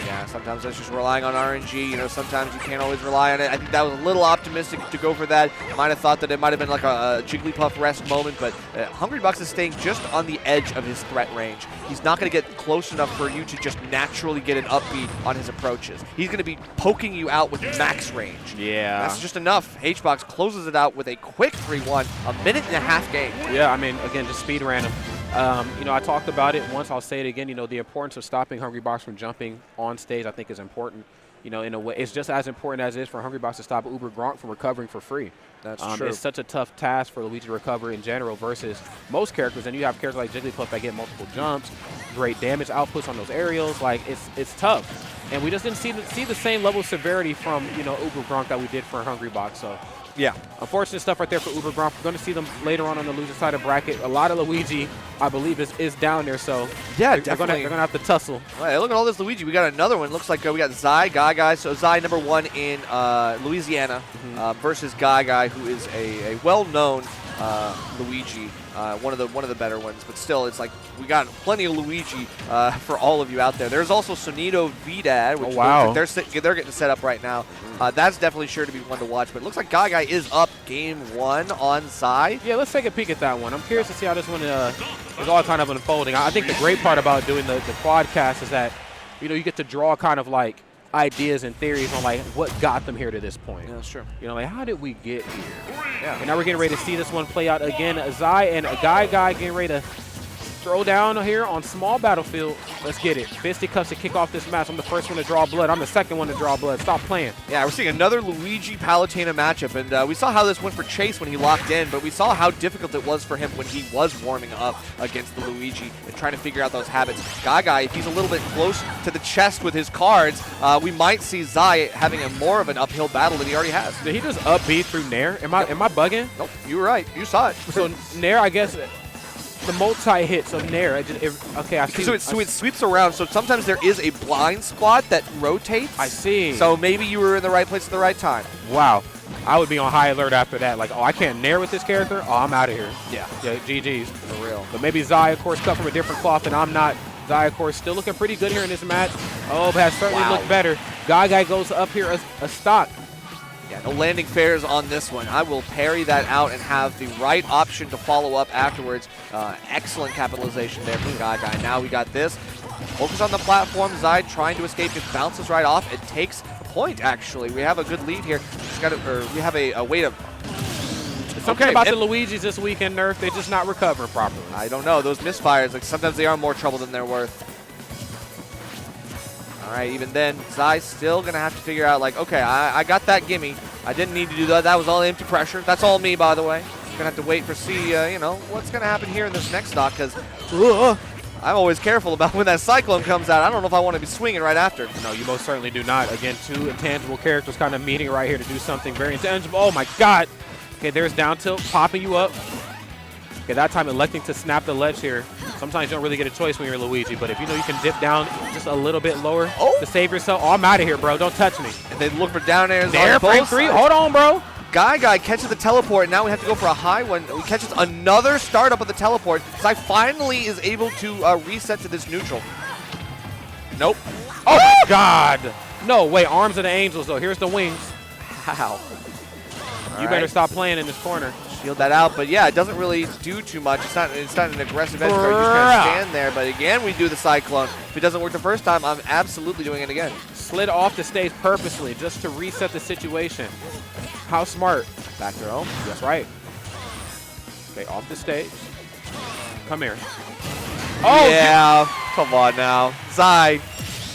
S2: Yeah, sometimes that's just relying on RNG. Sometimes you can't always rely on it. I think that was a little optimistic to go for that. I might have thought that it might have been like a Jigglypuff rest moment, but Hungry Box is staying just on the edge of his threat range. He's not going to get close enough for you to just naturally get an upbeat on his approaches. He's going to be poking you out with max range.
S1: Yeah.
S2: That's just enough. Hbox closes it out with a quick 3-1, a minute and a half game.
S1: Yeah, I mean, again, just speed ran him. I talked about it once. I'll say it again. The importance of stopping Hungry Box from jumping on stage, I think, is important. In a way, it's just as important as it is for Hungry Box to stop Ubergronk from recovering for free.
S2: That's true.
S1: It's such a tough task for Luigi to recover in general versus most characters. And you have characters like Jigglypuff that get multiple jumps, great damage outputs on those aerials. Like, it's tough. And we just didn't see the same level of severity from, Ubergronk that we did for Hungry Box. So, yeah, unfortunate stuff right there for Ubergronk. We're going to see them later on the loser side of bracket. A lot of Luigi, I believe, is down there. So,
S2: yeah,
S1: they're going to have to tussle.
S2: All right, look at all this Luigi. We got another one. Looks like we got Zai, Gaga. So, Zai, number 1 in Louisiana versus Gaga, who is a well-known Luigi. One of the better ones, but still, it's like we got plenty of Luigi for all of you out there. There's also Sonido Vidad, which they're getting set up right now. That's definitely sure to be one to watch. But it looks like Gaga is up game 1 on Zai.
S1: Yeah, let's take a peek at that one. I'm curious to see how this one is all kind of unfolding. I think the great part about doing the quadcast is that you get to draw kind of like ideas and theories on like what got them here to this point.
S2: Yeah, that's true.
S1: Like, how did we get here? Yeah. And now we're getting ready to see this one play out again. Zai and a guy getting ready to throw down here on small battlefield. Let's get it. Fisticuffs to kick off this match. I'm the first one to draw blood. I'm the second one to draw blood. Stop playing.
S2: Yeah, we're seeing another Luigi Palutena matchup, and we saw how this went for Chase when he locked in, but we saw how difficult it was for him when he was warming up against the Luigi and trying to figure out those habits. Gaga, if he's a little bit close to the chest with his cards, we might see Zai having more of an uphill battle than he already has.
S1: Did he just up B through Nair? Am I bugging?
S2: Nope, you were right. You saw it.
S1: So Nair, I guess... The multi-hits of Nair. Okay, I see.
S2: So it sweeps around. So sometimes there is a blind spot that rotates.
S1: I see.
S2: So maybe you were in the right place at the right time.
S1: Wow. I would be on high alert after that. Like, oh, I can't Nair with this character? Oh, I'm out of here.
S2: Yeah.
S1: Yeah, GG's.
S2: For real.
S1: But maybe Zai, of course, cut from a different cloth, and I'm not. Zai, of course, still looking pretty good here in this match. Oh, but has certainly looked better. Gaga goes up here a stock.
S2: Yeah, no landing fairs on this one. I will parry that out and have the right option to follow up afterwards. Excellent capitalization there from Gaga. Now we got this. Focus on the platform. Zai trying to escape. Just bounces right off. It takes a point, actually. We have a good lead here. We have a way to...
S1: Something about the Luigis this weekend, Nerf. They're just not recovering properly.
S2: I don't know. Those misfires, like sometimes they are more trouble than they're worth. All right, even then, Zai's still going to have to figure out, like, okay, I got that gimme. I didn't need to do that. That was all empty pressure. That's all me, by the way. Going to have to wait for you know, what's going to happen here in this next stock, because I'm always careful about when that Cyclone comes out. I don't know if I want to be swinging right after.
S1: No, you most certainly do not. Again, two intangible characters kind of meeting right here to do something very intangible. Oh, my God. Okay, there's down tilt, popping you up. Okay, that time electing to snap the ledge here. Sometimes you don't really get a choice when you're Luigi, but if you know you can dip down just a little bit lower to save yourself. Oh, I'm out of here, bro. Don't touch me.
S2: And they look for down airs
S1: there,
S2: on both
S1: frame 3.
S2: sides.
S1: Hold on, bro.
S2: Guy catches the teleport, and now we have to go for a high one. He catches another startup of the teleport. Zai finally is able to reset to this neutral. Nope.
S1: Oh, my God. No, wait. Arms of the Angels, though. Here's the wings.
S2: How?
S1: You better stop playing in this corner.
S2: Shield that out, but yeah, it doesn't really do too much. It's not an aggressive edge guard. You just kind of stand there, but again, we do the Cyclone. If it doesn't work the first time, I'm absolutely doing it again.
S1: Slid off the stage purposely just to reset the situation. How smart.
S2: Back throw.
S1: That's right. Okay, off the stage. Come here.
S2: Oh, yeah. Come on now. Zai,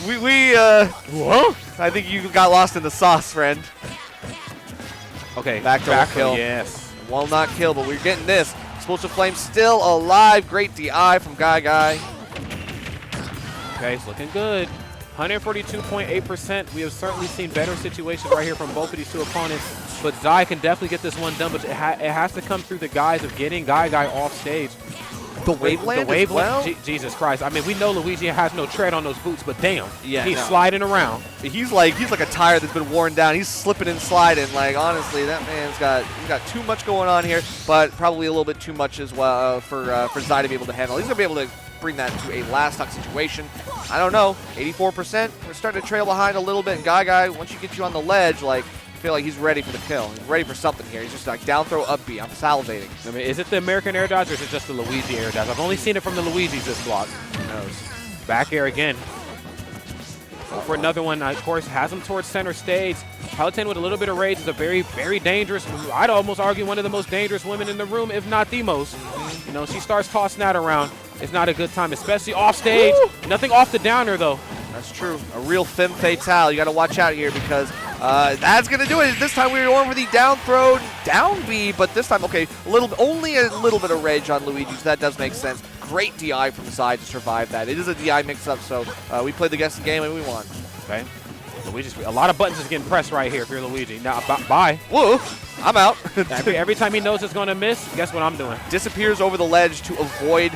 S1: Whoa.
S2: I think you got lost in the sauce, friend.
S1: Okay,
S2: back to kill.
S1: Yes.
S2: Will not kill, but we're getting this. Explosive Flame still alive. Great DI from Guy.
S1: Okay, it's looking good. 142.8%. We have certainly seen better situations right here from both of these two opponents, but Zai can definitely get this one done, but it has to come through the guise of getting Guy off stage.
S2: The Waveland as well?
S1: Jesus Christ. I mean, we know Luigi has no tread on those boots, but damn, he's sliding around.
S2: He's like a tire that's been worn down. He's slipping and sliding. Like, honestly, that man's got too much going on here, but probably a little bit too much as well for Zai to be able to handle. He's going to be able to bring that to a last stock situation. I don't know, 84%. We're starting to trail behind a little bit. And Guy, once you get you on the ledge, like, I feel like he's ready for the kill. He's ready for something here. He's just like down throw, up B. I'm salivating.
S1: I mean, is it the American air dodge or is it just the Luigi air dodge? I've only seen it from the Luigi's this block.
S2: Who knows?
S1: Back air again. Go for another one. Of course, has him towards center stage. Palutena with a little bit of rage is a very, very dangerous, I'd almost argue one of the most dangerous women in the room, if not the most. You know, she starts tossing that around. It's not a good time, especially off stage. Woo! Nothing off the downer, though.
S2: That's true. A real femme fatale. You got to watch out here because that's going to do it. This time we were going for the down throw, down B, but this time, okay, only a little bit of rage on Luigi, so that does make sense. Great DI from Zai to survive that. It is a DI mix-up, so we played the guessing game and we won.
S1: Okay. Luigi's a lot of buttons is getting pressed right here if you're Luigi. Now, bye.
S2: Whoa, I'm out.
S1: every time he knows it's going to miss, guess what I'm doing?
S2: Disappears over the ledge to avoid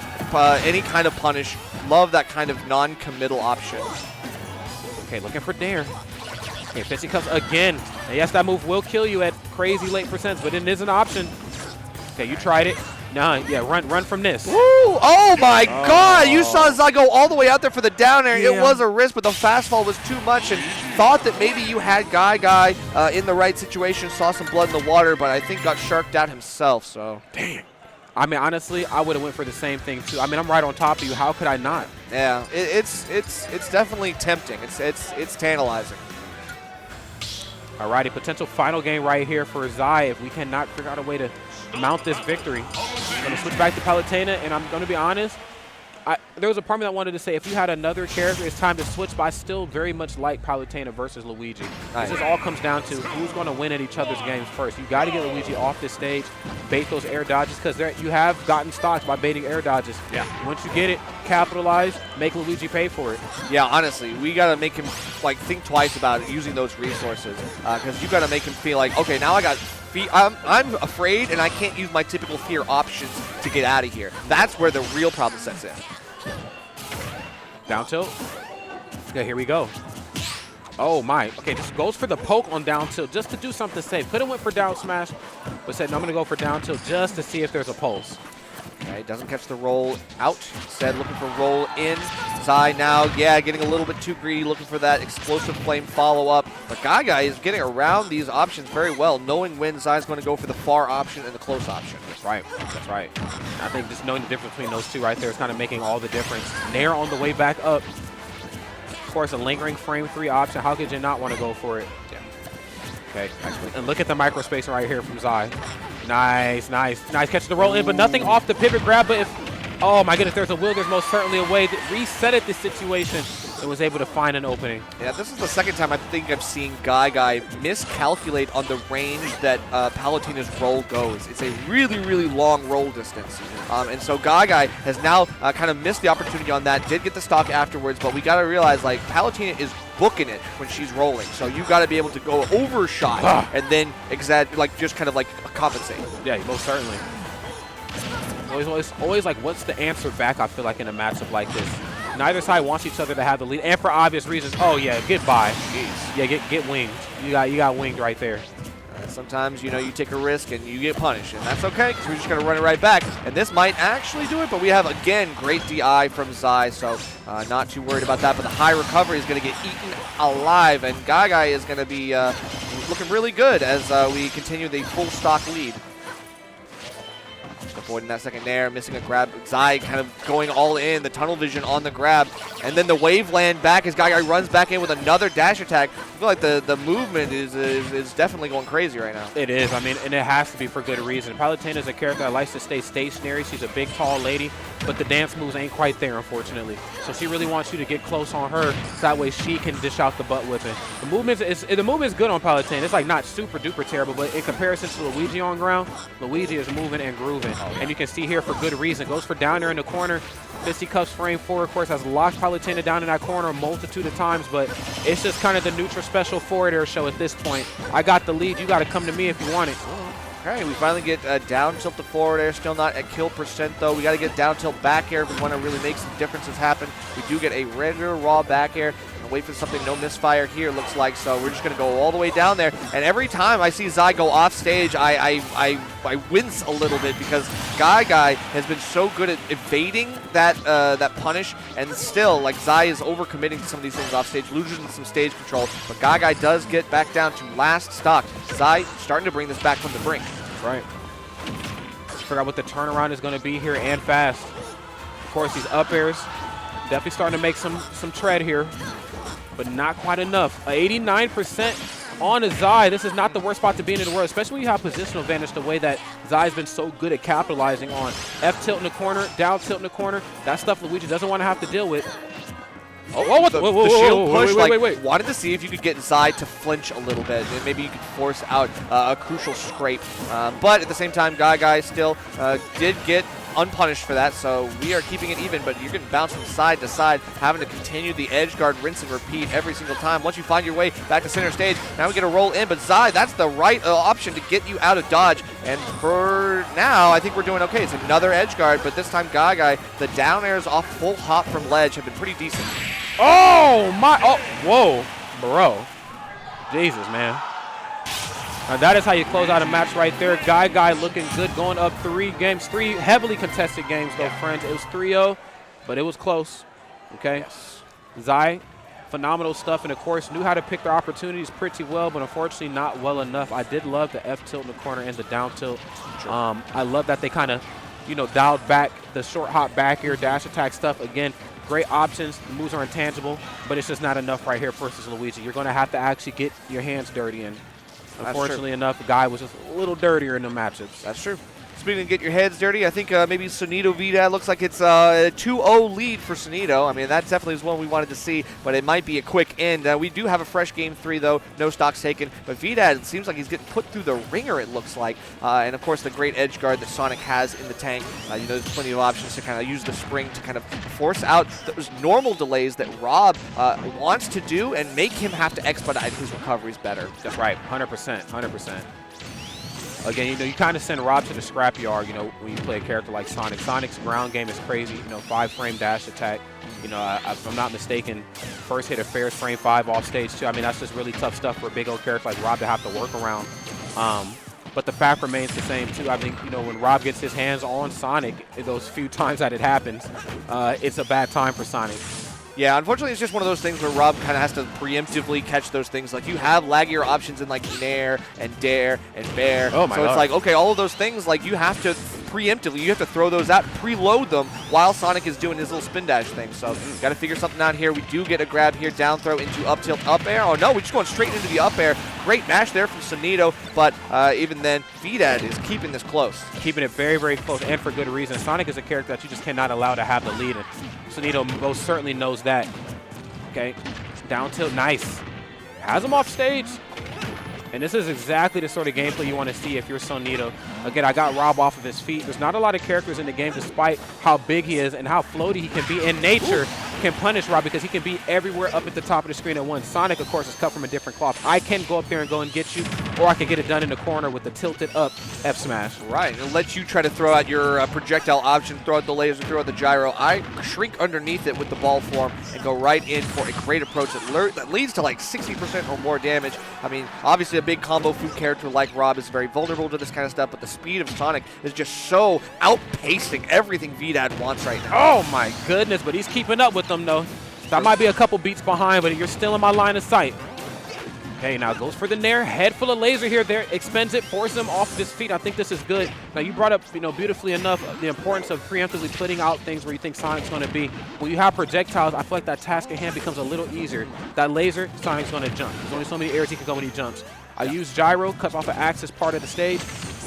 S2: any kind of punish. Love that kind of non-committal option.
S1: Okay, looking for dare. Okay, Fitzy comes again. And yes, that move will kill you at crazy late percents, but it is an option. Okay, you tried it. Nah, yeah, run from this.
S2: Woo! Oh my God! You saw Zai go all the way out there for the down air. Yeah. It was a risk, but the fastball was too much, and thought that maybe you had Guy in the right situation. Saw some blood in the water, but I think got sharked out himself. So
S1: damn. I mean, honestly, I would have went for the same thing too. I mean, I'm right on top of you. How could I not?
S2: Yeah, it's definitely tempting. It's tantalizing.
S1: Alrighty, potential final game right here for Zai if we cannot figure out a way to mount this victory. I'm going to switch back to Palutena, and I'm going to be honest. There was a part of me that wanted to say if you had another character, it's time to switch, but I still very much like Palutena versus Luigi. This just all comes down to who's going to win at each other's games first. You got to get Luigi off this stage, bait those air dodges, because you have gotten stocks by baiting air dodges. Yeah. Once you get it, capitalize, make Luigi pay for it.
S2: Yeah, honestly, we got to make him like think twice about using those resources, because you got to make him feel like, okay, now I got. I'm afraid, and I can't use my typical fear options to get out of here. That's where the real problem sets in.
S1: Down tilt. Yeah, here we go. Oh, my. Okay, just goes for the poke on down tilt just to do something safe. Could have went for down smash, but said, no, I'm going to go for down tilt just to see if there's a pulse.
S2: Okay, doesn't catch the roll out. Instead, looking for roll in. Zai now, yeah, getting a little bit too greedy, looking for that explosive flame follow-up. But Guy is getting around these options very well, knowing when Zai's going to go for the far option and the close option.
S1: That's right. That's right. I think just knowing the difference between those two right there is kind of making all the difference. Nair on the way back up. Of course, a lingering frame 3 option. How could you not want to go for it? Yeah. Okay, actually. And look at the micro spacing right here from Zai. Nice, nice, nice. Catches the roll in, but nothing off the pivot grab. But if Oh my goodness, there's a will, there's most certainly a way. That resetted the situation and was able to find an opening.
S2: Yeah, this is the second time I think I've seen Guy miscalculate on the range that Palutena's roll goes. It's a really, really long roll distance. And so Guy has now kind of missed the opportunity on that, did get the stock afterwards, but we got to realize, like, Palutena is booking it when she's rolling. So you got to be able to go overshot and then just kind of like compensate.
S1: Yeah, most certainly. Always like, what's the answer back, I feel like, in a matchup like this? Neither side wants each other to have the lead, and for obvious reasons. Oh, yeah, get by. Jeez. Yeah, get winged. You got winged right there.
S2: Sometimes, you know, you take a risk and you get punished, and that's okay because we're just going to run it right back. And this might actually do it, but we have, again, great DI from Zai, so not too worried about that. But the high recovery is going to get eaten alive, and Guy is going to be looking really good as we continue the full stock lead. Avoiding that second nair, missing a grab. Zai kind of going all in, the tunnel vision on the grab. And then the wave land back as Guy runs back in with another dash attack. I feel like the movement is definitely going crazy right now.
S1: It is. I mean, and it has to be for good reason. Palutena is a character that likes to stay stationary. She's a big, tall lady, but the dance moves ain't quite there, unfortunately. So she really wants you to get close on her, so that way she can dish out the butt whipping. The movement is good on Palutena. It's like not super duper terrible, but in comparison to Luigi on ground, Luigi is moving and grooving. And you can see here for good reason. Goes for down there in the corner. Fisticuffs frame 4, of course, has locked Palutena down in that corner a multitude of times, but it's just kind of the neutral special forward air show at this point. I got the lead. You got to come to me if you want it.
S2: Okay, we finally get down tilt to forward air. Still not at kill percent, though. We got to get down tilt back air if we want to really make some differences happen. We do get a regular raw back air. Wait for something, no misfire here, looks like, so we're just going to go all the way down there. And every time I see Zai go off stage, I wince a little bit because Guy has been so good at evading that punish, and still, like, Zai is overcommitting to some of these things off stage, losing some stage control, but Guy does get back down to last stock. Zai starting to bring this back from the brink.
S1: That's right. Figure out what the turnaround is going to be here, and fast. Of course, these up airs definitely starting to make some tread here, but not quite enough. 89% on a Zai. This is not the worst spot to be in the world, especially when you have positional advantage the way that Zai has been so good at capitalizing on. F tilt in the corner, down tilt in the corner. That stuff Luigi doesn't want to have to deal with.
S2: Oh, the shield push, wait. Wanted to see if you could get Zai to flinch a little bit, and maybe you could force out a crucial scrape. But at the same time, Guy still did get unpunished for that, so we are keeping it even, but you're getting bounced from side to side, having to continue the edge guard rinse and repeat every single time. Once you find your way back to center stage, now we get a roll in, but Zai, that's the right option to get you out of dodge, and for now, I think we're doing okay. It's another edge guard, but this time Guy, the down airs off full hop from ledge have been pretty decent.
S1: Oh, my, oh, whoa, bro. Jesus, man. Now that is how you close out a match right there. Guy looking good, going up 3 games. 3 heavily contested games, though, friends. It was 3-0, but it was close, okay?
S2: Yes.
S1: Zai, phenomenal stuff, and of course, knew how to pick their opportunities pretty well, but unfortunately not well enough. I did love the F tilt in the corner and the down tilt. Sure. I love that they kind of, you know, dialed back the short hop back air, dash attack stuff. Again, great options. The moves are intangible, but it's just not enough right here versus Luigi. You're going to have to actually get your hands dirty, and unfortunately enough, the guy was just a little dirtier in the matchups.
S2: That's true. Speaking of get your heads dirty, I think maybe Cito Vida looks like it's a 2-0 lead for Cito. I mean, that definitely is one we wanted to see, but it might be a quick end. We do have a fresh game 3, though. No stocks taken. But Vida, it seems like he's getting put through the ringer, it looks like. And, of course, the great edge guard that Sonic has in the tank. You know, there's plenty of options to kind of use the spring to kind of force out those normal delays that Rob wants to do and make him have to expedite his recoveries better.
S1: That's right. 100%. 100%. Again, you know, you kind of send Rob to the scrapyard, you know, when you play a character like Sonic. Sonic's ground game is crazy, you know, 5-frame dash attack. You know, if I'm not mistaken, first hit of fair's frame 5 off stage too. I mean, that's just really tough stuff for a big old character like Rob to have to work around. But the fact remains the same too. I think, you know, when Rob gets his hands on Sonic, those few times that it happens, it's a bad time for Sonic.
S2: Yeah, unfortunately, it's just one of those things where Rob kind of has to preemptively catch those things. Like, you have laggier options in, like, Nair and Dare and Bear.
S1: Oh, my God.
S2: So it's like, okay, all of those things, like, you have to preemptively, you have to throw those out, preload them while Sonic is doing his little spin dash thing. So, got to figure something out here. We do get a grab here, down throw into up tilt, up air. Oh, no, we're just going straight into the up air. Great match there from Cito, but even then, Vidad is keeping this close.
S1: Keeping it very, very close, and for good reason. Sonic is a character that you just cannot allow to have the lead, and Cito most certainly knows that. Okay, down tilt, nice. Has him off stage. And this is exactly the sort of gameplay you want to see if you're Cito. Again, I got Rob off of his feet. There's not a lot of characters in the game, despite how big he is and how floaty he can be in nature, can punish Rob because he can be everywhere up at the top of the screen at once. Sonic, of course, is cut from a different cloth. I can go up there and go and get you, or I can get it done in the corner with the tilted up F smash.
S2: Right, it'll let you try to throw out your projectile option, throw out the laser, throw out the gyro. I shrink underneath it with the ball form and go right in for a great approach that leads to like 60% or more damage. I mean, obviously a big combo food character like Rob is very vulnerable to this kind of stuff, but the speed of Sonic is just so outpacing everything Vidad wants right now.
S1: Oh my goodness, but he's keeping up with them though. So I might be a couple beats behind, but you're still in my line of sight. Okay, now goes for the nair, head full of laser here, there, expends it, forces him off of his feet. I think this is good. Now you brought up, beautifully enough, the importance of preemptively putting out things where you think Sonic's going to be. When you have projectiles, I feel like that task at hand becomes a little easier. That laser, Sonic's going to jump. There's only so many areas he can go when he jumps. I use gyro, cuts off an axis part of the stage.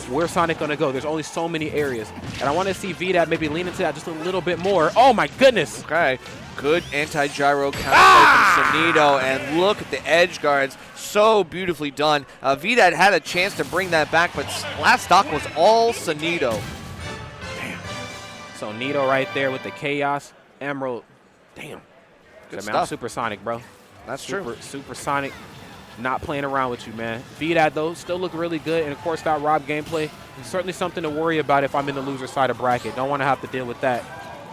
S1: Where's Sonic going to go? There's only so many areas. And I want to see Vidad maybe lean into that just a little bit more. Oh my goodness.
S2: Okay. Good anti-gyro counter from Cito, and look at the edge guards. So beautifully done. Vidad had a chance to bring that back, but last stock was all Cito.
S1: Damn. So Cito right there with the Chaos Emerald. Damn.
S2: Good
S1: stuff.
S2: stuff.
S1: Supersonic, bro.
S2: That's true.
S1: Supersonic. Not playing around with you, man. Vidad, though, still look really good. And, of course, that Rob gameplay is certainly something to worry about if I'm in the loser side of bracket. Don't want to have to deal with that.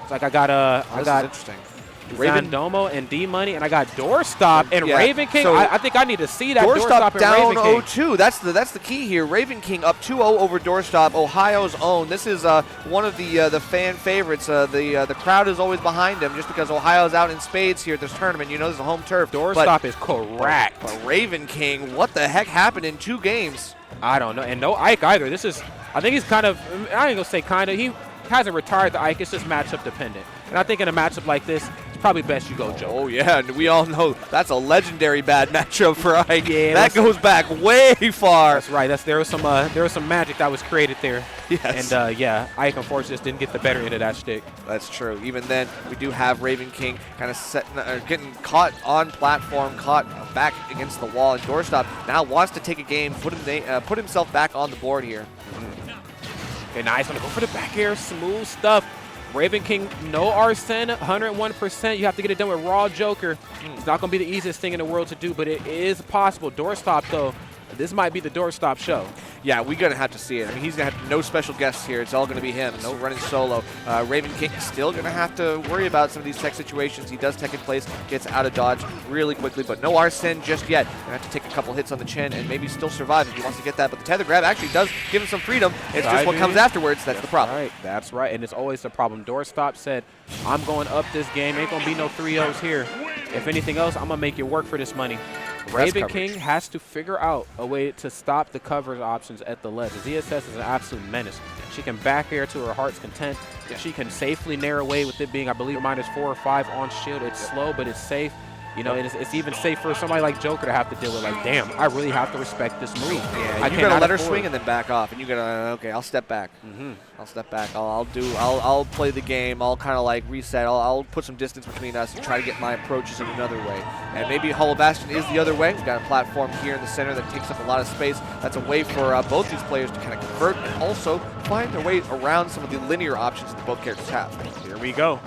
S1: It's like I got
S2: interesting.
S1: Raven Domo and D-Money, and I got Doorstop and Raven King.
S2: So
S1: I think I need to see that
S2: Doorstop
S1: and
S2: down
S1: Raven King.
S2: 0-2. That's the key here. Raven King up 2-0 over Doorstop, Ohio's own. This is one of the fan favorites. The crowd is always behind him just because Ohio's out in spades here at this tournament. You know, this is a home turf.
S1: Doorstop is correct.
S2: But Raven King, what the heck happened in 2 games?
S1: I don't know. And no Ike either. This is, I think he's kind of, I ain't going to say kind of, he hasn't retired the Ike. It's just matchup dependent. And I think in a matchup like this, probably best you go Joker.
S2: Oh, yeah, and we all know that's a legendary bad matchup for Ike.
S1: Yeah,
S2: that goes back way far.
S1: That's right. There was some magic that was created there.
S2: Yes.
S1: And, yeah, Ike, unfortunately, just didn't get the better end of that stick.
S2: That's true. Even then, we do have Raven King kind of getting caught on platform, caught back against the wall, and Doorstop now wants to take a game, put himself back on the board here.
S1: Okay, nice. Gonna go for the back air. Smooth stuff. Raven King, no Arsene, 101%. You have to get it done with Raw Joker. It's not going to be the easiest thing in the world to do, but it is possible. Doorstop, though, this might be the Doorstop show.
S2: Yeah, we're going to have to see it. I mean, he's going to have no special guests here. It's all going to be him. No running solo. Raven King still going to have to worry about some of these tech situations. He does tech in place, gets out of dodge really quickly, but no Arsene just yet. Going to have to take a couple hits on the chin and maybe still survive if he wants to get that. But the tether grab actually does give him some freedom. It's just what comes afterwards that's the problem.
S1: Right. That's right, and it's always the problem. Doorstop said, I'm going up this game. Ain't going to be no 3-0s here. If anything else, I'm going to make you work for this money. Raven King has to figure out a way to stop the coverage options at the ledge. ZSS is an absolute menace. She can back air to her heart's content. She can safely nair away with it being, I believe, -4 or 5 on shield. It's slow, but it's safe. You know, it's even safe for somebody like Joker to have to deal with, like, damn, I really have to respect this move.
S2: Yeah, you gotta let her swing and then back off, and you gotta, okay, I'll step back. I'll step back. I'll play the game. I'll kind of like reset. I'll put some distance between us and try to get my approaches in another way. And maybe Hollow Bastion is the other way. We've got a platform here in the center that takes up a lot of space. That's a way for both these players to kind of convert and also find their way around some of the linear options that both characters have.
S1: Here we go.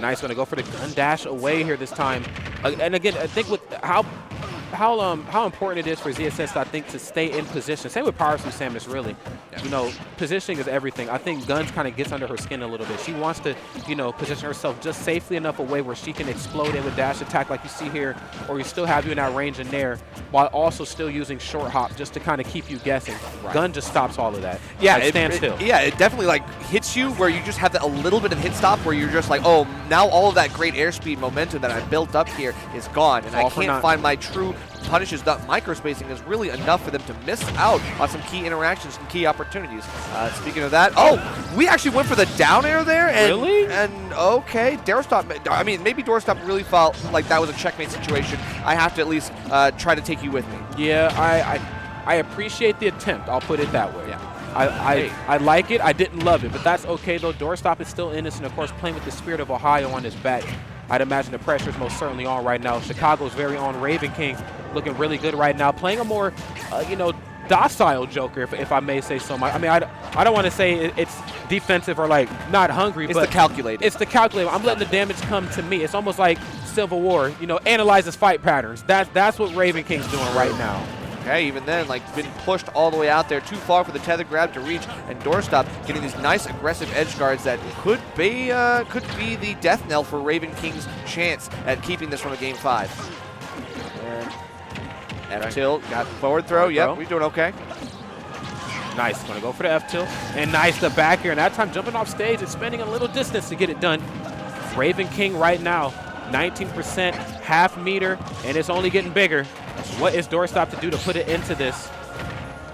S1: Nice, going to go for the gun dash away here this time. And again, I think with how important it is for ZSS, I think, to stay in position. Same with Power Through Samus, really. You know, positioning is everything. I think Guns kind of gets under her skin a little bit. She wants to, position herself just safely enough away where she can explode in with dash attack like you see here, or you still have you in that range in there, while also still using short hop just to kind of keep you guessing. Right. Gun just stops all of that.
S2: Yeah,
S1: like, stand still.
S2: It definitely like hits you where you just have a little bit of hit stop where you're just like, oh, now all of that great airspeed momentum that I built up here is gone, and I can't find my true punishes. That microspacing is really enough for them to miss out on some key interactions and key opportunities. Speaking of that, we actually went for the down air there, and,
S1: Really?
S2: And okay, Doorstop, I mean, maybe Doorstop really felt like that was a checkmate situation. I have to at least try to take you with me.
S1: Yeah, I appreciate the attempt. I'll put it that way.
S2: Yeah.
S1: I like it. I didn't love it, but that's okay, though. Doorstop is still innocent, of course, playing with the spirit of Ohio on his back. I'd imagine the pressure is most certainly on right now. Chicago's very on. Raven King looking really good right now, playing a more, docile Joker, if I may say so. I mean, I don't want to say it's defensive or, like, not hungry,
S2: it's
S1: but
S2: the calculated.
S1: It's the calculated. I'm letting the damage come to me. It's almost like Civil War, analyzes fight patterns. That's what Raven King's doing right now.
S2: Okay, even then, like, been pushed all the way out there, too far for the tether grab to reach, and Doorstop getting these nice aggressive edge guards that could be the death knell for Raven King's chance at keeping this from a game 5. And F-tilt, got forward throw. Yep, we're doing okay.
S1: Nice, gonna go for the F-tilt, and nice the back here, and that time jumping off stage and spending a little distance to get it done. Raven King right now, 19%, half meter, and it's only getting bigger. What is Doorstop to do to put it into this?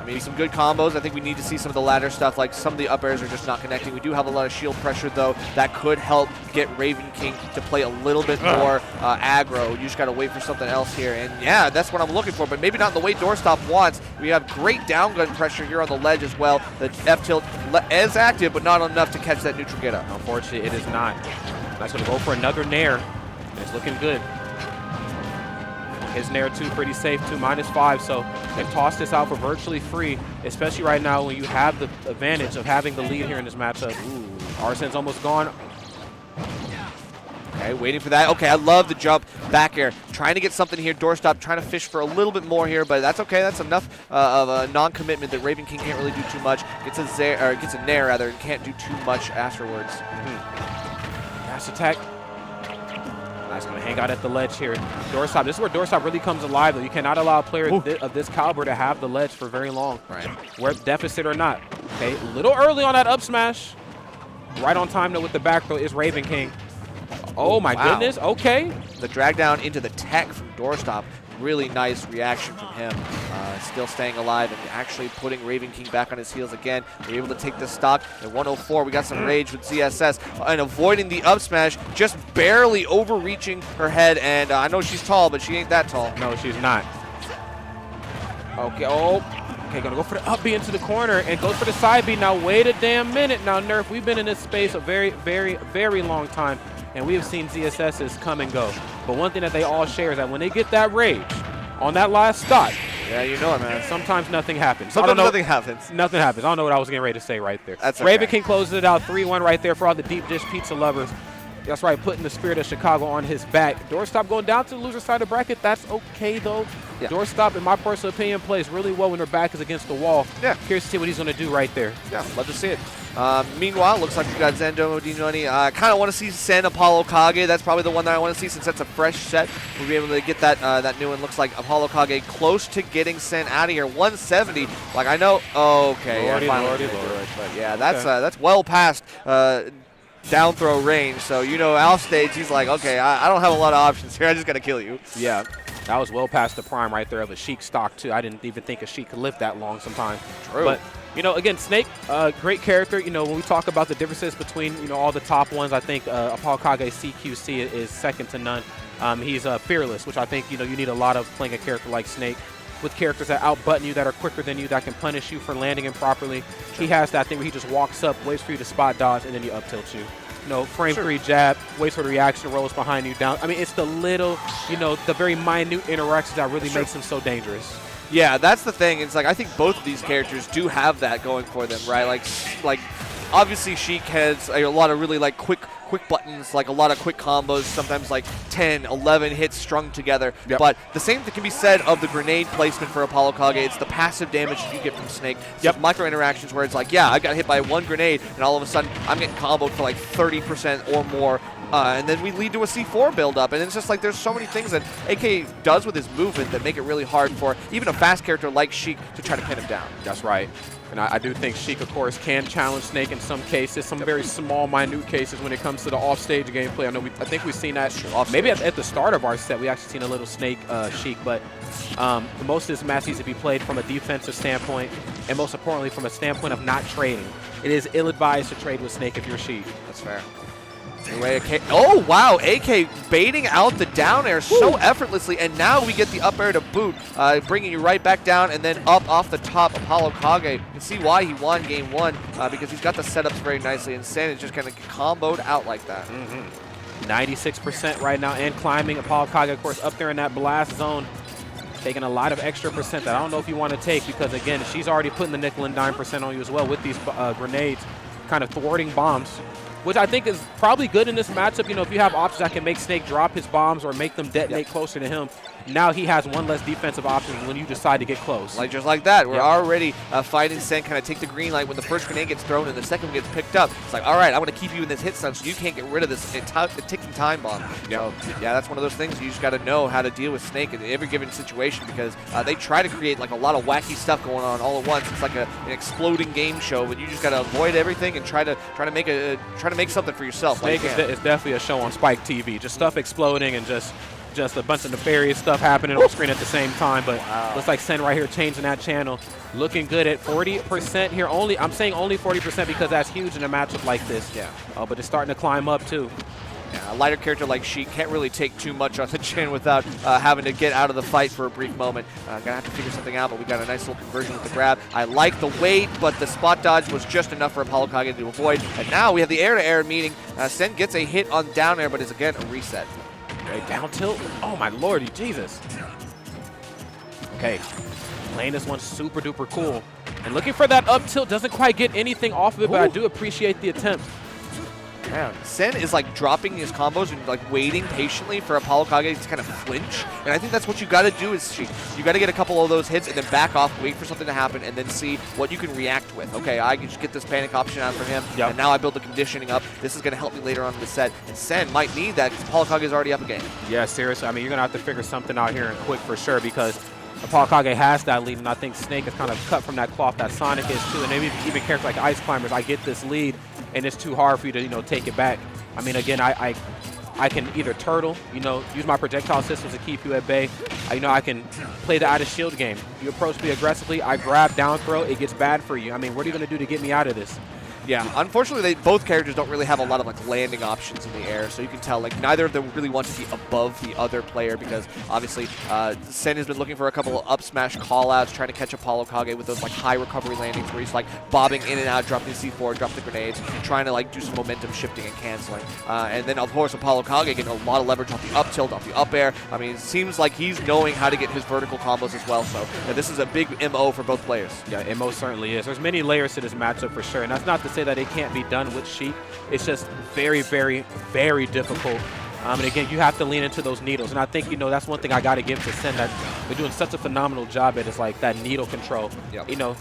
S2: I mean, some good combos. I think we need to see some of the ladder stuff. Like, some of the up airs are just not connecting. We do have a lot of shield pressure, though. That could help get Raven King to play a little bit more aggro. You just got to wait for something else here. And, yeah, that's what I'm looking for, but maybe not in the way Doorstop wants. We have great down gun pressure here on the ledge as well. The F-tilt is active, but not enough to catch that neutral get up.
S1: Unfortunately, it is not. That's going to go for another Nair. It's looking good. His Nair 2 pretty safe too, -5, so can toss this out for virtually free, especially right now when you have the advantage of having the lead here in this matchup. Ooh, Arsen's almost gone.
S2: Okay, waiting for that. Okay, I love the jump back air. Trying to get something here. Doorstop trying to fish for a little bit more here, but that's okay. That's enough of a non-commitment that Raven King can't really do too much. Gets a Nair rather, and can't do too much afterwards.
S1: Dash attack. Nice, going to hang out at the ledge here. Doorstop, this is where Doorstop really comes alive, though. You cannot allow a player of this caliber to have the ledge for very long.
S2: Right.
S1: Where deficit or not. Okay, a little early on that up smash. Right on time, though, with the back throw is Raven King. Oh, my goodness. Okay.
S2: The drag down into the tech from Doorstop. Really nice reaction from him. Still staying alive and actually putting Raven King back on his heels again. We're able to take the stock at 104. We got some rage with ZSS and avoiding the up smash, just barely overreaching her head. And I know she's tall, but she ain't that tall.
S1: No, she's not. Okay, okay, gonna go for the up B into the corner and goes for the side B. Now, wait a damn minute. Now, Nerf, we've been in this space a very, very, very long time, and we have seen ZSS's come and go. But one thing that they all share is that when they get that rage on that last stock,
S2: yeah, you know it, man.
S1: sometimes nothing happens.
S2: Sometimes nothing happens.
S1: Nothing happens. I don't know what I was getting ready to say right there.
S2: That's okay.
S1: Raven King closes it out 3-1 right there for all the deep dish pizza lovers. That's right, putting the spirit of Chicago on his back. Doorstop going down to the loser side of the bracket. That's okay, though. Yeah. Doorstop, in my personal opinion, plays really well when their back is against the wall. Yeah. Curious to see what he's going to do right there.
S2: Yeah, love to see it. Meanwhile, looks like we got Zendo Dinoni. I kind of want to see Sen Apollo Kage. That's probably the one that I want to see since that's a fresh set. We'll be able to get that new one. Looks like Apollo Kage close to getting Sen out of here. 170. Like, I know. Okay.
S1: Lordy.
S2: But yeah, that's well past down throw range. So, off stage, he's like, okay, I don't have a lot of options here. I just got to kill you.
S1: Yeah. That was well past the prime right there of a Sheik stock, too. I didn't even think a Sheik could live that long sometimes.
S2: True.
S1: But, again, Snake, great character. When we talk about the differences between, all the top ones, I think Apollo Kage CQC is second to none. He's fearless, which I think, you need a lot of playing a character like Snake with characters that out-button you, that are quicker than you, that can punish you for landing improperly. He has that thing where he just walks up, waits for you to spot dodge, and then he up-tilt you. Frame 3 jab, waits for the reaction, rolls behind you down. I mean, it's the little, the very minute interactions that really makes him so dangerous.
S2: Yeah, that's the thing. It's like, I think both of these characters do have that going for them, right? Like obviously Sheik has a lot of really quick buttons, like a lot of quick combos, sometimes like 10, 11 hits strung together. Yep. But the same thing can be said of the grenade placement for Apollo Kage. It's the passive damage that you get from Snake. Yep. Micro interactions where it's like, yeah, I got hit by one grenade, and all of a sudden I'm getting comboed for like 30% or more. And then we lead to a C4 build-up. And it's just like there's so many things that AK does with his movement that make it really hard for even a fast character like Sheik to try to pin him down.
S1: That's right. And I do think Sheik, of course, can challenge Snake in some cases, some very small, minute cases when it comes to the off-stage gameplay. I think we've seen that maybe at the start of our set. We actually seen a little Snake Sheik, but most of this match needs to be played from a defensive standpoint, and most importantly, from a standpoint of not trading. it is ill-advised to trade with Snake if you're Sheik.
S2: That's fair. Anyway, AK. Oh, wow. AK baiting out the down air so effortlessly, and now we get the up air to boot, bringing you right back down and then up off the top. Apollo Kage. You can see why he won game 1, because he's got the setups very nicely, and Sen is just kind of comboed out like that.
S1: 96% right now and climbing. Apollo Kage, of course, up there in that blast zone, taking a lot of extra percent that I don't know if you want to take, because, again, she's already putting the nickel and dime percent on you as well with these grenades, kind of thwarting bombs, which I think is probably good in this matchup. You know, if you have options that can make Snake drop his bombs or make them detonate closer to him, now he has one less defensive option when you decide to get close.
S2: Like just like that, we're already fighting Sen kind of take the green light when the first grenade gets thrown and the second one gets picked up. It's like, all right, I'm going to keep you in this hit stun so you can't get rid of this ticking time bomb. So, yeah, that's one of those things you just got to know how to deal with Snake in every given situation, because they try to create like a lot of wacky stuff going on all at once. It's like an exploding game show, but you just got to avoid everything and try to make something for yourself.
S1: Snake is definitely a show on Spike TV, just stuff exploding and just a bunch of nefarious stuff happening on screen at the same time. But looks like Sen right here changing that channel, looking good at 40% here. I'm saying only 40% because that's huge in a matchup like this. But it's starting to climb up too.
S2: Yeah, a lighter character like Sheik can't really take too much on the chin without having to get out of the fight for a brief moment. Gonna have to figure something out, but we got a nice little conversion with the grab. I like the weight, but the spot dodge was just enough for Apollo Kage to avoid. And now we have the air-to-air meeting. Sen gets a hit on down air, but is again a reset.
S1: Okay, down tilt. Oh my lordy, Jesus. Okay, playing this one super duper cool. And looking for that up tilt, doesn't quite get anything off of it, but I do appreciate the attempt.
S2: Man, Sen is like dropping his combos and like waiting patiently for Apollo Kage to kind of flinch. And I think that's what you got to do is Sheik. You got to get a couple of those hits and then back off, wait for something to happen, and then see what you can react with. Okay, I can just get this panic option out for him, and now I build the conditioning up. This is going to help me later on in the set. And Sen might need that because Apollo Kage is already up again. Yeah,
S1: seriously. I mean, you're going to have to figure something out here and quick for sure, because Apollo Kage has that lead, and I think Snake is kind of cut from that cloth that Sonic is too. And maybe even characters like Ice Climbers, I get this lead, and it's too hard for you to, take it back. I mean, again, I can either turtle, use my projectile systems to keep you at bay. I can play the out of shield game. You approach me aggressively, I grab down throw, it gets bad for you. I mean, what are you going to do to get me out of this?
S2: Yeah, unfortunately, both characters don't really have a lot of like landing options in the air, so you can tell like neither of them really want to be above the other player, because obviously Sen has been looking for a couple of up smash callouts, trying to catch Apollo Kage with those like high recovery landings where he's like bobbing in and out, dropping the C4, dropping the grenades, trying to like do some momentum shifting and canceling. And then of course Apollo Kage getting a lot of leverage off the up tilt, off the up air. I mean, it seems like he's knowing how to get his vertical combos as well. So this is a big MO for both players.
S1: Yeah, it most certainly is. There's many layers to this matchup for sure, and that's not to say that it can't be done with Sheik. It's just very, very, very difficult. And again, you have to lean into those needles. And I think, that's one thing I got to give to Sen, that they're doing such a phenomenal job at, is like that needle control.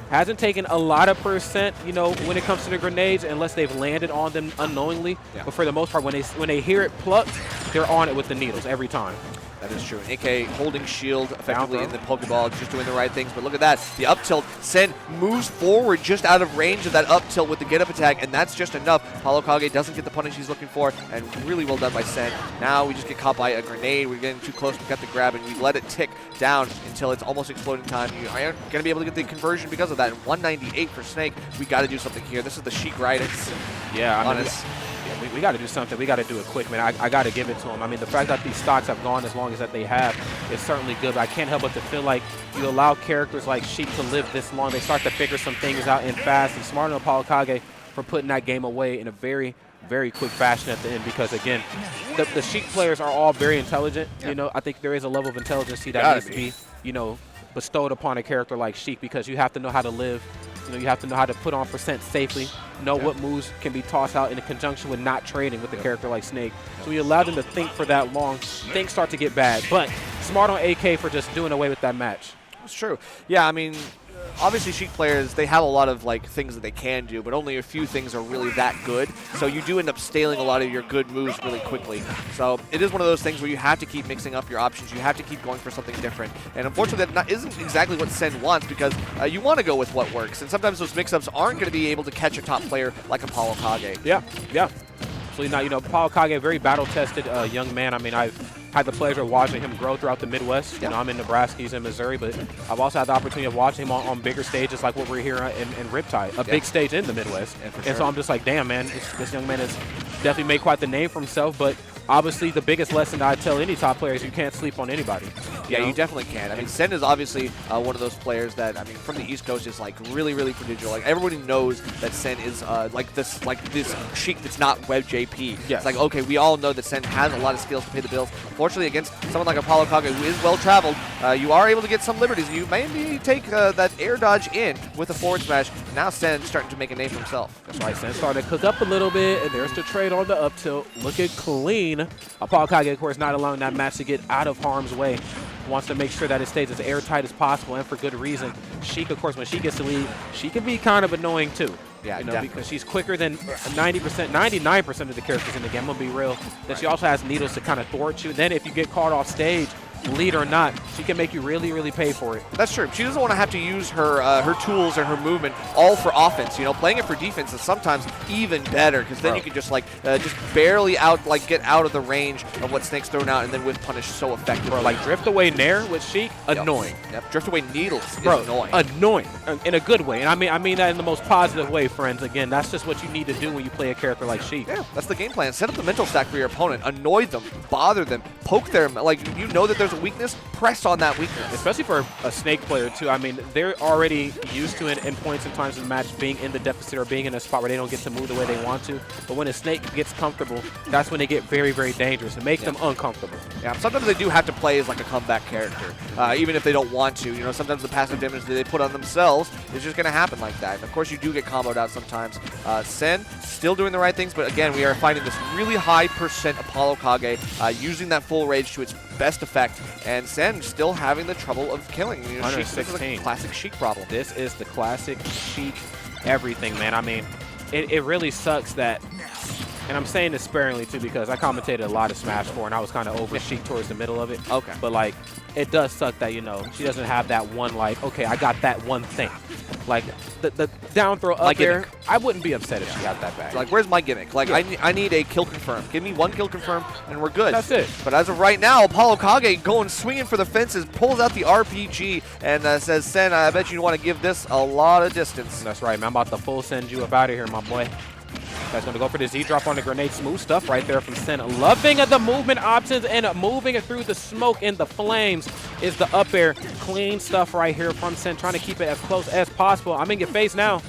S1: Hasn't taken a lot of percent, when it comes to the grenades, unless they've landed on them unknowingly. But for the most part, when they hear it plucked, they're on it with the needles every time.
S2: That is true. AK holding shield effectively in the Pokeball, just doing the right things. But look at that. The up tilt. Sen moves forward just out of range of that up tilt with the get up attack, and that's just enough. Apollo Kage doesn't get the punish he's looking for, and really well done by Sen. Now we just get caught by a grenade. We're getting too close. We got the grab, and we let it tick down until it's almost exploding time. You aren't going to be able to get the conversion because of that. And 198 for Snake. We got to do something here. This is the Sheik Guidance.
S1: Yeah, I mean, we got to do something. We got to do it quick, man. I got to give it to him. I mean, the fact that these stocks have gone as long as that they have is certainly good, but I can't help but to feel like you allow characters like Sheik to live this long. They start to figure some things out in fast, and smart on Apollo Kage for putting that game away in a very, very quick fashion at the end, because, again, the Sheik players are all very intelligent. I think there is a level of intelligence that needs to be, bestowed upon a character like Sheik, because you have to know how to live. You have to know how to put on percent safely, know what moves can be tossed out in conjunction with not trading with a character like Snake. So when you allow them to think for that long, things start to get bad. But smart on AK for just doing away with that match.
S2: That's true. Yeah, I mean, obviously Sheik players, they have a lot of like things that they can do, but only a few things are really that good. So you do end up staling a lot of your good moves really quickly. So it is one of those things where you have to keep mixing up your options. You have to keep going for something different. And unfortunately, that isn't exactly what Sen wants, because you want to go with what works. And sometimes those mix-ups aren't going to be able to catch a top player like Apollo Kage.
S1: Yeah. Absolutely not. Apollo Kage, a very battle-tested young man. I mean, I've had the pleasure of watching him grow throughout the Midwest. You know, I'm in Nebraska, he's in Missouri, but I've also had the opportunity of watching him on bigger stages like what we're here in Riptide, a big stage in the Midwest. And so I'm just like, damn, man, this young man has definitely made quite the name for himself, but obviously the biggest lesson that I tell any top player is you can't sleep on anybody.
S2: Yeah, you definitely can. I mean, Sen is obviously one of those players that, I mean, from the East Coast is like really, really prodigious. Like everybody knows that Sen is like this Sheik that's not Web JP.
S1: Yes.
S2: It's like, okay, we all know that Sen has a lot of skills to pay the bills. Fortunately, against someone like Apollo Kage, who is well traveled, you are able to get some liberties. You maybe take that air dodge in with a forward smash. Now Sen's starting to make a name for himself.
S1: That's right, Sen starting to cook up a little bit, and there's the trade on the up tilt. Looking clean. Apollo Kage, of course, not allowing that match to get out of harm's way. Wants to make sure that it stays as airtight as possible, and for good reason. Sheik, of course, when she gets the lead, she can be kind of annoying too.
S2: Yeah,
S1: you know, because she's quicker than 99% of the characters in the game. I'm gonna be real. Then she also has needles to kind of thwart you. Then if you get caught off stage, lead or not, she can make you really, really pay for it.
S2: That's true. She doesn't want to have to use her her tools and her movement all for offense. You know, playing it for defense is sometimes even better because then you can just just barely get out of the range of what Snake's thrown out and then whiff punish so effectively.
S1: Bro, like drift away nair with Sheik, annoying.
S2: Yep. Drift away needles is annoying.
S1: Annoying in a good way, and I mean that in the most positive way, friends. Again, that's just what you need to do when you play a character like Sheik.
S2: Yeah, that's the game plan. Set up the mental stack for your opponent. Annoy them, bother them, poke them. Like you know that there's a weakness, press on that weakness.
S1: Especially for a Snake player, too. I mean, they're already used to it in points and times in the match being in the deficit or being in a spot where they don't get to move the way they want to. But when a Snake gets comfortable, that's when they get very, very dangerous and make them uncomfortable.
S2: Yeah, sometimes they do have to play as like a comeback character, even if they don't want to. You know, sometimes the passive damage that they put on themselves is just going to happen like that. And of course, you do get comboed out sometimes. Sen still doing the right things, but again, we are finding this really high percent Apollo Kage using that full rage to its best effect, and Sen still having the trouble of killing. You know, Sheik, this is a classic Sheik problem.
S1: This is the classic Sheik everything, man. I mean, it really sucks that, and I'm saying this sparingly too because I commentated a lot of Smash 4 and I was kind of over Sheik towards the middle of it.
S2: Okay.
S1: But like, it does suck that, you know, she doesn't have that one, like, okay, I got that one thing. Like, the down throw up there, I wouldn't be upset if she got that back.
S2: Like, where's my gimmick? Like, I need a kill confirm. Give me one kill confirm, and we're good.
S1: That's it.
S2: But as of right now, Apollo Kage going swinging for the fences, pulls out the RPG, and says, Sen, I bet you want to give this a lot of distance.
S1: That's right, man. I'm about to full send you up out of here, my boy. Guy's going to go for the Z-drop on the grenade. Smooth stuff right there from Sen. Loving the movement options and moving it through the smoke and the flames is the up air. Clean stuff right here from Sen, trying to keep it as close as possible. I'm in your face now.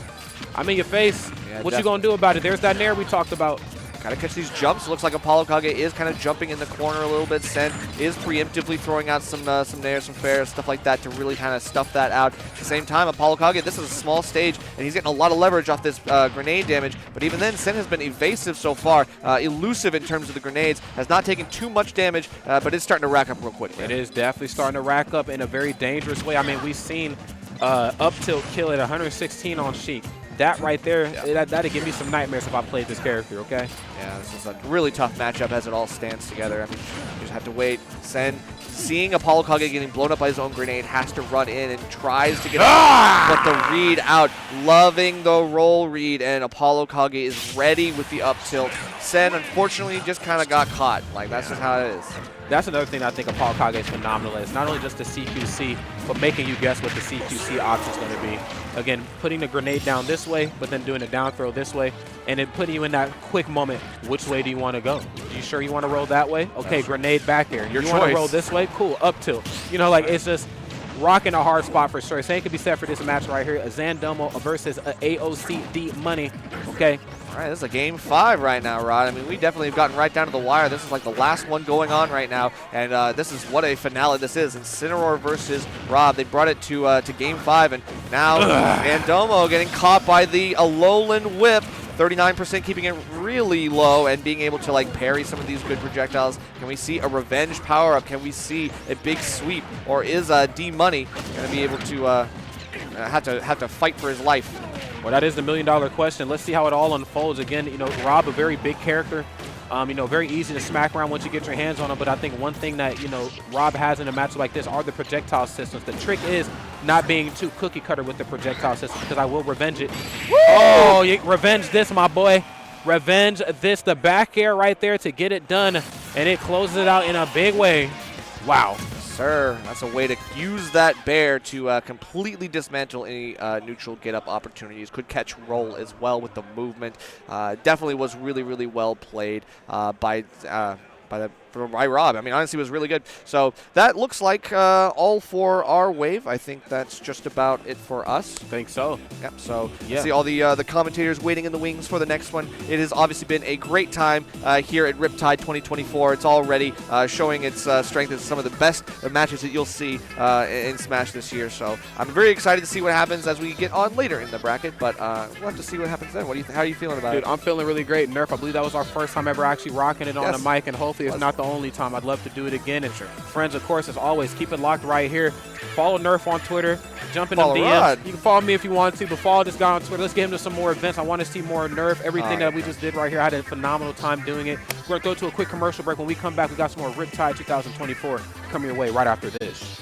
S1: I'm in your face. Yeah, what you going to do about it? There's that nair we talked about.
S2: Got to catch these jumps. Looks like Apollo Kage is kind of jumping in the corner a little bit. Sen is preemptively throwing out some nairs, some fairs, stuff like that to really kind of stuff that out. At the same time, Apollo Kage, this is a small stage, and he's getting a lot of leverage off this grenade damage. But even then, Sen has been evasive so far, elusive in terms of the grenades, has not taken too much damage, but it's starting to rack up real quick.
S1: It is definitely starting to rack up in a very dangerous way. I mean, we've seen up tilt kill at 116 on Sheik. That right there, that'd give me some nightmares if I played this character, okay?
S2: Yeah, this is a really tough matchup as it all stands together. I mean, you just have to wait. Sen, seeing Apollo Kage getting blown up by his own grenade, has to run in and tries to get but the read out. Loving the roll read, and Apollo Kage is ready with the up tilt. Sen, unfortunately, just kind of got caught. Like, that's just how it is.
S1: That's another thing I think Apollo Kage is phenomenal at. It's not only just the CQC, but making you guess what the CQC option is going to be. Again, putting the grenade down this way, but then doing a down throw this way, and then putting you in that quick moment, which way do you want to go? You sure you want to roll that way? Okay, grenade back here. You want to roll this way? Cool, up tilt. You know, like, it's just rocking a hard spot for sure. Same could be said for this match right here. A Zandomo versus a AOCD money, okay?
S2: All right, this is a game 5 right now, Rod. I mean, we definitely have gotten right down to the wire. This is like the last one going on right now, and this is what a finale this is. Incineroar versus Rob. They brought it to game 5, and now Zandomo getting caught by the Alolan Whip. 39% keeping it really low and being able to like parry some of these good projectiles. Can we see a revenge power-up? Can we see a big sweep? Or is D-Money going to be able to have to fight for his life?
S1: Well, that is the million-dollar question. Let's see how it all unfolds. Again, you know, Rob, a very big character. You know, very easy to smack around once you get your hands on him. But I think one thing that, you know, Rob has in a match like this are the projectile systems. The trick is not being too cookie cutter with the projectile system, because I will revenge it. Woo! Oh, you revenge this, my boy. Revenge this. The back air right there to get it done. And it closes it out in a big way. Wow.
S2: Sir, that's a way to use that bear to completely dismantle any neutral get-up opportunities. Could catch roll as well with the movement. Definitely was really, really well played by Rob. I mean, honestly, it was really good. So that looks like all for our wave. I think that's just about it for us.
S1: I think so.
S2: Yep. So see all the commentators waiting in the wings for the next one. It has obviously been a great time here at Riptide 2024. It's already showing its strength as some of the best matches that you'll see in Smash this year. So I'm very excited to see what happens as we get on later in the bracket. But we'll have to see what happens then. How are you feeling about it?
S1: Dude, I'm feeling really great. Nerf, I believe that was our first time ever actually rocking it on the mic, and hopefully it's not the only time. I'd love to do it again. And friends, of course, as always, keep it locked right here. Follow Nerf on Twitter. Jump in them DMs. You can follow me if you want to, but follow this guy on Twitter. Let's get him to some more events. I want to see more Nerf. Everything that we just did right here, I had a phenomenal time doing it. We're going to go to a quick commercial break. When we come back, we got some more Riptide 2024 coming your way right after this.